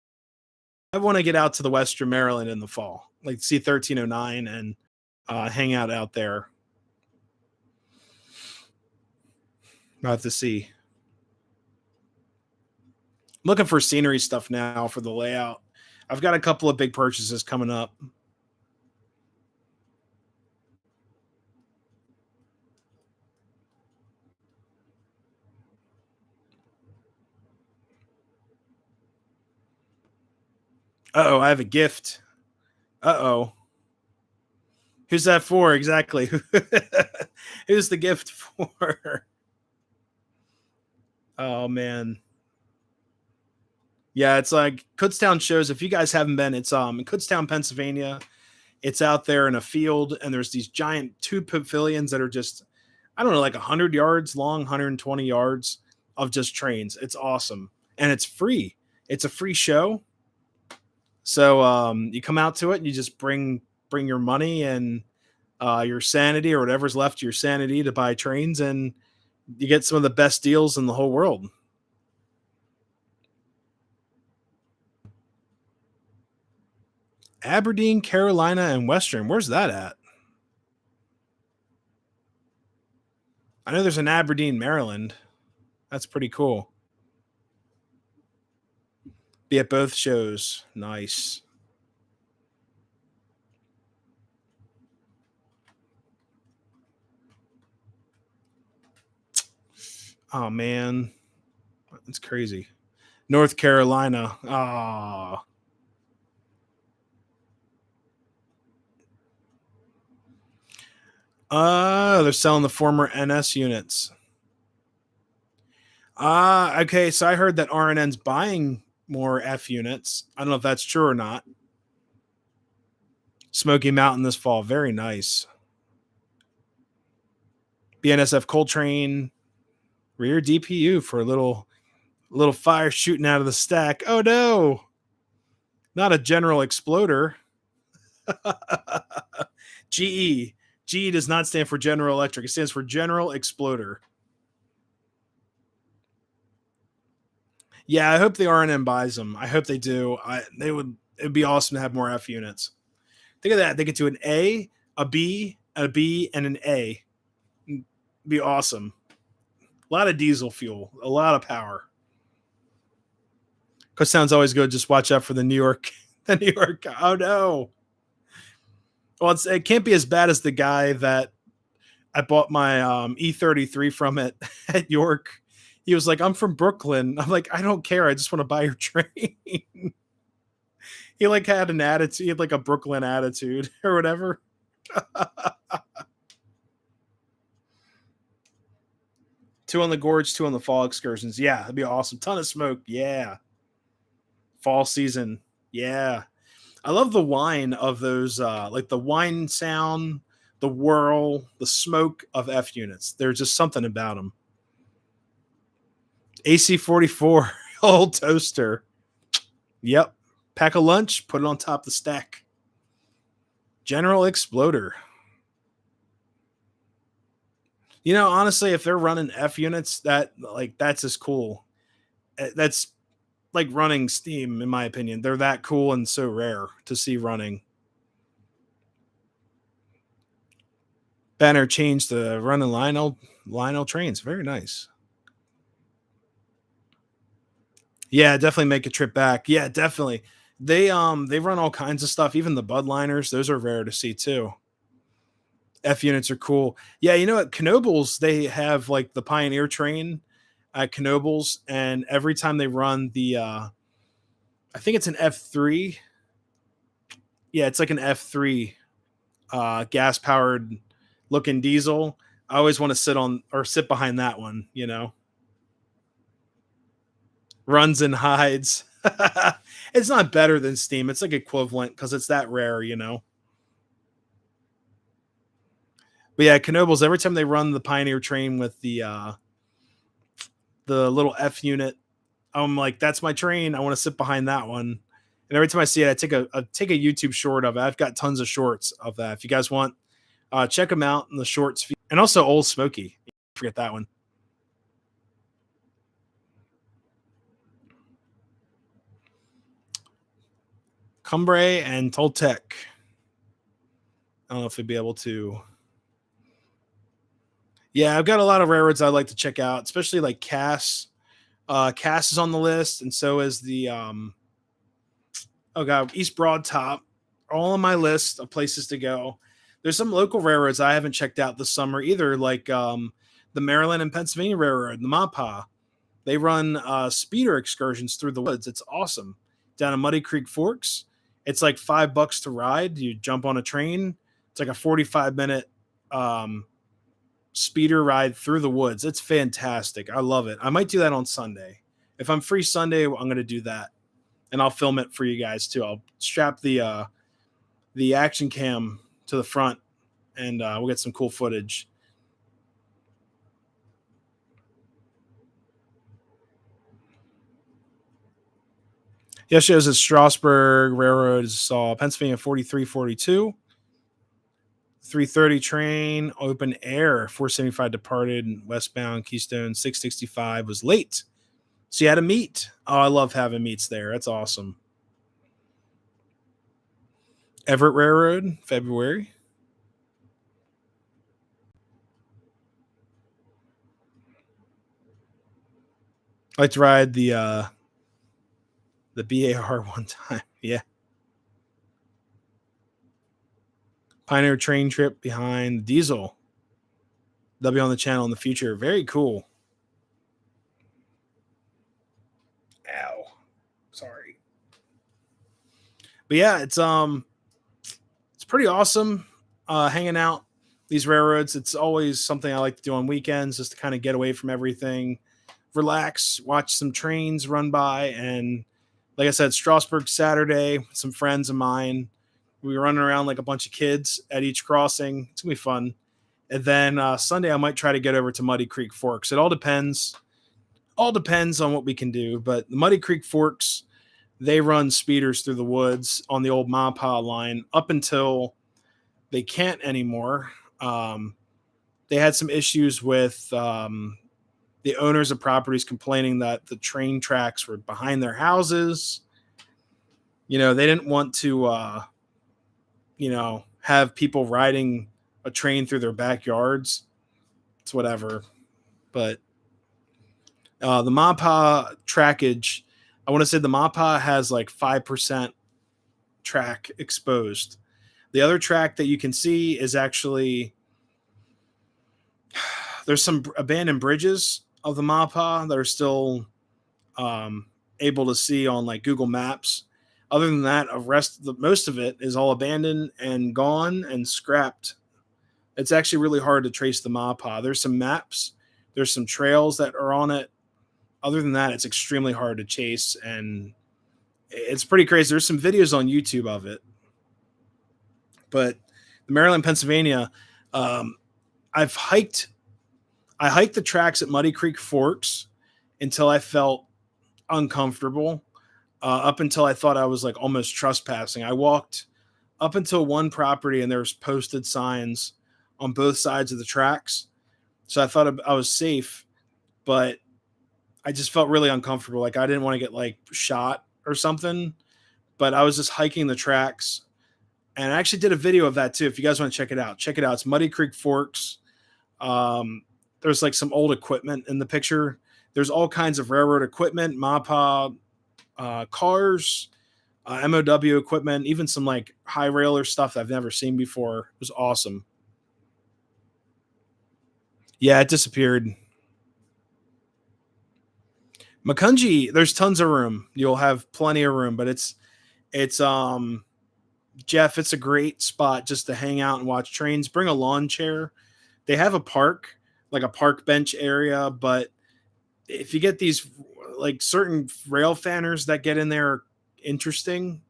I want to get out to the Western Maryland in the fall, like see 1309 and hang out there. I'll have to see. I'm looking for scenery stuff now for the layout. I've got a couple of big purchases coming up. Uh-oh, I have a gift. Uh-oh. Who's that for exactly? Who's the gift for? Oh, man. Yeah, it's like Kutztown shows. If you guys haven't been, it's in Kutztown, Pennsylvania. It's out there in a field, and there's these giant two pavilions that are just, I don't know, like 100 yards long, 120 yards of just trains. It's awesome. And it's free. It's a free show. So you come out to it and you just bring your money and your sanity or whatever's left of your sanity to buy trains, and you get some of the best deals in the whole world. Aberdeen, Carolina, and Western. Where's that at? I know there's an Aberdeen, Maryland. That's pretty cool. Be at both shows. Nice. Oh, man. That's crazy. North Carolina. Ah. They're selling the former NS units. Okay. So I heard that RNN's buying more F units. I don't know if that's true or not. Smoky Mountain this fall. Very nice. BNSF Coltrane rear DPU for a little fire shooting out of the stack. Oh no. Not a General Exploder. GE. GE does not stand for General Electric. It stands for General Exploder. Yeah, I hope the RNM buys them. I hope they do. It'd be awesome to have more F units. Think of that. They could do an a B, and an A. It'd be awesome. A lot of diesel fuel, a lot of power. Because sounds always good. Just watch out for the New York. The New York. Oh no. Well, it can't be as bad as the guy that I bought my E33 from at York. He was like, "I'm from Brooklyn." I'm like, "I don't care. I just want to buy your train." He like had an attitude. He had like a Brooklyn attitude or whatever. Two on the gorge, two on the fall excursions. Yeah, that'd be awesome. Ton of smoke. Yeah. Fall season. Yeah. I love the whine of those, like the whine sound, the whirl, the smoke of F units. There's just something about them. AC-44, old toaster. Yep. Pack a lunch, put it on top of the stack. General Exploder. You know, honestly, if they're running F units, that's just cool. That's like running Steam, in my opinion. They're that cool and so rare to see running. Banner changed to running Lionel trains. Very nice. Yeah, definitely make a trip back. Yeah, definitely. They run all kinds of stuff, even the Budliners. Those are rare to see too. F units are cool. Yeah, you know at Knoebels they have like the Pioneer train at Knoebels, and every time they run the I think it's an F3. Yeah, it's like an F3 gas powered looking diesel. I always want to sit behind that one, you know. Runs and hides. It's not better than Steam. It's like equivalent because it's that rare, you know. But yeah, Knoebels, every time they run the Pioneer train with the little F unit, I'm like, that's my train. I want to sit behind that one. And every time I see it, I take a YouTube short of it. I've got tons of shorts of that. If you guys want, check them out in the shorts. And also Old Smoky. Forget that one. Cumbrae and Toltec. I don't know if they'd be able to. Yeah, I've got a lot of railroads I'd like to check out, especially like Cass. Cass is on the list, and so is the oh god, East Broad Top. All on my list of places to go. There's some local railroads I haven't checked out this summer either, like the Maryland and Pennsylvania Railroad, the MAPA. They run speeder excursions through the woods. It's awesome. Down in Muddy Creek Forks, it's like $5 to ride. You jump on a train. It's like a 45-minute speeder ride through the woods. It's fantastic. I love it. I might do that on Sunday. If I'm free Sunday, I'm going to do that, and I'll film it for you guys too. I'll strap the action cam to the front, and we'll get some cool footage. Yesterday was at Strasburg Railroad. Saw Pennsylvania 4342. 330 train, open air, 475 departed, westbound Keystone 665 was late. So you had a meet. Oh, I love having meets there. That's awesome. Everett Railroad, February. I like to ride the BAR one time. Yeah. Pioneer train trip behind diesel. They'll be on the channel in the future. Very cool. Ow. But yeah, it's pretty awesome hanging out these railroads. It's always something I like to do on weekends, just to kind of get away from everything, relax, watch some trains run by, and like I said, Strasburg Saturday, some friends of mine. We were running around like a bunch of kids at each crossing. It's gonna be fun. And then Sunday, I might try to get over to Muddy Creek Forks. It all depends. All depends on what we can do. But the Muddy Creek Forks, they run speeders through the woods on the old Mapa line up until they can't anymore. Um, they had some issues with the owners of properties complaining that the train tracks were behind their houses. They didn't want to, have people riding a train through their backyards. It's whatever. But the Mapa trackage, I want to say the Mapa has like 5% track exposed. The other track that you can see is actually there's some abandoned bridges of the Mapa that are still able to see on like Google Maps. Other than that, most of it is all abandoned and gone and scrapped. It's actually really hard to trace the Mapa. There's some maps, there's some trails that are on it. Other than that, it's extremely hard to chase, and it's pretty crazy. There's some videos on YouTube of it. But the Maryland, Pennsylvania, um, I hiked the tracks at Muddy Creek Forks until I felt uncomfortable. Up until I thought I was like almost trespassing. I walked up until one property and there was posted signs on both sides of the tracks. So I thought I was safe, but I just felt really uncomfortable. Like I didn't want to get like shot or something, but I was just hiking the tracks. And I actually did a video of that too. If you guys want to check it out, check it out. It's Muddy Creek Forks. There's like some old equipment in the picture. There's all kinds of railroad equipment, Mapa, cars, MOW equipment, even some like high railer stuff that I've never seen before. It was awesome. Yeah, it disappeared. Makunji, there's tons of room. You'll have plenty of room, but it's Jeff, it's a great spot just to hang out and watch trains. Bring a lawn chair. They have a park, like a park bench area, but if you get these like certain rail fanners that get in there interesting,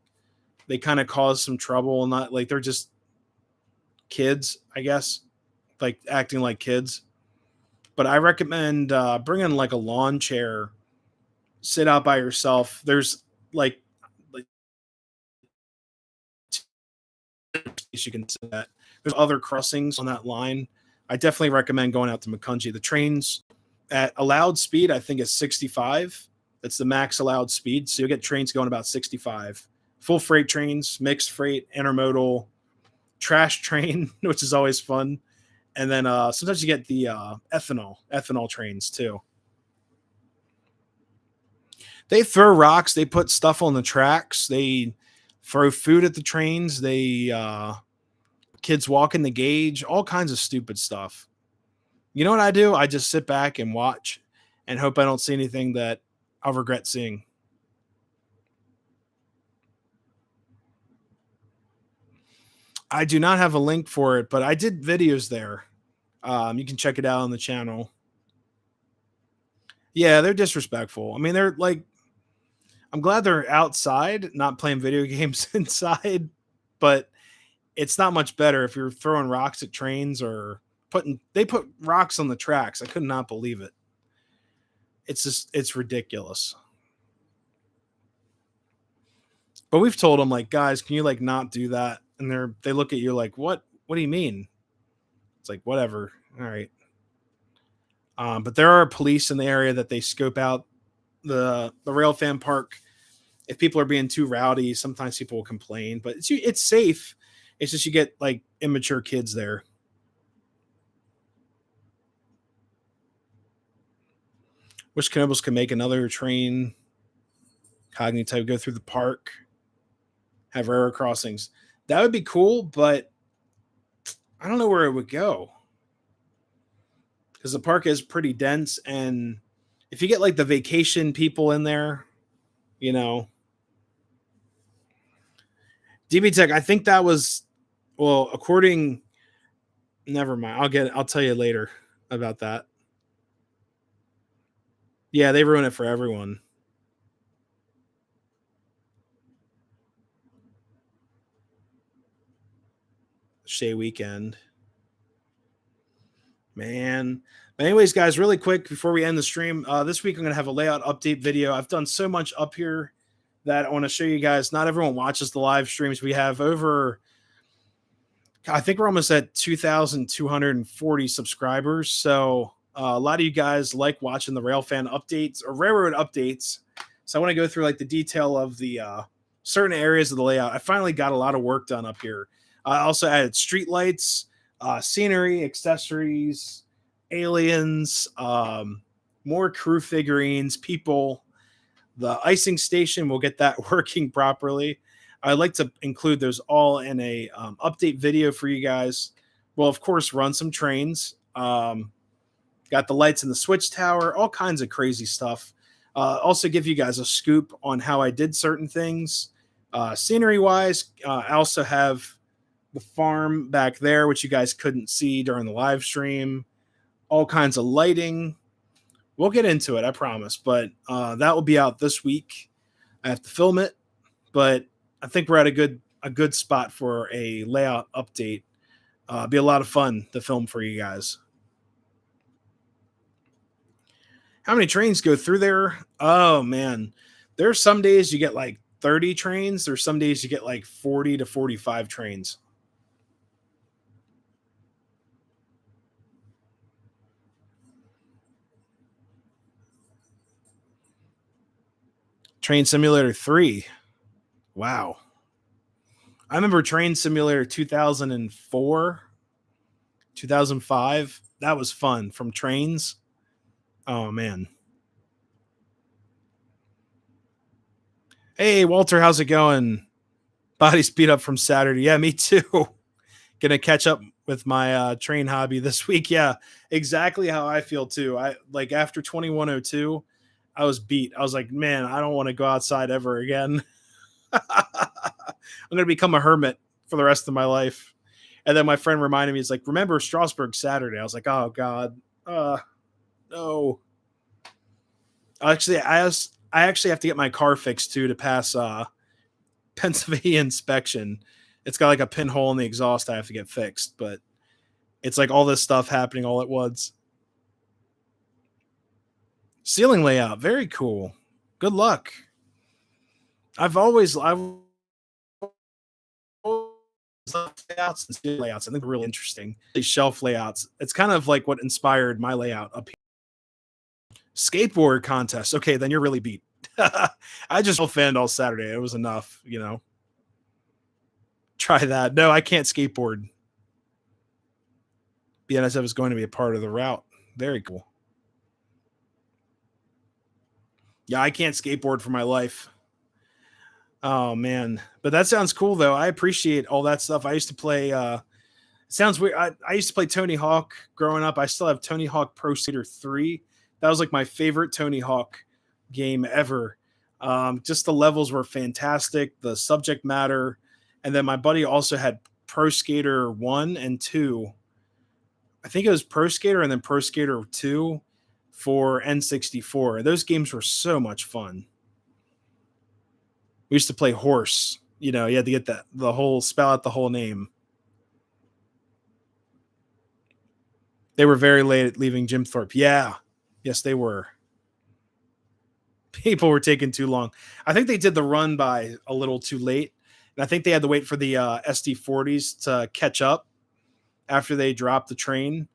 they kind of cause some trouble, and not like they're just kids, I guess, like acting like kids. But I recommend bringing like a lawn chair, sit out by yourself. There's like you can see that. There's other crossings on that line. I definitely recommend going out to Makunji. The trains at allowed speed, I think, is 65. That's the max allowed speed. So you'll get trains going about 65. Full freight trains, mixed freight, intermodal, trash train, which is always fun. And then sometimes you get the ethanol trains too. They throw rocks. They put stuff on the tracks. They throw food at the trains. They kids walking the gauge. All kinds of stupid stuff. You know what I do? I just sit back and watch and hope I don't see anything that I'll regret seeing. I do not have a link for it, but I did videos there. You can check it out on the channel. Yeah, they're disrespectful. I mean, they're like, I'm glad they're outside, not playing video games inside, but it's not much better if you're throwing rocks at trains or they put rocks on the tracks. I could not believe it. It's ridiculous. But we've told them like, guys, can you like not do that? And they look at you like, what do you mean? It's like, whatever. All right. But there are police in the area that they scope out the rail fan park. If people are being too rowdy, sometimes people will complain, but it's safe. It's just you get like immature kids there. Wish Knobles could make another train cognitive go through the park, have railroad crossings. That would be cool, but I don't know where it would go because the park is pretty dense, and if you get like the vacation people in there, you know, DB Tech, I think that was, well, according, never mind. I'll tell you later about that. Yeah, they ruin it for everyone. Shea weekend. Man. But anyways, guys, really quick before we end the stream, this week I'm going to have a layout update video. I've done so much up here that I want to show you guys. Not everyone watches the live streams. We have over, I think we're almost at 2,240 subscribers. So a lot of you guys like watching the railfan updates or railroad updates. So I want to go through like the detail of the certain areas of the layout. I finally got a lot of work done up here. I also added street lights, scenery, accessories, aliens, more crew figurines, people. The icing station, we'll get that working properly. I'd like to include those all in a update video for you guys. We'll, of course, run some trains. Got the lights in the switch tower, all kinds of crazy stuff. Also give you guys a scoop on how I did certain things. Scenery-wise, I also have the farm back there, which you guys couldn't see during the live stream. All kinds of lighting. We'll get into it, I promise. But that will be out this week. I have to film it, but I think we're at a good spot for a layout update. Be a lot of fun to film for you guys. How many trains go through there? Oh man, there's some days you get like 30 trains. There's some days you get like 40 to 45 trains. Train Simulator 3. Wow. I remember Train Simulator 2004, 2005. That was fun from trains. Oh, man. Hey, Walter, how's it going? Body speed up from Saturday. Yeah, me too. Gonna catch up with my train hobby this week. Yeah, exactly how I feel too. I like after 2102, I was beat. I was like, man, I don't want to go outside ever again. I'm gonna become a hermit for the rest of my life. And then my friend reminded me, he's like, remember Strasburg Saturday? I was like, oh God, no. Actually, I actually have to get my car fixed too to pass Pennsylvania inspection. It's got like a pinhole in the exhaust I have to get fixed, but it's like all this stuff happening all at once. Ceiling layout, very cool. Good luck. I've layouts and ceiling layouts. I think are really interesting. These shelf layouts. It's kind of like what inspired my layout up here. Skateboard contest. Okay, then you're really beat. I just fanned all Saturday. It was enough, you know. Try that. No, I can't skateboard. BNSF is going to be a part of the route. Very cool. Yeah, I can't skateboard for my life. Oh man, but that sounds cool though. I appreciate all that stuff. I used to play. Sounds weird. I used to play Tony Hawk growing up. I still have Tony Hawk Pro Skater 3. That was like my favorite Tony Hawk game ever. Just the levels were fantastic. The subject matter, and then my buddy also had Pro Skater 1 and 2. I think it was Pro Skater and then Pro Skater 2 for N64. Those games were so much fun. We used to play horse. You know, you had to get the whole spell out the whole name. They were very late at leaving Jim Thorpe. Yeah. Yes, they were. People were taking too long. I think they did the run by a little too late. And I think they had to wait for the SD40s to catch up after they dropped the train.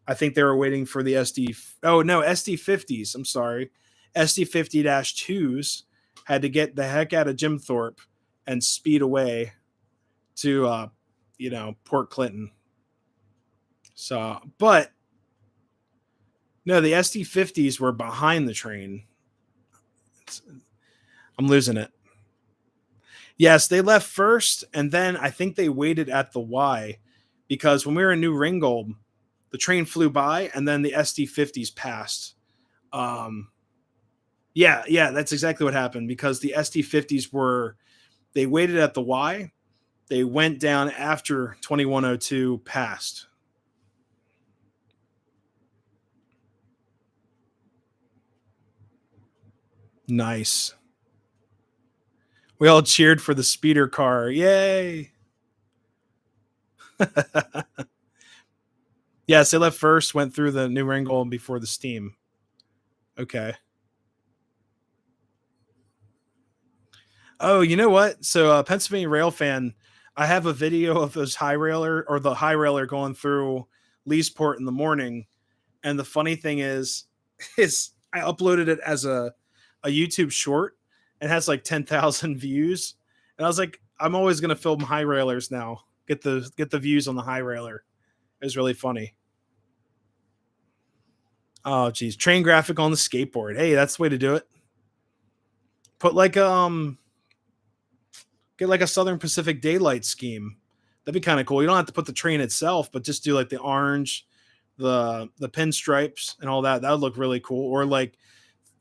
I think they were waiting for the SD50s. I'm sorry. SD50-2s had to get the heck out of Jim Thorpe and speed away to, Port Clinton. So, but no, the SD50s were behind the train. I'm losing it. Yes, they left first, and then I think they waited at the Y because when we were in New Ringgold, the train flew by, and then the SD50s passed. Yeah, that's exactly what happened because the SD50s they waited at the Y, They went down after 2102 passed. Nice. We all cheered for the speeder car. Yay. Yes, they left first, went through the New Ringgold before the steam. Okay. Oh, you know what? So Pennsylvania Rail fan, I have a video of those high railer or the high railer going through Leesport in the morning. And the funny thing is I uploaded it as a YouTube short. It has like 10,000 views. And I was like, I'm always gonna film high railers now. Get the views on the high railer. It was really funny. Oh geez. Train graphic on the skateboard. Hey, that's the way to do it. Put like get like a Southern Pacific daylight scheme. That'd be kind of cool. You don't have to put the train itself, but just do like the orange, the pinstripes and all that. That would look really cool. Or like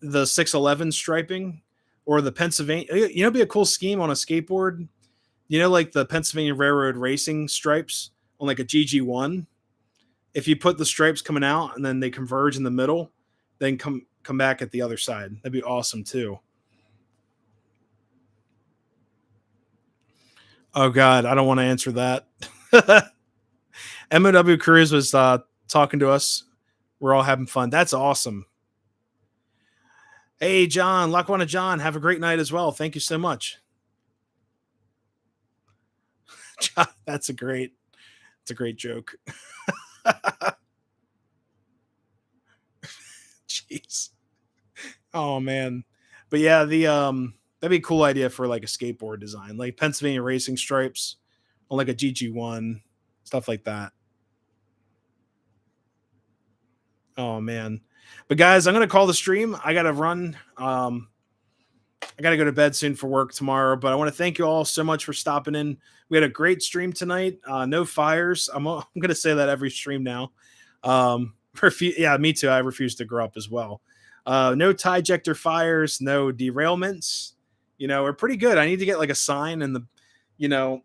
the 611 striping or the Pennsylvania. You know, it'd be a cool scheme on a skateboard. You know, like the Pennsylvania Railroad racing stripes on like a GG1. If you put the stripes coming out and then they converge in the middle, then come back at the other side. That'd be awesome too. Oh God, I don't want to answer that. MOW Cruise was talking to us. We're all having fun. That's awesome. Hey, John, Lackawanna John, have a great night as well. Thank you so much. John, that's a great joke. Jeez. Oh man. But yeah, the that'd be a cool idea for like a skateboard design, like Pennsylvania racing stripes on like a GG1, stuff like that. Oh man. But guys, I'm gonna call the stream. I gotta run. I gotta go to bed soon for work tomorrow. But I want to thank you all so much for stopping in. We had a great stream tonight. No fires. I'm gonna say that every stream now. Yeah, me too. I refuse to grow up as well. No tie ejector fires, no derailments. You know, we're pretty good. I need to get like a sign in the, you know,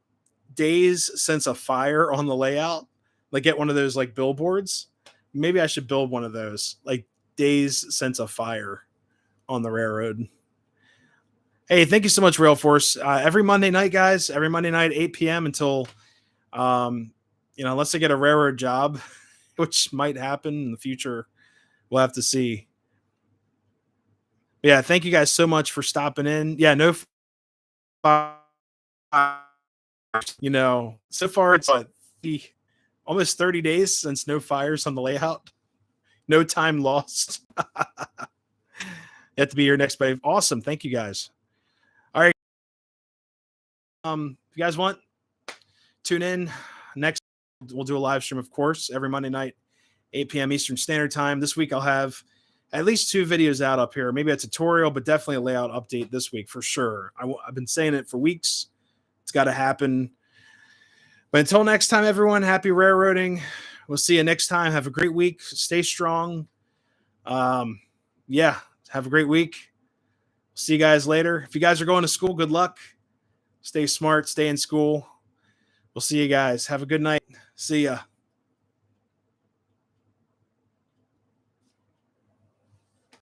days since a fire on the layout. Like get one of those like billboards. Maybe I should build one of those, like days since a fire on the railroad. Hey, thank you so much, Rail Force. Every Monday night, guys, every Monday night, 8 p.m. until, unless I get a railroad job, which might happen in the future. We'll have to see. Yeah, thank you guys so much for stopping in. Yeah, no, so far it's almost 30 days since no fires on the layout. No time lost. You have to be here next wave. Awesome. Thank you guys. All right. If you guys want, tune in next. We'll do a live stream, of course, every Monday night, 8 p.m. Eastern Standard Time. This week I'll have at least 2 videos out up here. Maybe a tutorial, but definitely a layout update this week for sure. I've been saying it for weeks. It's got to happen. But until next time, everyone, happy railroading. We'll see you next time. Have a great week. Stay strong. Yeah, have a great week. See you guys later. If you guys are going to school, good luck. Stay smart. Stay in school. We'll see you guys. Have a good night. See ya.